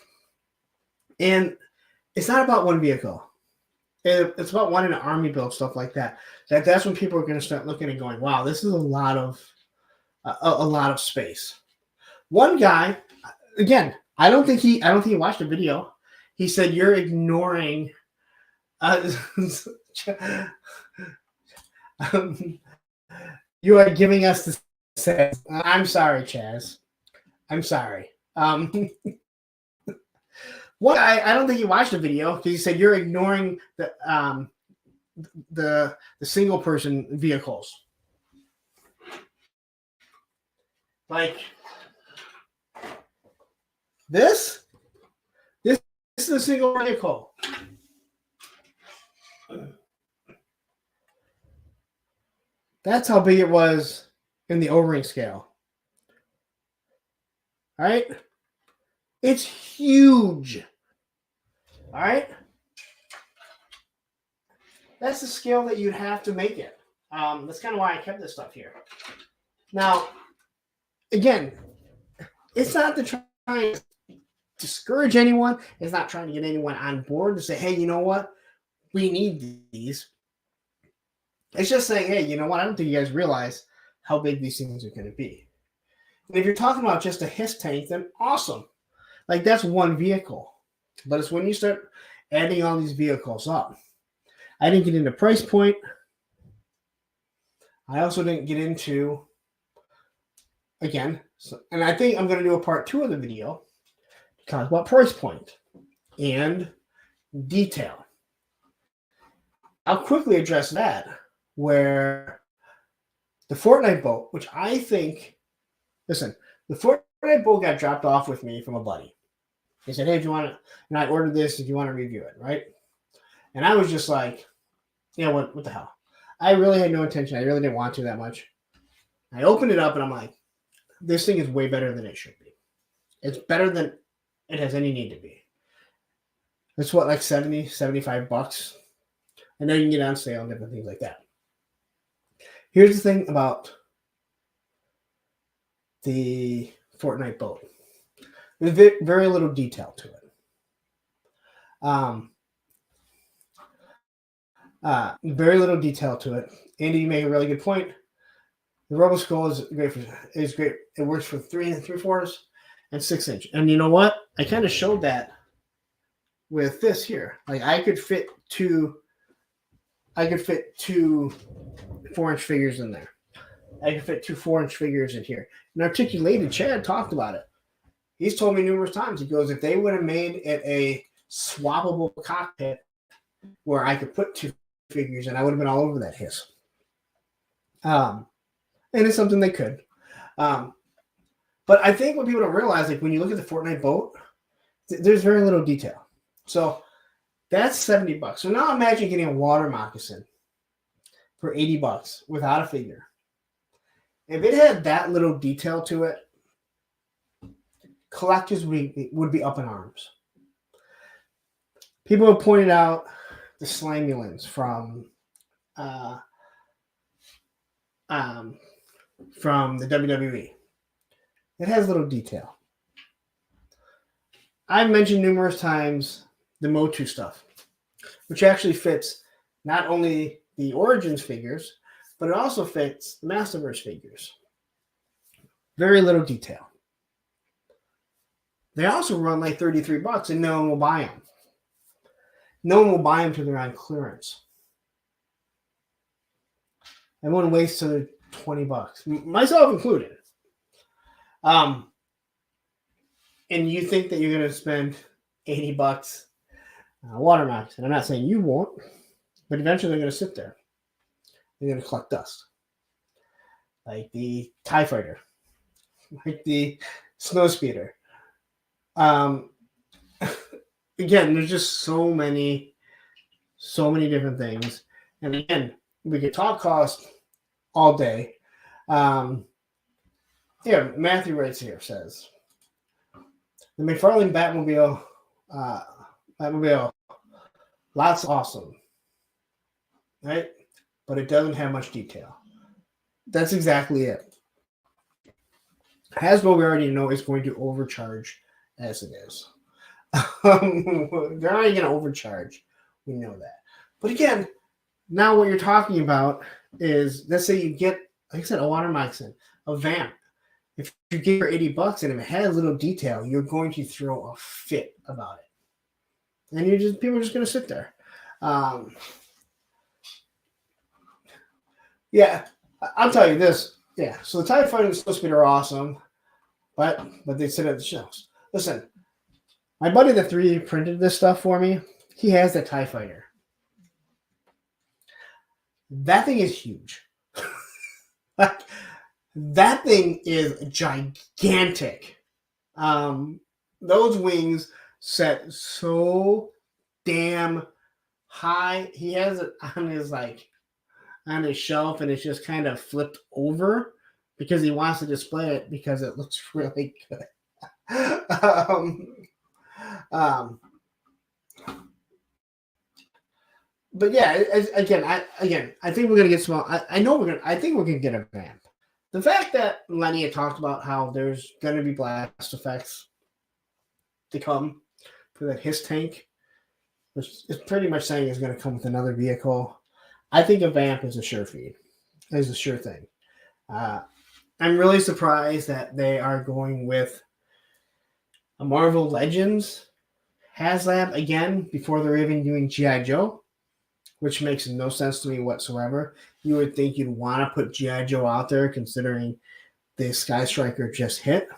And it's not about one vehicle. It's about wanting an army build, stuff like that. That's when people are going to start looking and going, wow, this is a lot of space. One guy, again, I don't think he watched the video. He said, you're ignoring you are giving us the sense. I'm sorry, Chaz. I'm sorry. One guy, I don't think he watched the video because he said you're ignoring the single person vehicles. Like this is a single vehicle. That's how big it was in the O-ring scale. All right? It's huge. All right? That's the scale that you'd have to make it. That's kind of why I kept this stuff here. Now, again, it's not to try and discourage anyone. It's not trying to get anyone on board to say, hey, you know what? We need these. It's just saying, hey, you know what? I don't think you guys realize how big these things are going to be. And if you're talking about just a Hiss tank, then awesome. Like, that's one vehicle. But it's when you start adding all these vehicles up. I didn't get into price point. I also didn't get into, again, and I think I'm going to do a part 2 of the video to talk about price point and detail. I'll quickly address that, where the Fortnite boat, which I think, listen, the Fortnite boat got dropped off with me from a buddy. He said, hey, if you want to, and I ordered this, if you want to review it, right? And I was just like, yeah, what the hell? I really had no intention. I really didn't want to that much. I opened it up and I'm like, this thing is way better than it should be. It's better than it has any need to be. It's what, like 70, 75 bucks? And then you can get on sale and different things like that. Here's the thing about the Fortnite boat. There's very little detail to it. Very little detail to it. Andy, you make a really good point. The Robo Skull is great. It works for 3 3/4 and 6 inch. And you know what? I kind of showed that with this here. Like I could fit two 4-inch figures in there. I could fit 2 4-inch figures in here. And Articulated Chad talked about it. he's told me numerous times. He goes, if they would have made it a swappable cockpit where I could put 2 figures in, I would have been all over that hiss. And it's something they could. But I think what people don't realize, like when you look at the Fortnite boat, there's very little detail. So that's $70. So now imagine getting a water moccasin for $80 without a figure. If it had that little detail to it, collectors would be up in arms. People have pointed out the Slamulins from the WWE. It has little detail. I've mentioned numerous times the Motu stuff, which actually fits not only the Origins figures, but it also fits the Masterverse figures. Very little detail. They also run like $33 and no one will buy them. No one will buy them until they're on clearance. Everyone waits till they're $20, myself included. And you think that you're going to spend $80 on a water moccasin. I'm not saying you won't, but eventually they're going to sit there. They're going to collect dust. Like the TIE Fighter. Like the Snowspeeder. Again, there's just so many different things. And again, we could talk cost all day. Matthew writes here, says, the McFarlane Batmobile, lots awesome, right? But it doesn't have much detail. That's exactly it. Hasbro, we already know, is going to overcharge as it is. They're already going to overcharge. We know that. But again, now what you're talking about is, let's say you get, like I said, a water moccasin, a vamp. If you get your $80 and if it has a little detail, you're going to throw a fit about it. And people are just going to sit there. Yeah, I'll tell you this. Yeah, so the TIE Fighter and the Snowspeeder are awesome, but they sit at the shelves. Listen, my buddy that 3D printed this stuff for me, he has that TIE Fighter. That thing is huge. That thing is gigantic. Those wings set so damn high. He has it on his shelf, and it's just kind of flipped over because he wants to display it because it looks really good. But yeah, I think we're gonna get small. I think we're gonna get a vamp. The fact that Lenny had talked about how there's gonna be blast effects to come for that hiss tank, which is pretty much saying it's gonna come with another vehicle. I think a vamp is a sure feed. Is a sure thing. I'm really surprised that they are going with a Marvel Legends HasLab again before they're even doing G.I. Joe, which makes no sense to me whatsoever. You would think you'd want to put G.I. Joe out there considering the Sky Striker just hit.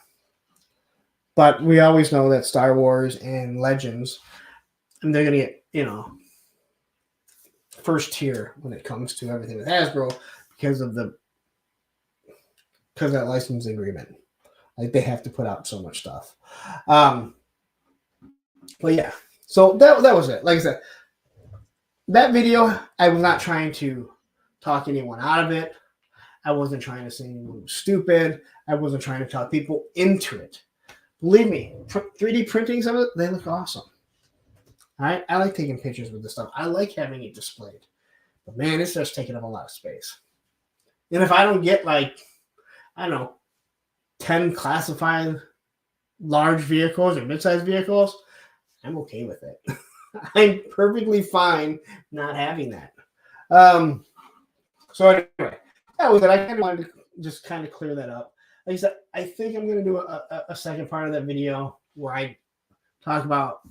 But we always know that Star Wars and Legends, and they're going to get, first tier when it comes to everything with Hasbro because of that licensing agreement. Like they have to put out so much stuff. But yeah, so that was it. Like I said, that video, I was not trying to talk anyone out of it. I wasn't trying to say anyone was stupid. I wasn't trying to talk people into it. Believe me, 3D printing some of it, they look awesome. All right, I like taking pictures with this stuff. I like having it displayed. But man, it's just taking up a lot of space. And if I don't get 10 classified large vehicles or mid-sized vehicles, I'm okay with it. I'm perfectly fine not having that. So anyway, that was it. I kind of wanted to just kind of clear that up. Like I said, I think I'm going to do a second part of that video where I talk about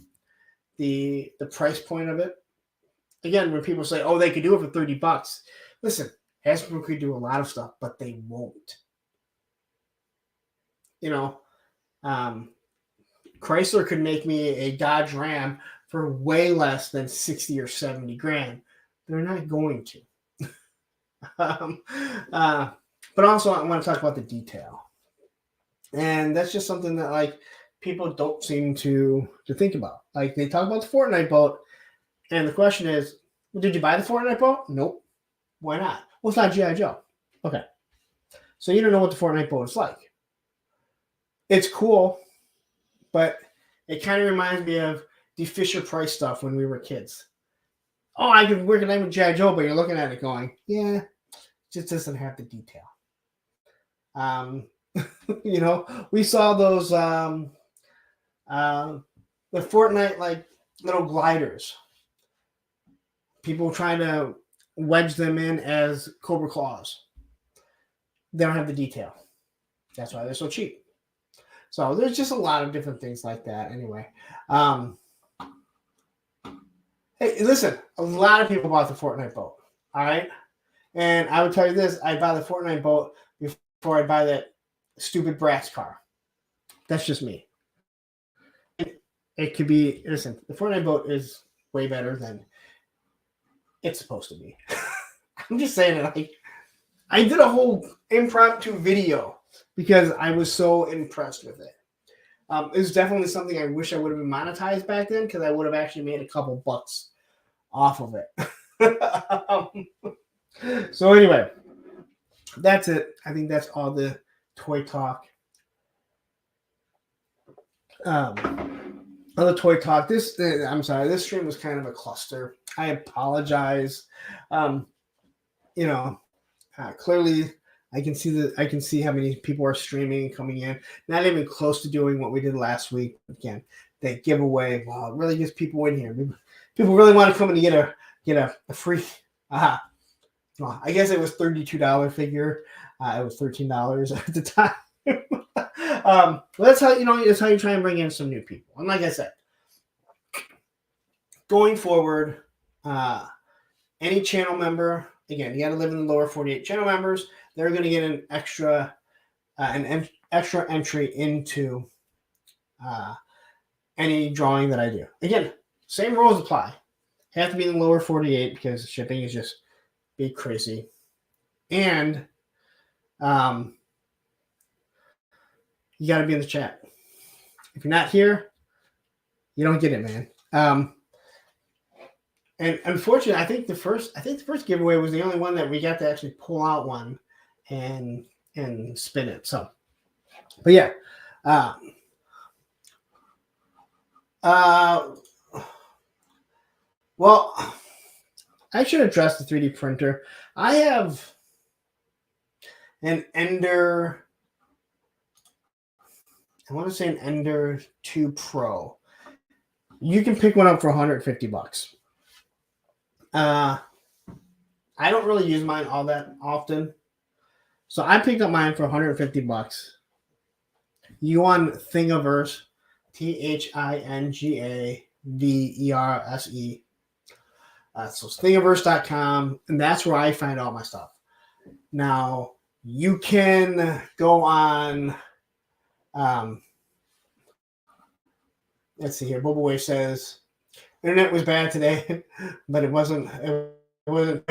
the price point of it. Again, when people say, oh, they could do it for $30. Listen, Hasbro could do a lot of stuff, but they won't. Chrysler could make me a Dodge Ram for way less than 60 or 70 grand. They're not going to. But also, I want to talk about the detail. And that's just something that, like, people don't seem to think about. Like, they talk about the Fortnite boat, and the question is, well, did you buy the Fortnite boat? Nope. Why not? Well, it's not G.I. Joe. Okay. So you don't know what the Fortnite boat is like. It's cool, but it kind of reminds me of the Fisher-Price stuff when we were kids. Oh, I could work it out with G.I. Joe, but you're looking at it going, yeah, it just doesn't have the detail. You know, we saw those the Fortnite like little gliders. People trying to wedge them in as Cobra Claws. They don't have the detail. That's why they're so cheap. So there's just a lot of different things like that. Anyway, hey, listen, a lot of people bought the Fortnite boat. All right, and I would tell you this: I buy the Fortnite boat before I buy that stupid Bratz car. That's just me. It could be, listen, the Fortnite boat is way better than it's supposed to be. I'm just saying it. Like, I did a whole impromptu video because I was so impressed with it. It was definitely something I wish I would have been monetized back then, because I would have actually made a couple bucks off of it. So anyway, that's it. I think that's all the toy talk. Other toy talk. I'm sorry. This stream was kind of a cluster. I apologize. Clearly, I can see how many people are streaming and coming in. Not even close to doing what we did last week. Again, that giveaway. Wow, it really gets people in here. People really want to come in and get a free. Well, I guess it was $32 figure. It was $13 at the time. That's how that's how you try and bring in some new people. And like I said, going forward, any channel member, again, you got to live in the lower 48 channel members. They're going to get an extra entry into any drawing that I do. Again, same rules apply. Have to be in the lower 48 because shipping is just big crazy. And you got to be in the chat. If you're not here, you don't get it, man. And unfortunately, I think the first giveaway was the only one that we got to actually pull out one and spin it. So, but yeah. Well, I should address the 3D printer. I have an Ender. I want to say an Ender 2 Pro. You can pick one up for $150. I don't really use mine all that often, so I picked up mine for $150. You go on Thingiverse, Thingaverse. So Thingiverse.com, and that's where I find all my stuff. Now you can go on. Let's see here. Boba Wave says, "Internet was bad today, but it wasn't. It wasn't."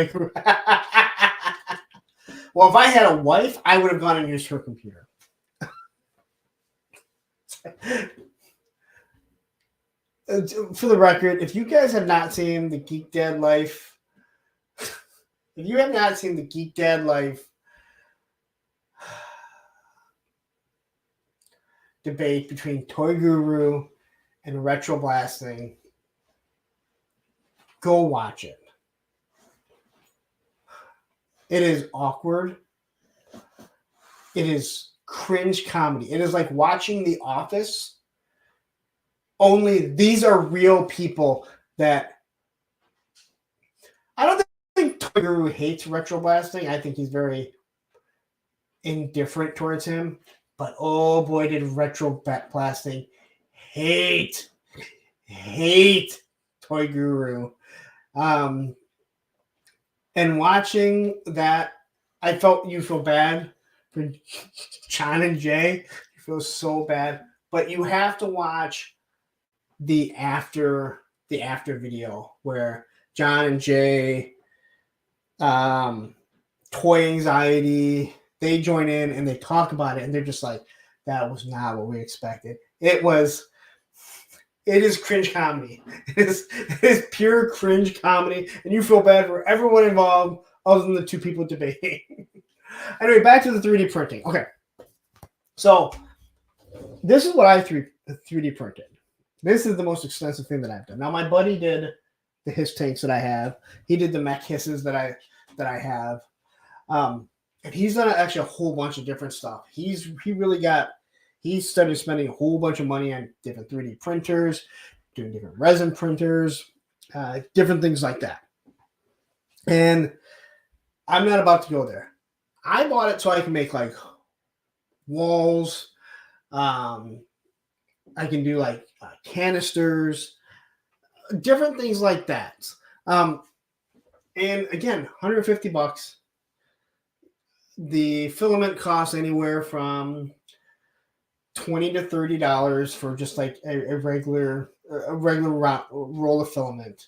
Well, if I had a wife, I would have gone and used her computer. For the record, if you guys have not seen the Geek Dad Life, debate between Toy Guru and Retro Blasting, go watch it. It is awkward. It is cringe comedy. It is like watching The Office. Only these are real people that I don't think Toy Guru hates Retro Blasting. I think he's very indifferent towards him. But oh boy, did Retro Blasting hate Toy Guru. And watching that, you feel bad for John and Jay. You feel so bad but you have to watch the after video where John and Jay, Toy Anxiety, they join in and they talk about it, and they're just like, that was not what we expected. It is cringe comedy. It is pure cringe comedy, and you feel bad for everyone involved other than the two people debating. Anyway, back to the 3D printing. Okay, so this is what I 3D printed. This is the most expensive thing that I've done. Now, my buddy did the hiss tanks that I have. He did the mech hisses that I have. And he's done actually a whole bunch of different stuff. He started spending a whole bunch of money on different 3D printers, doing different resin printers, different things like that. And I'm not about to go there. I bought it so I can make like walls. I can do like canisters, different things like that. And again, $150. The filament costs anywhere from $20 to $30 for just like a regular roll of filament.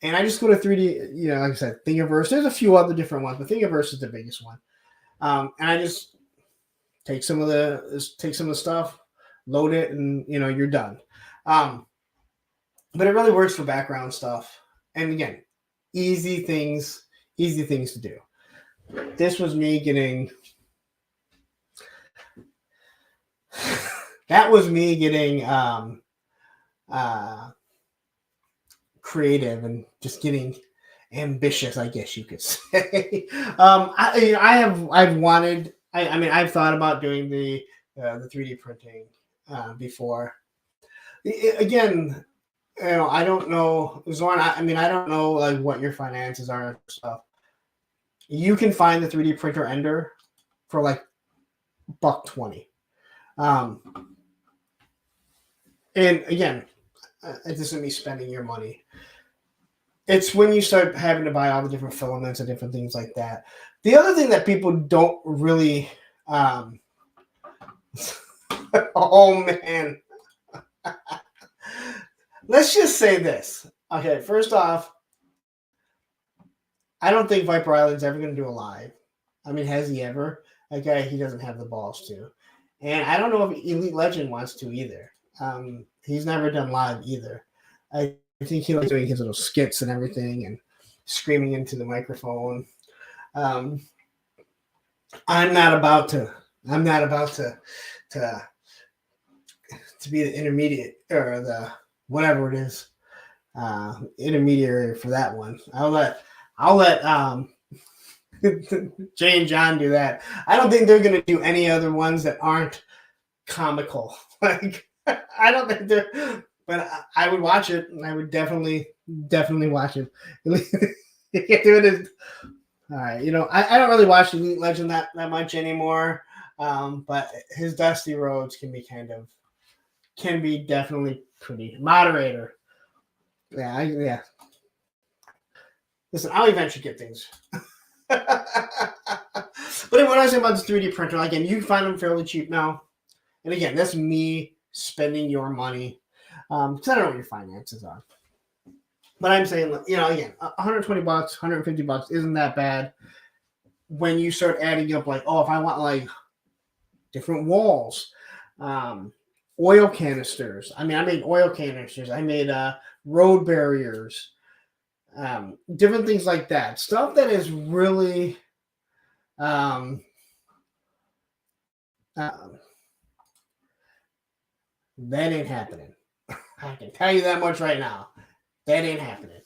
And I just go to 3D, like I said, Thingiverse. There's a few other different ones, but Thingiverse is the biggest one. And I just take some of the stuff, load it, and you're done. But it really works for background stuff. And again, easy things to do. This was me getting creative and just getting ambitious, I guess you could say. I've thought about doing the 3D printing before. Again, I don't know, Zorn. I don't know like what your finances are and stuff. You can find the 3D printer Ender for like $120. And again, it isn't me spending your money. It's when you start having to buy all the different filaments and different things like that. The other thing that people don't really, oh man, let's just say this. Okay, first off, I don't think Viper Island's ever going to do a live. I mean, has he ever? That guy, he doesn't have the balls to. And I don't know if Elite Legend wants to either. He's never done live either. I think he likes doing his little skits and everything and screaming into the microphone. I'm not about to be the intermediate or the whatever it is, intermediary for that one. I'll let Jay and John do that. I don't think they're going to do any other ones that aren't comical. Like, I don't think they're, but I would watch it. I would definitely watch it. You can't do it. All right. I don't really watch Elite Legend that much anymore. But his Dusty Roads can be definitely pretty. Moderator. Yeah. Listen, I'll eventually get things. But what I was saying about this 3D printer, again, you can find them fairly cheap now. And again, that's me spending your money. Because I don't know what your finances are. But I'm saying, again, $120, $150 isn't that bad. When you start adding up, like, if I want like different walls, oil canisters. I made oil canisters. I made road barriers. Different things like that. Stuff that is really that ain't happening. I can tell you that much right now. That ain't happening.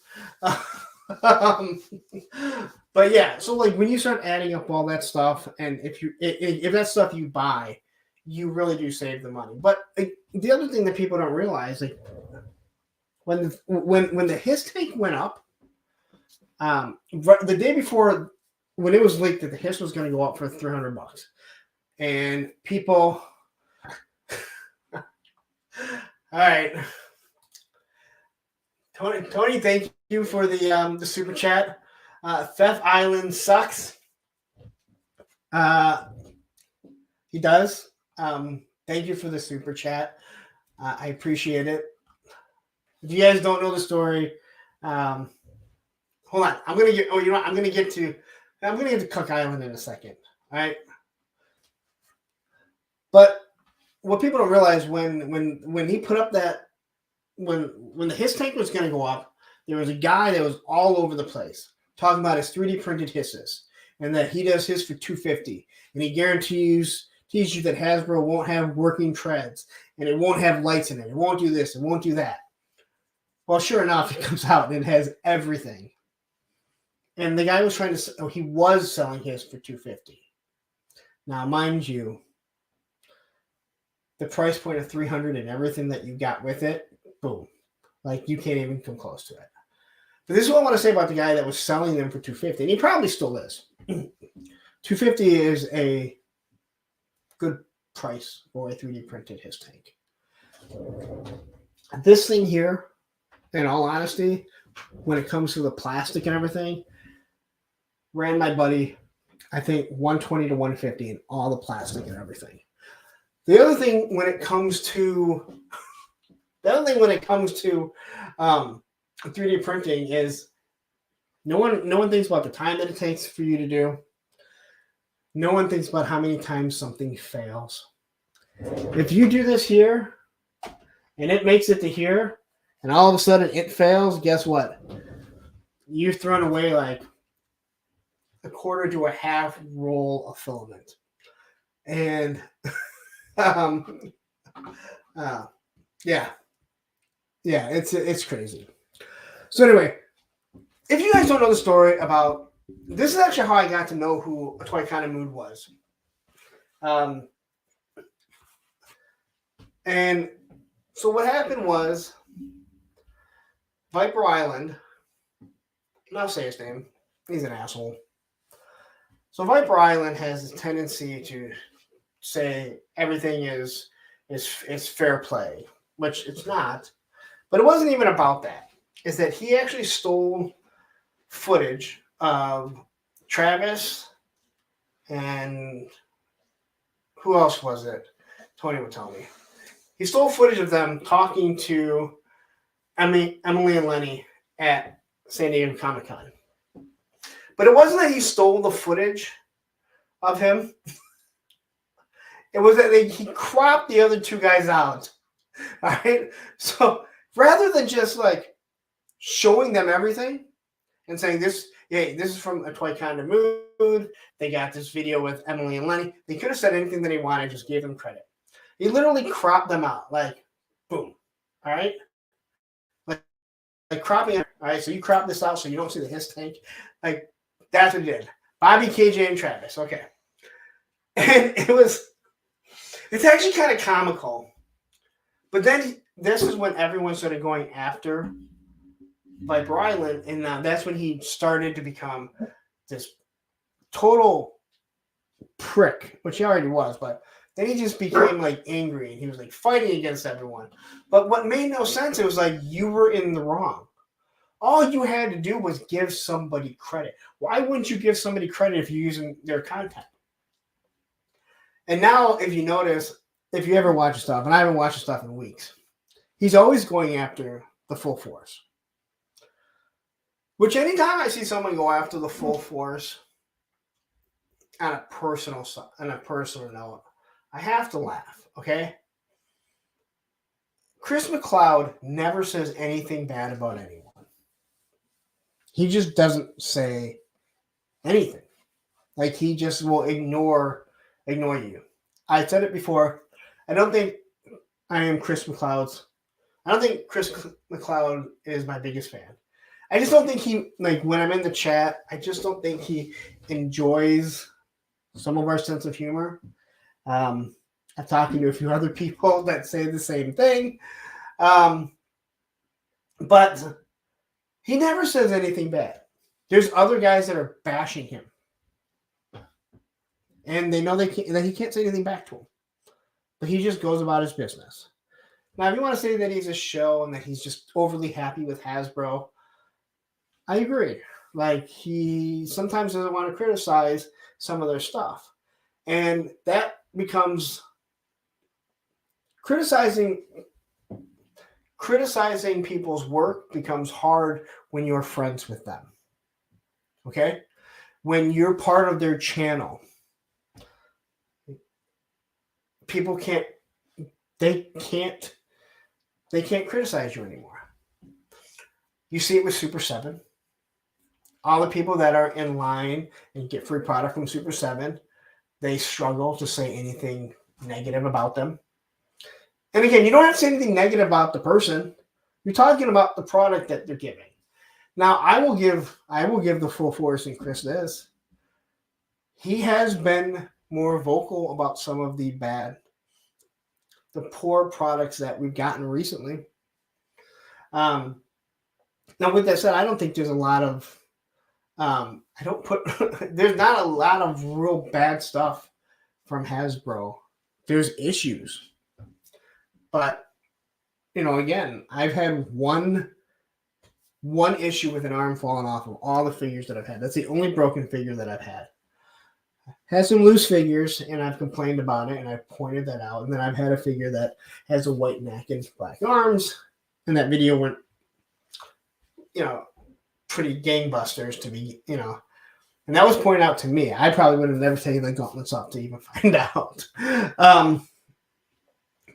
But yeah, so like when you start adding up all that stuff, and if that stuff you buy, you really do save the money. But the other thing that people don't realize, like when the hiss tank went up, the day before, when it was leaked that the hiss was going to go up for $300, and people, all right, Tony, thank you for the super chat. Theft Island sucks. He does. Thank you for the super chat. I appreciate it. If you guys don't know the story, hold on. I'm gonna get. Oh, you know what? I'm gonna get to Cook Island in a second. All right. But what people don't realize when he put up that when the hiss tank was gonna go up, there was a guy that was all over the place talking about his 3D printed hisses and that he does his for $250 and he guarantees you that Hasbro won't have working treads and it won't have lights in it. It won't do this. It won't do that. Well, sure enough, it comes out and it has everything. And the guy was he was selling his for $250. Now, mind you, the price point of $300 and everything that you got with it, boom. Like, you can't even come close to it. But this is what I want to say about the guy that was selling them for $250, and he probably still is. $250 is a good price for a 3D printed hiss tank. This thing here, in all honesty, when it comes to the plastic and everything, ran my buddy, I think, $120 to $150 in all the plastic and everything. The other thing when it comes to 3D printing is no one thinks about the time that it takes for you to do. No one thinks about how many times something fails. If you do this here and it makes it to here and all of a sudden it fails, guess what? You've thrown away like a quarter to a half roll of filament. And yeah, it's crazy. So anyway, if you guys don't know the story about this, is actually how I got to know who A Toy Kind of Mood was. And so what happened was Viper Island, and I'll say his name, he's an asshole. So Viper Island has this tendency to say everything is fair play, which it's not. But it wasn't even about that. Is that he actually stole footage of Travis and who else was it? Tony would tell me. He stole footage of them talking to Emily and Lenny at San Diego Comic-Con. But it wasn't that he stole the footage of him. It was that he cropped the other two guys out. All right? So rather than just like showing them everything and saying this is from A Toy Kind of Mood. They got this video with Emily and Lenny. They could have said anything that he wanted, just gave them credit. He literally cropped them out, like, boom. All right? Like cropping, all right? So you crop this out so you don't see the hiss tank. Like, that's what he did. Bobby, KJ, and Travis. Okay. And it's actually kind of comical. But then this is when everyone started going after Viper Island, and that's when he started to become this total prick, which he already was, but then he just became like angry and he was like fighting against everyone. But what made no sense, it was like you were in the wrong. All you had to do was give somebody credit. Why wouldn't you give somebody credit if you're using their content? And now, if you notice, if you ever watch stuff, and I haven't watched stuff in weeks, he's always going after the full force. Which anytime I see someone go after the full force on a personal note, I have to laugh, okay? Chris McLeod never says anything bad about anyone. He just doesn't say anything. Like, he just will ignore you. I said it before. I don't think Chris McLeod is my biggest fan. I just don't think he, like, when I'm in the chat, I just don't think he enjoys some of our sense of humor. I'm talking to a few other people that say the same thing. But he never says anything bad. There's other guys that are bashing him. And they know that he can't say anything back to him. But he just goes about his business. Now, if you want to say that he's a show and that he's just overly happy with Hasbro, I agree. Like, he sometimes doesn't want to criticize some of their stuff. And that becomes criticizing people's work becomes hard when you're friends with them. Okay? When you're part of their channel, people can't criticize you anymore. You see it with Super 7. All the people that are in line and get free product from Super 7, they struggle to say anything negative about them. And again, you don't have to say anything negative about the person. You're talking about the product that they're giving. Now, I will give the full force in Chris this. He has been more vocal about some of the poor products that we've gotten recently. Now, with that said, I don't think there's a lot of there's not a lot of real bad stuff from Hasbro. There's issues. But, again, I've had one issue with an arm falling off of all the figures that I've had. That's the only broken figure that I've had. Had some loose figures, and I've complained about it, and I've pointed that out. And then I've had a figure that has a white neck and black arms, and that video went, pretty gangbusters to be, and that was pointed out to me. I probably would have never taken the gauntlets off to even find out.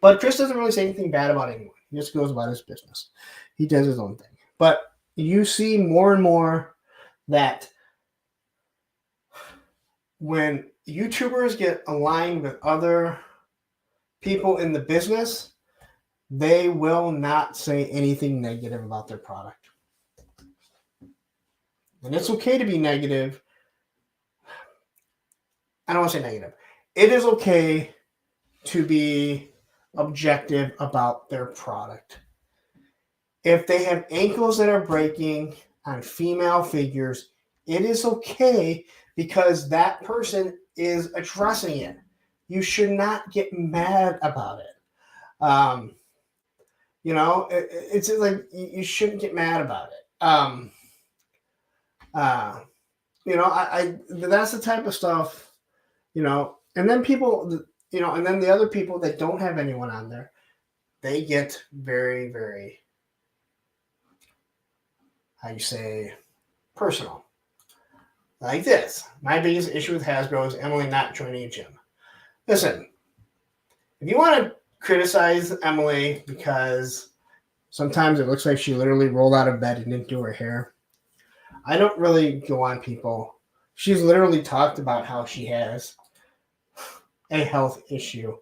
But Chris doesn't really say anything bad about anyone. He just goes about his business. He does his own thing. But you see more and more that when YouTubers get aligned with other people in the business, they will not say anything negative about their product. And it's okay to be negative. I don't want to say negative. It is okay to be objective about their product. If they have ankles that are breaking on female figures, it is okay because that person is addressing it. You should not get mad about it. It's like you shouldn't get mad about it. That's the type of stuff, and then people, and then the other people that don't have anyone on there, they get very, very, personal. Like this. My biggest issue with Hasbro is Emily not joining a gym. Listen, if you want to criticize Emily because sometimes it looks like she literally rolled out of bed and didn't do her hair, I don't really go on people. She's literally talked about how she has a health issue.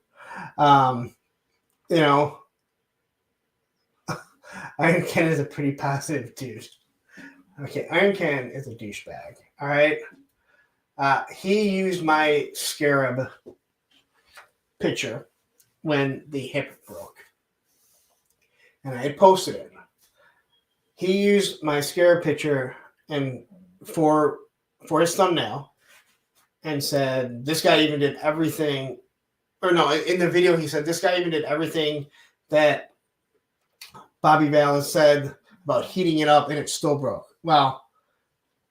Iron Ken is a pretty positive dude. Okay, Iron Ken is a douchebag. All right. He used my Scarab picture when the hip broke, and I had posted it. He used my Scarab picture and for his thumbnail and said, this guy even did everything, or no, in the video he said, this guy even did everything that Bobby Vallis said about heating it up and it still broke. Well,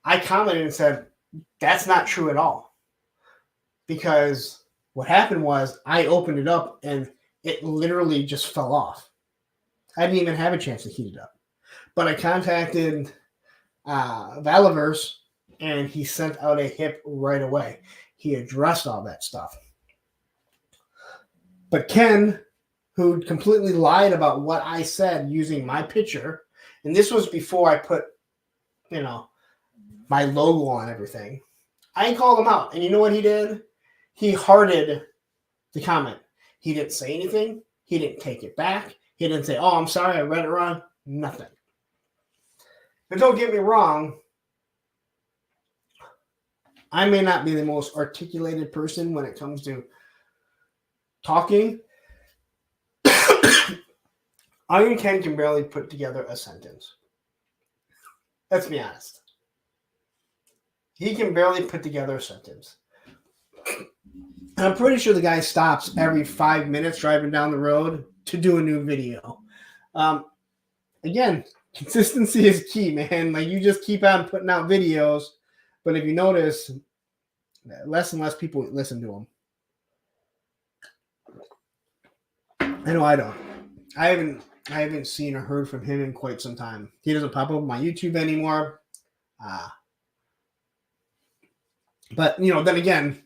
I commented and said, that's not true at all. Because what happened was I opened it up and it literally just fell off. I didn't even have a chance to heat it up. But I contacted Valaverse, and he sent out a hip right away. He addressed all that stuff. But Ken, who completely lied about what I said using my picture, and this was before I put, my logo on everything, I called him out. And you know what he did? He hearted the comment. He didn't say anything. He didn't take it back. He didn't say, oh, I'm sorry, I read it wrong. Nothing. But don't get me wrong, I may not be the most articulated person when it comes to talking. Iron Ken can barely put together a sentence. Let's be honest. He can barely put together a sentence. I'm pretty sure the guy stops every 5 minutes driving down the road to do a new video. Again, consistency is key, man. Like, you just keep on putting out videos, but if you notice, less and less people listen to them. I know I don't. I haven't seen or heard from him in quite some time. He doesn't pop up on my YouTube anymore. But then again,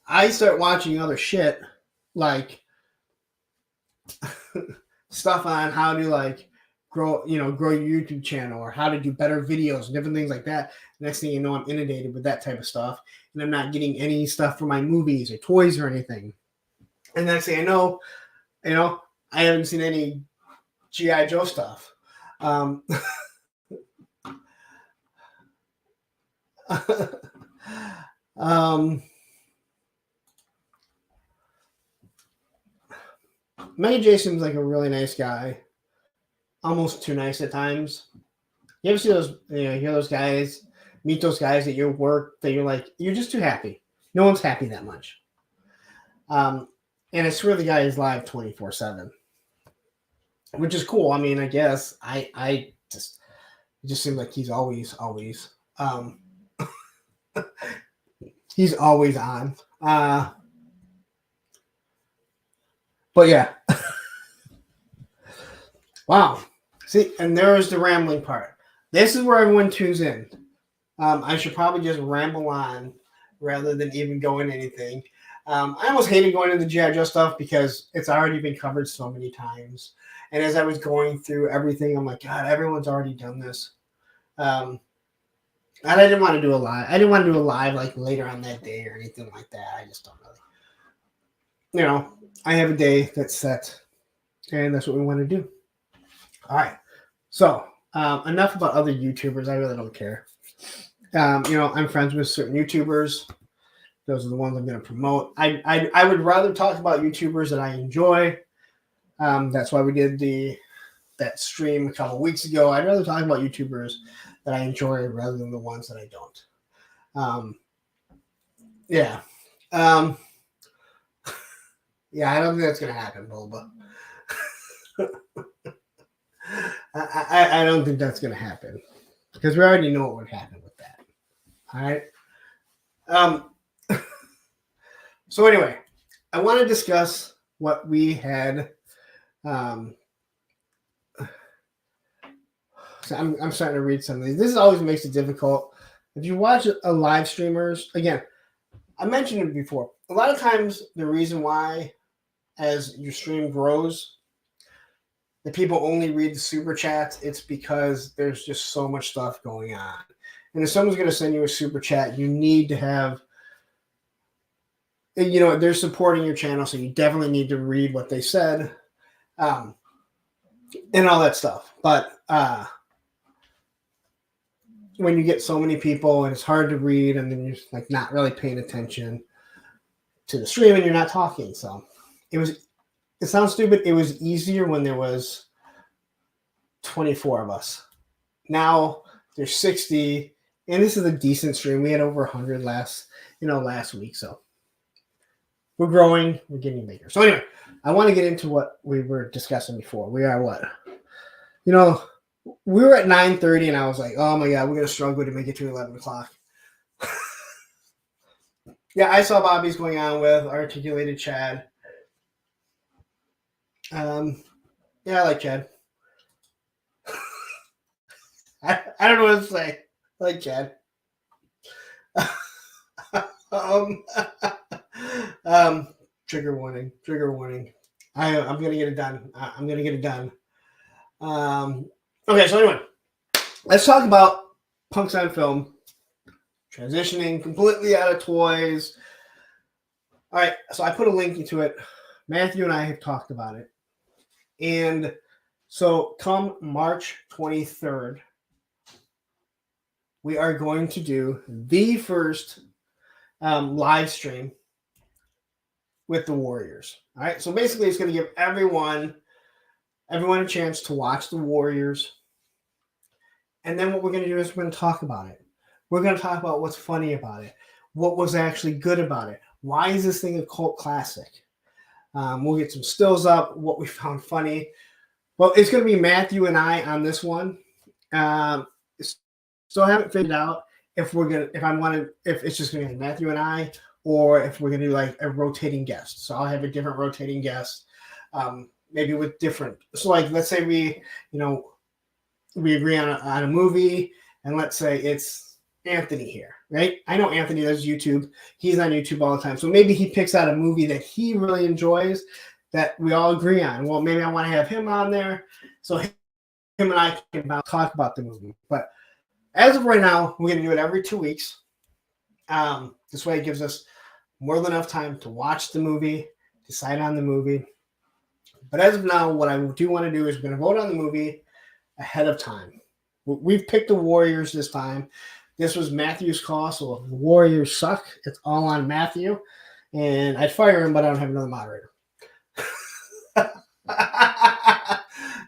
I start watching other shit like stuff on how to like grow your YouTube channel or how to do better videos and different things like that. Next thing you know, I'm inundated with that type of stuff, and I'm not getting any stuff for my movies or toys or anything. And next thing I know, I haven't seen any G.I. Joe stuff. Mega J seems like a really nice guy, almost too nice at times. You ever see those? Hear those guys, meet those guys at your work that you're like, you're just too happy. No one's happy that much. And I swear the guy is live 24/7, which is cool. I mean, I guess it just seems like he's always he's always on. But yeah. Wow. See, and there's the rambling part. This is where everyone tunes in. I should probably just ramble on rather than even go into anything. I almost hated going into the G.I. Joe stuff because it's already been covered so many times. And as I was going through everything, I'm like, God, everyone's already done this. And I didn't want to do a live. I didn't want to do a live like later on that day or anything like that. I just don't really. I have a day that's set, and that's what we want to do. All right. So enough about other YouTubers. I really don't care. I'm friends with certain YouTubers. Those are the ones I'm going to promote. I would rather talk about YouTubers that I enjoy. That's why we did that stream a couple weeks ago. I'd rather talk about YouTubers that I enjoy rather than the ones that I don't. Yeah. Yeah, I don't think that's going to happen, Bulba. I don't think that's going to happen because we already know what would happen with that. All right. So anyway, I want to discuss what we had. So I'm starting to read some of these. This always makes it difficult. If you watch a live streamers, again, I mentioned it before. A lot of times the reason why as your stream grows, the people only read the super chats, it's because there's just so much stuff going on. And if someone's going to send you a super chat, you need to have, they're supporting your channel, so you definitely need to read what they said and all that stuff. But when you get so many people and it's hard to read and then you're like not really paying attention to the stream and you're not talking. So it sounds stupid. It was easier when there was 24 of us. Now there's 60, and this is a decent stream. We had over 100 last week. So we're growing, we're getting bigger. So anyway, I want to get into what we were discussing before. We are what? We were at 9:30, and I was like, oh my God, we're going to struggle to make it to 11 o'clock. Yeah, I saw Bobby's going on with Articulated Chad. Yeah, I like Chad. I don't know what to say. I like Chad. Trigger warning. I'm gonna get it done. Okay, so anyway, let's talk about Punks on Film transitioning completely out of toys. All right, so I put a link into it. Matthew and I have talked about it. And so come March 23rd, we are going to do the first live stream with the Warriors. All right, so basically it's going to give everyone a chance to watch the Warriors. And then what we're going to do is we're going to talk about it. We're going to talk about what's funny about it, what was actually good about it. Why is this thing a cult classic? We'll get some stills up, what we found funny. Well, it's going to be Matthew and I on this one. Still haven't figured out if it's just going to be Matthew and I, or if we're going to do like a rotating guest. So I'll have a different rotating guest, maybe with different. So like, let's say we agree on a movie, and let's say it's Anthony here, right? I know Anthony does YouTube. He's on YouTube all the time. So maybe he picks out a movie that he really enjoys that we all agree on. Well, maybe I want to have him on there. So him and I can talk about the movie. But as of right now, we're going to do it every 2 weeks. This way it gives us more than enough time to watch the movie, decide on the movie. But as of now, what I do want to do is we're going to vote on the movie ahead of time. We've picked the Warriors this time. This was Matthew's call, so if the Warriors suck, it's all on Matthew. And I'd fire him, but I don't have another moderator.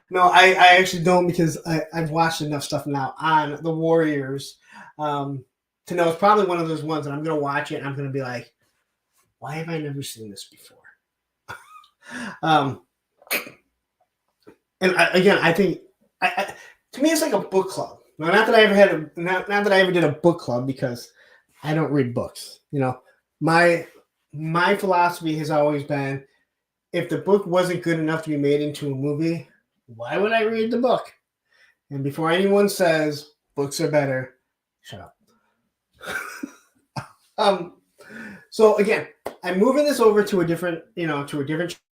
No, I actually don't, because I've watched enough stuff now on the Warriors to know it's probably one of those ones that I'm going to watch it and I'm going to be like, why have I never seen this before? I think to me it's like a book club. Now, not that I ever did a book club, because I don't read books. My philosophy has always been, if the book wasn't good enough to be made into a movie, why would I read the book? And before anyone says books are better, shut up. So again, I'm moving this over to a different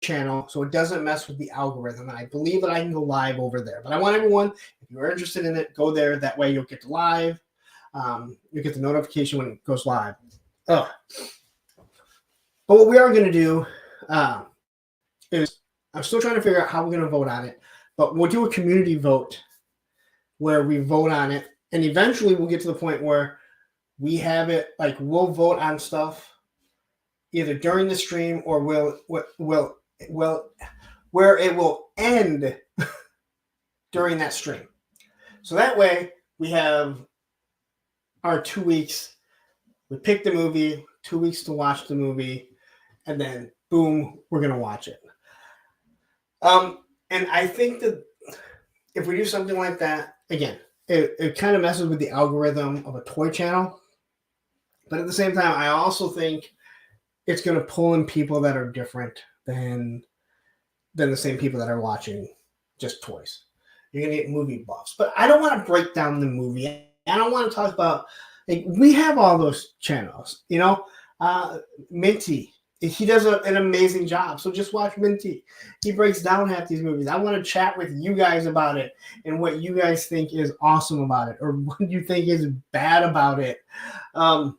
channel, so it doesn't mess with the algorithm. And I believe that I can go live over there. But I want everyone, if you're interested in it, go there. That way you'll get the live. You'll get the notification when it goes live. But what we are going to do is, I'm still trying to figure out how we're going to vote on it. But we'll do a community vote where we vote on it. And eventually we'll get to the point where we have it, like, we'll vote on stuff either during the stream, or where it will end during that stream. So that way we have our 2 weeks. We pick the movie, 2 weeks to watch the movie, and then boom, we're going to watch it. And I think that if we do something like that, again, it kind of messes with the algorithm of a toy channel. But at the same time, I also think it's going to pull in people that are different than the same people that are watching just toys. You're going to get movie buffs. But I don't want to break down the movie. I don't want to talk about, like, we have all those channels, Minty. He does an amazing job. So just watch Minty. He breaks down half these movies. I want to chat with you guys about it and what you guys think is awesome about it, or what you think is bad about it. And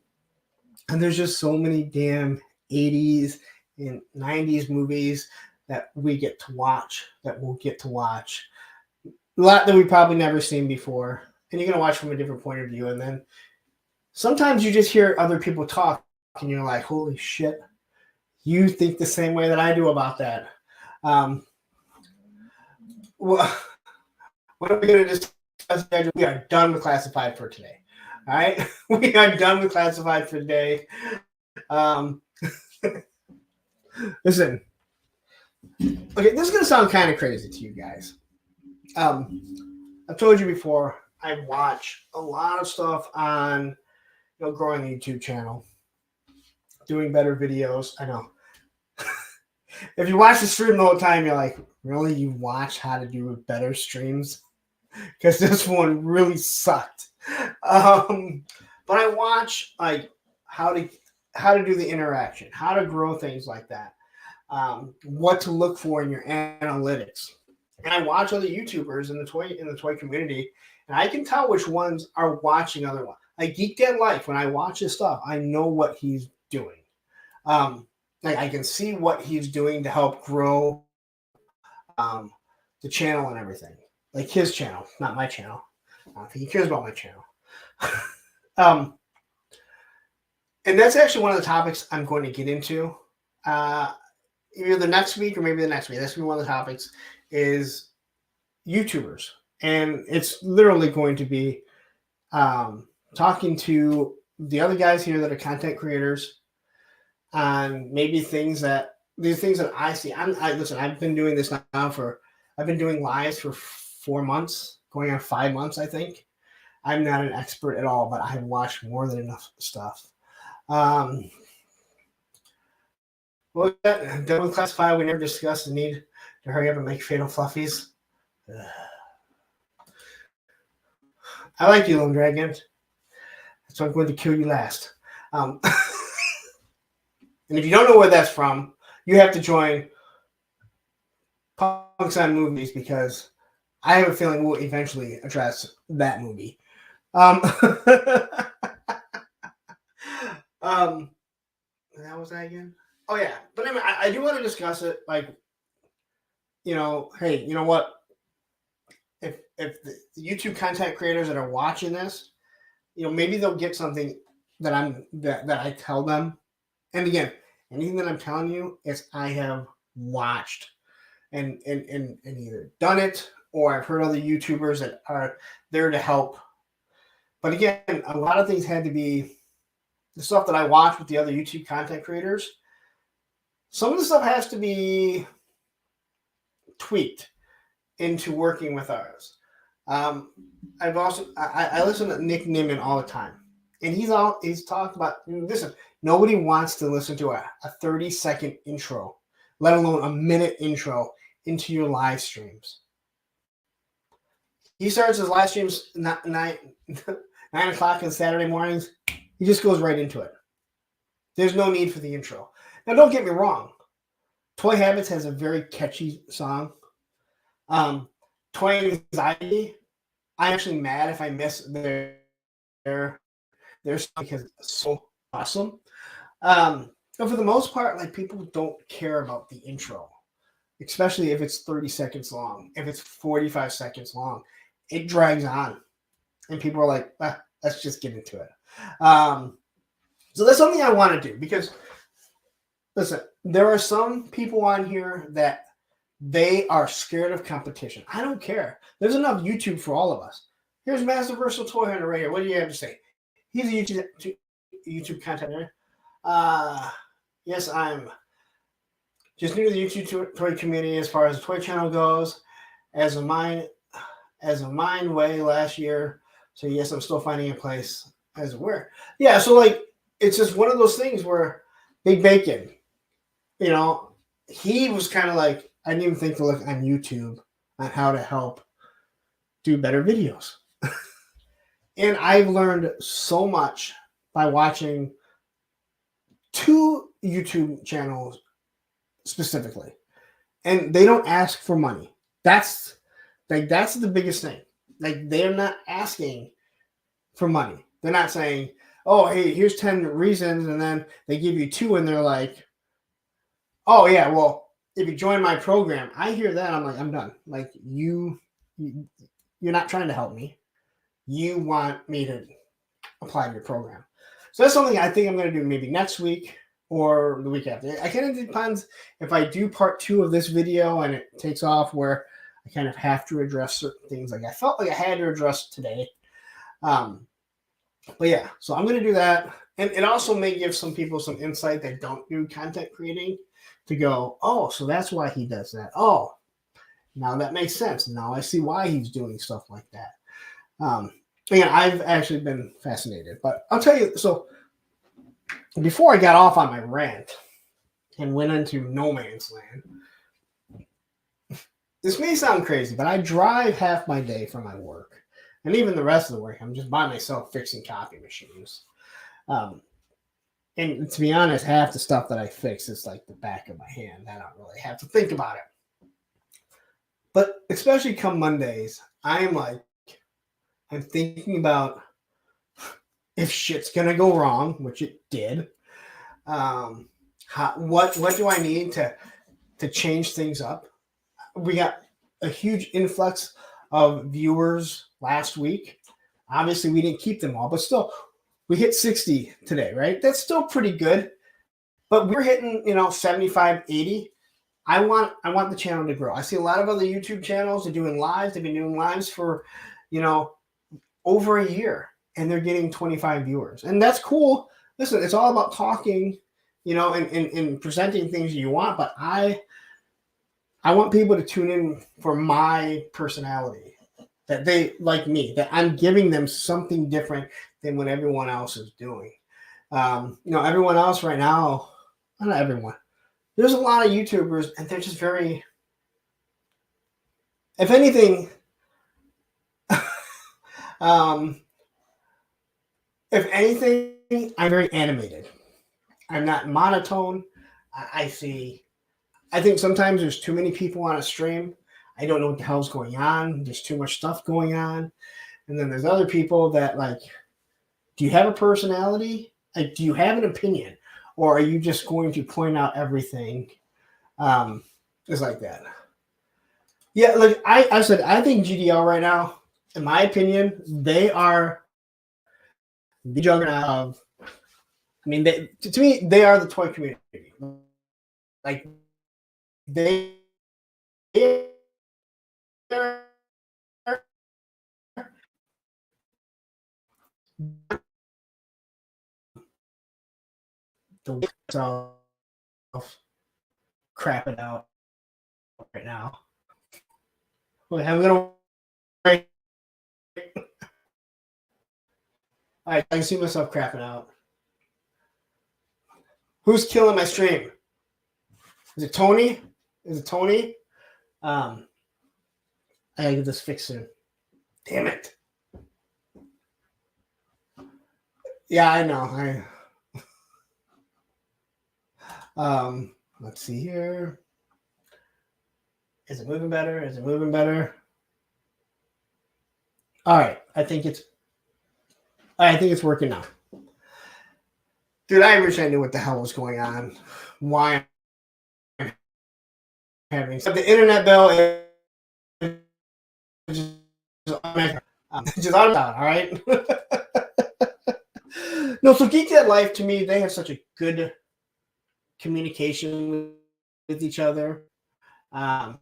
there's just so many damn 80s and 90s movies that we get to watch, that we'll get to watch. A lot that we've probably never seen before. And you're going to watch from a different point of view. And then sometimes you just hear other people talk and you're like, holy shit, you think the same way that I do about that. Well, what are we going to discuss? We are done with Classified for today. All right? We are done with Classified for today. Listen. Okay, this is going to sound kind of crazy to you guys. I've told you before, I watch a lot of stuff on, growing the YouTube channel, doing better videos. I know. If you watch the stream the whole time, you're like, really? You watch how to do better streams? Because this one really sucked. But I watch, like, how to do the interaction, how to grow things like that, what to look for in your analytics. And I watch other YouTubers in the toy community, and I can tell which ones are watching other ones. Like Geek Dead Life, when I watch his stuff, I know what he's doing. Like, I can see what he's doing to help grow the channel and everything. Like his channel, not my channel. I don't think he cares about my channel. And that's actually one of the topics I'm going to get into. Either the next week or maybe the next week. That's going to be one of the topics, is YouTubers. And it's literally going to be talking to the other guys here that are content creators on maybe things that I see. Listen, I've been doing this now I've been doing lives for 4 months, going on 5 months, I think. I'm not an expert at all, but I've watched more than enough stuff. What was that? Don't classify. We never discussed the need to hurry up and make fatal fluffies. I like you, Lone Dragon. So I'm going to kill you last. And if you don't know where that's from, you have to join Punks on Movies because I have a feeling we'll eventually address that movie. That was that again? Oh yeah, but anyway, I do want to discuss it. Like, hey, you know what? If the YouTube content creators that are watching this, maybe they'll get something that I tell them. And again, anything that I'm telling you is I have watched and either done it or I've heard other YouTubers that are there to help. But again, a lot of things had to be the stuff that I watch with the other YouTube content creators. Some of the stuff has to be tweaked into working with ours. I listen to Nick Nimmin all the time, and he's talked about, listen, nobody wants to listen to a 30-second intro, let alone a minute intro into your live streams. He starts his live streams 9 o'clock on Saturday mornings. He just goes right into it. There's no need for the intro. Now, don't get me wrong. Toy Habits has a very catchy song. Toy Anxiety, I'm actually mad if I miss their song because it's so awesome. But for the most part, like, people don't care about the intro, especially if it's 30 seconds long. If it's 45 seconds long, it drags on, and people are like, let's just get into it. So that's something I want to do because, listen, there are some people on here that they are scared of competition. I don't care. There's enough YouTube for all of us. Here's Master Versatile Toy Hunter right here. What do you have to say? He's a YouTube content creator. Yes, I'm just new to the YouTube toy community as far as the toy channel goes. As a mind way last year. So yes, I'm still finding a place as a where. Yeah, so like it's just one of those things where Big Bacon, he was kind of like, I didn't even think to look on YouTube on how to help do better videos. And I've learned so much by watching 2 YouTube channels specifically. And they don't ask for money. That's the biggest thing. Like, they're not asking for money. They're not saying, oh, hey, here's 10 reasons, and then they give you 2, and they're like, oh, yeah, well, if you join my program, I hear that, I'm like, I'm done. Like, you're not trying to help me. You want me to apply to your program. So that's something I think I'm going to do maybe next week or the week after. I kind of depends if I do part 2 of this video and it takes off where I kind of have to address certain things like I felt like I had to address today. But yeah, so I'm going to do that. And it also may give some people some insight that don't do content creating to go, oh, so that's why he does that. Oh, now that makes sense. Now I see why he's doing stuff like that. Again, I've actually been fascinated. But I'll tell you, so before I got off on my rant and went into no man's land, this may sound crazy, but I drive half my day for my work. And even the rest of the work, I'm just by myself fixing copy machines. And to be honest, half the stuff that I fix is like the back of my hand. I don't really have to think about it. But especially come Mondays, I'm thinking about if shit's going to go wrong, which it did. What do I need to change things up? We got a huge influx of viewers last week. Obviously, we didn't keep them all, but still, we hit 60 today, right? That's still pretty good. But we're hitting, 75, 80. I want the channel to grow. I see a lot of other YouTube channels are doing lives. They've been doing lives for, over a year, and they're getting 25 viewers. And that's cool. Listen, it's all about talking, and presenting things you want, but I want people to tune in for my personality, that they like me, that I'm giving them something different than what everyone else is doing. Everyone else right now, not everyone, there's a lot of YouTubers, and they're just very, if anything, um, if anything, I'm very animated. I'm not monotone. I see. I think sometimes there's too many people on a stream. I don't know what the hell's going on. There's too much stuff going on. And then there's other people that like, do you have a personality? Like, do you have an opinion? Or are you just going to point out everything? It's like that. Yeah, like I said, I think GDL right now, in my opinion, they are the juggernaut of. I mean, to me, they are the toy community. Like they are the self crap it out right now. Okay, I'm gonna. All right, I can see myself crapping out. Who's killing my stream? Is it Tony? Is it Tony? I gotta get this fixed soon. Damn it. Yeah, I know. Let's see here. Is it moving better? Is it moving better? All right. I think it's working now. Dude, I wish I knew what the hell was going on. Why I'm having the internet bill is just on down, all right? No, so Geek That Life, to me, they have such a good communication with each other. And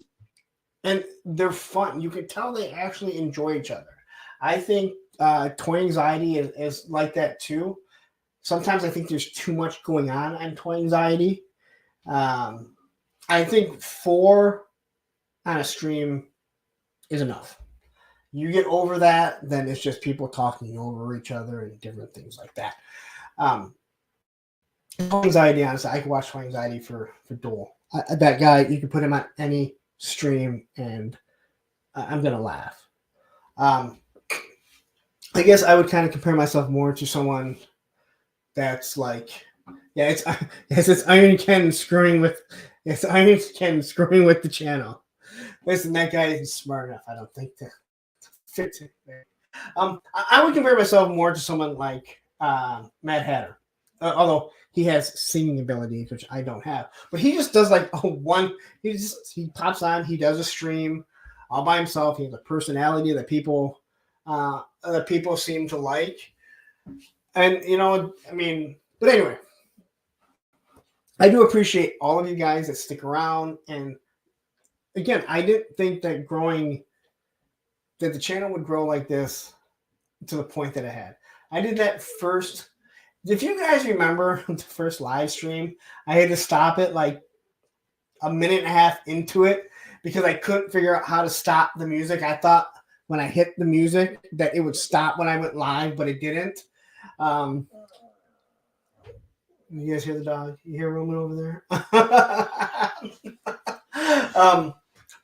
they're fun. You can tell they actually enjoy each other. I think Toy Anxiety is like that too. Sometimes I think there's too much going on Toy Anxiety. I think 4 on a stream is enough. You get over that, then it's just people talking over each other and different things like that. Toy Anxiety, honestly, I could watch Toy Anxiety for Duel. That guy, you can put him on any stream and I'm gonna laugh. I guess I would kind of compare myself more to someone that's like, yeah, it's Iron Ken screwing with the channel. Listen, that guy isn't smart enough, I don't think, to fit it there. I would compare myself more to someone like Mad Hatter, although he has singing abilities, which I don't have. But he just does like he pops on, he does a stream all by himself. He has a personality that people seem to like, and I mean, but anyway, I do appreciate all of you guys that stick around. And again, I didn't think that the channel would grow like this to the point that it had. I did that first. If you guys remember the first live stream, I had to stop it like a minute and a half into it because I couldn't figure out how to stop the music. I thought when I hit the music that it would stop when I went live, but it didn't. You guys hear the dog? You hear Roman over there? But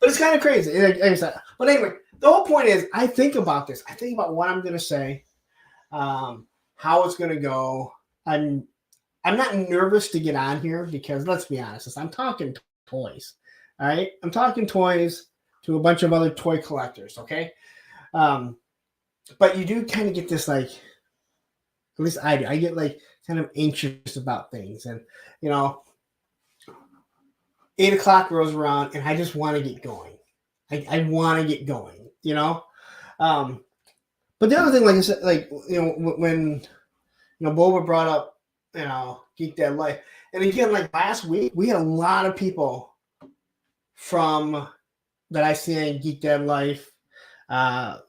it's kind of crazy. But anyway, the whole point is I think about this. I think about what I'm going to say, how it's going to go. I'm not nervous to get on here because let's be honest, I'm talking toys. All right, I'm talking toys to a bunch of other toy collectors. Okay, but you do kind of get this like, at least I do. I get like kind of anxious about things, and 8 o'clock rolls around, and I just want to get going. I want to get going. But the other thing, like I said, like when Boba brought up Geek Dead Life, and again, like last week, we had a lot of people from that I see in Geek Dead Life. A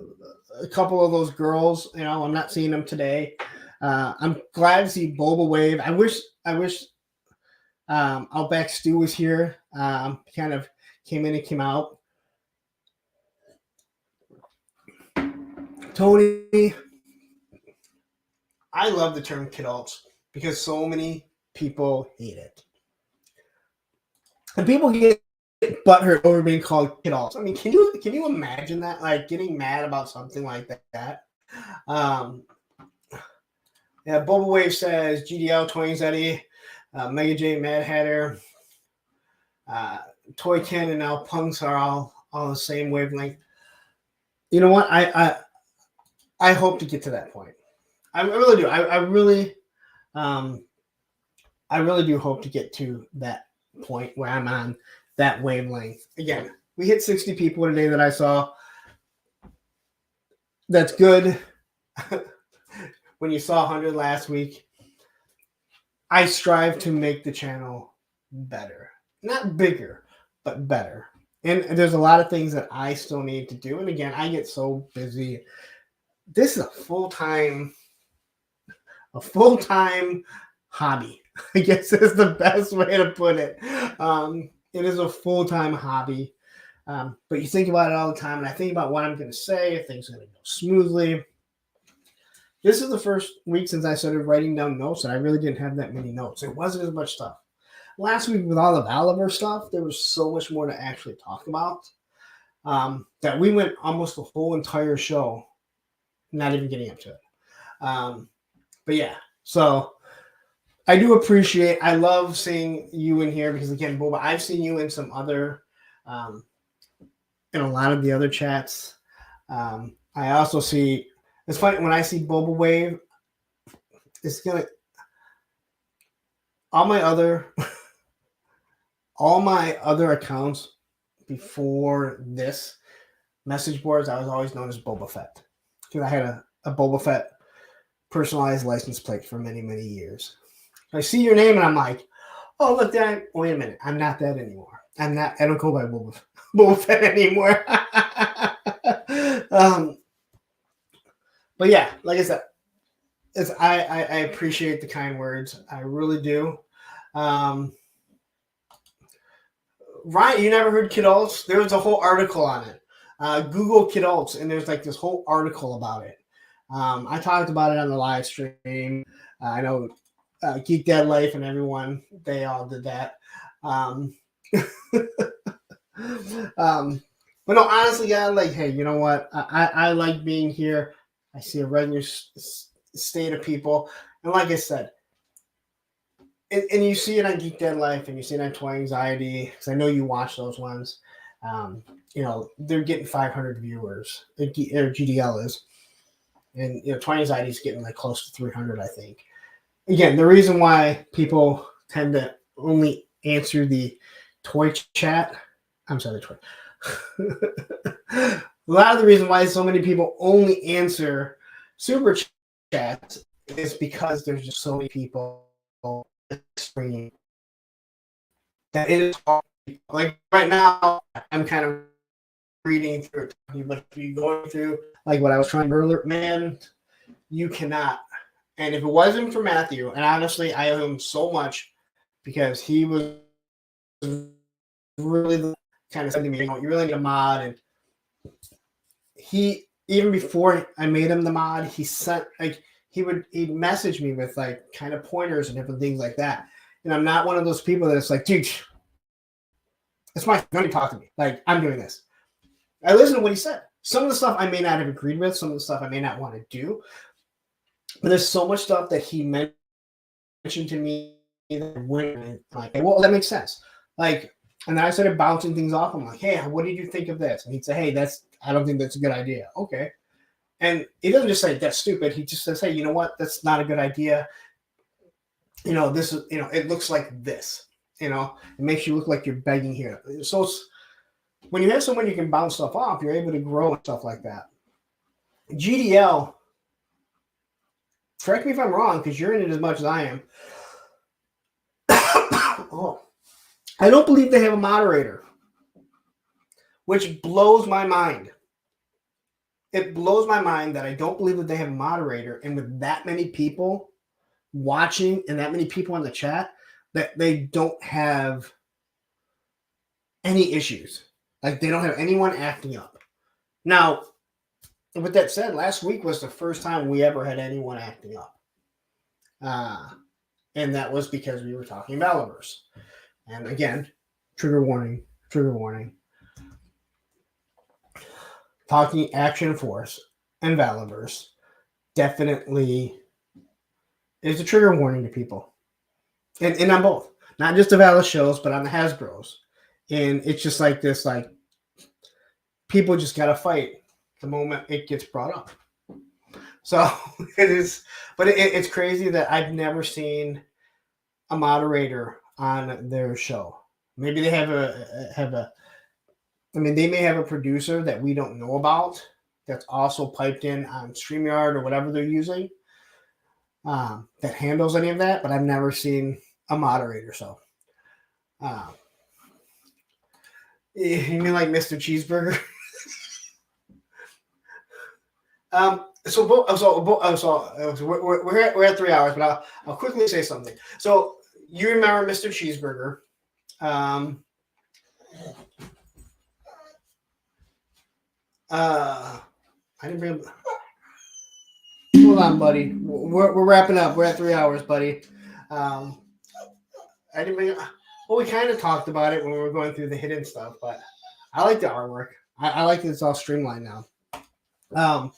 couple of those girls, I'm not seeing them today. I'm glad to see Boba Wave. I wish Outback Stu was here. Kind of came in and came out. Tony, I love the term kidults because so many people hate it. And people get butthurt over being called kiddos. I mean, can you imagine that? Like getting mad about something like that. Um, yeah, Boba Wave says GDL, Twins Eddie, Mega J, Mad Hatter, uh, Toy Ken, and now Punks are all the same wavelength. You know what? I hope to get to that point. I really do. I really do hope to get to that point where I'm on that wavelength. Again, we hit 60 people today that I saw. That's good. When you saw 100 last week, I strive to make the channel better. Not bigger, but better. And there's a lot of things that I still need to do. And again, I get so busy. This is a full-time hobby. I guess is the best way to put it. It is a full-time hobby. But you think about it all the time, and I think about what I'm going to say, if things are going to go smoothly. This is the first week since I started writing down notes, and I really didn't have that many notes. It wasn't as much stuff. Last week with all the Oliver stuff, there was so much more to actually talk about that we went almost the whole entire show not even getting up to it. But yeah, so I do appreciate, I love seeing you in here because again, Boba, I've seen you in some other, in a lot of the other chats. I also see, it's funny when I see Boba Wave, it's gonna, all my other accounts before this message boards, I was always known as Boba Fett because I had a Boba Fett personalized license plate for many, many years. I see your name and I'm like, oh, look, wait a minute. I'm not that anymore. I don't go by Boba Fett anymore. But yeah, like I said, I appreciate the kind words. I really do. Ryan, you never heard Kidults? There was a whole article on it. Google Kidults, and there's like this whole article about it. I talked about it on the live stream. I know Geek Dead Life and everyone, they all did that. But no, honestly, God, like, hey, you know what? I like being here. I see a regular state of people. And like I said, and you see it on Geek Dead Life and you see it on Toy Anxiety, because I know you watch those ones. You know, they're getting 500 viewers. Or GDL is. And, you know, Toy Anxiety is getting like close to 300, I think. Again, the reason why people tend to only answer the toy chat, I'm sorry, toy. A lot of the reason why so many people only answer super chats is because there's just so many people screen that it is hard. Like right now, I'm kind of reading through it, but if you're going through like what I was trying earlier, man, you cannot. And if it wasn't for Matthew, and honestly, I owe him so much because he was really the kind of said to me, you know, you really need a mod. And he, even before I made him the mod, he sent like he'd message me with like kind of pointers and different things like that. And I'm not one of those people that's like, dude, it's my don't talk to me. Like, I'm doing this. I listened to what he said. Some of the stuff I may not have agreed with, some of the stuff I may not want to do. But there's so much stuff that he mentioned to me that went like, well, that makes sense. Like, and then I started bouncing things off. I'm like, hey, what did you think of this? And he'd say, hey, I don't think that's a good idea. Okay. And he doesn't just say that's stupid. He just says, hey, you know what? That's not a good idea. You know, this is, you know, it looks like this. You know, it makes you look like you're begging here. So when you have someone you can bounce stuff off, you're able to grow and stuff like that. GDL, correct me if I'm wrong, because you're in it as much as I am. Oh, I don't believe they have a moderator, which blows my mind. It blows my mind that I don't believe that they have a moderator, and with that many people watching and that many people in the chat, that they don't have any issues. Like, they don't have anyone acting up. Now, with that said, last week was the first time we ever had anyone acting up. And that was because we were talking Maliverse. And again, trigger warning, trigger warning. Talking Action Force and Valiverse definitely is a trigger warning to people. And on both. Not just the Valor shows, but on the Hasbros. And it's just like this, like, people just got to fight the moment it gets brought up. So it is, but it's crazy that I've never seen a moderator on their show. Maybe they have I mean, they may have a producer that we don't know about that's also piped in on StreamYard or whatever they're using that handles any of that, but I've never seen a moderator. So, you mean like Mr. Cheeseburger? We're at 3 hours, but I'll quickly say something. So you remember Mr. Cheeseburger? I didn't bring. Hold on, buddy. We're wrapping up. We're at 3 hours, buddy. I didn't bring. Well, we kind of talked about it when we were going through the hidden stuff, but I like the artwork. I like that it's all streamlined now.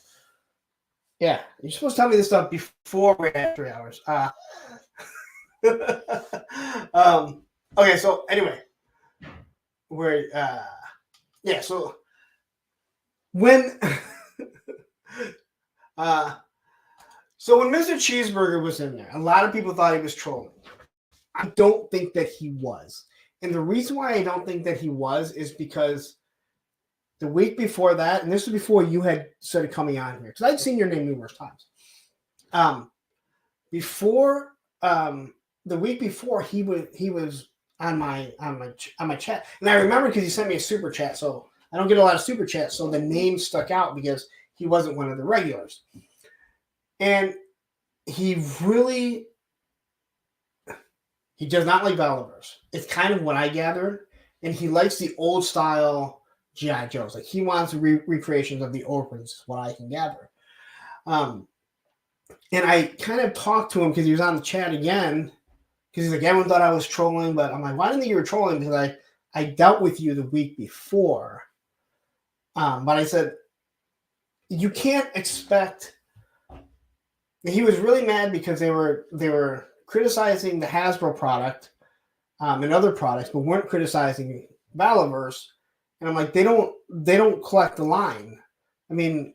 Yeah, you're supposed to tell me this stuff before we're at 3 hours. Okay, so anyway, we're yeah. So when when Mr. Cheeseburger was in there, a lot of people thought he was trolling. I don't think that he was, and the reason why I don't think that he was is because the week before that, and this was before you had started coming on here, because I'd seen your name numerous times. Before the week before, he was on my chat, and I remember because he sent me a super chat. So I don't get a lot of super chats, so the name stuck out because he wasn't one of the regulars, and he does not like Valiverse. It's kind of what I gathered, and he likes the old style G.I. Joes. Like, he wants recreations of the opens, is what I can gather. And I kind of talked to him because he was on the chat again, because he's like, everyone thought I was trolling, but I'm like, well, I didn't think you were trolling because I dealt with you the week before. But I said, you can't expect. He was really mad because they were criticizing the Hasbro product and other products, but weren't criticizing Valiverse. And I'm like, they don't collect the line. I mean,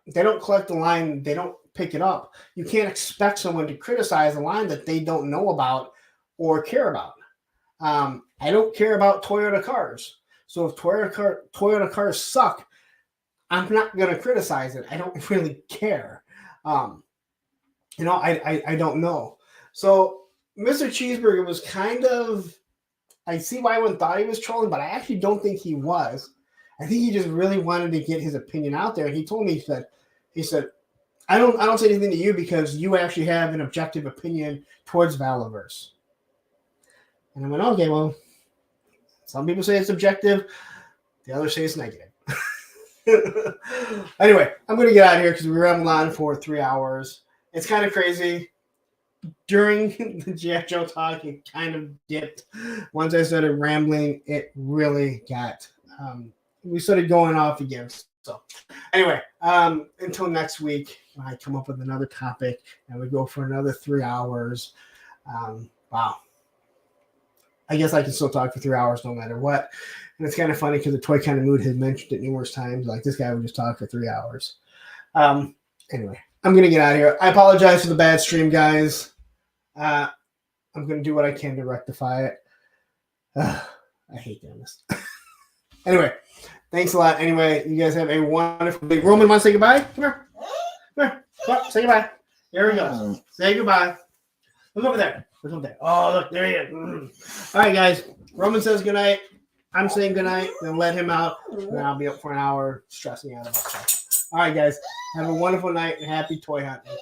they don't collect the line. They don't pick it up. You can't expect someone to criticize a line that they don't know about or care about. I don't care about Toyota cars. So if Toyota cars suck, I'm not going to criticize it. I don't really care. I don't know. So Mr. Cheeseburger was kind of, I see why everyone thought he was trolling, but I actually don't think he was. I think he just really wanted to get his opinion out there. And he told me he said, I don't say anything to you because you actually have an objective opinion towards Valiverse. And I went, okay, well, some people say it's objective, the others say it's negative. Anyway, I'm going to get out of here because we rambled on for 3 hours. It's kind of crazy. During the G.I. Joe talk, it kind of dipped. Once I started rambling, it really got, we started going off again. So anyway, until next week, I come up with another topic and we go for another 3 hours. Wow. I guess I can still talk for 3 hours no matter what. And it's kind of funny because the Toy Kind of Mood had mentioned it numerous times. Like, this guy would just talk for 3 hours. Anyway, I'm going to get out of here. I apologize for the bad stream, guys. I'm going to do what I can to rectify it. I hate doing this. Anyway, thanks a lot. Anyway, you guys have a wonderful day. Roman, want to say goodbye? Come here. Come on, say goodbye. There he goes. Say goodbye. Look over there. Look over there. Oh, look, there he is. All right, guys. Roman says goodnight. I'm saying goodnight. Then let him out. Then I'll be up for an hour stressing out about stuff. All right, guys. Have a wonderful night and happy toy hunting.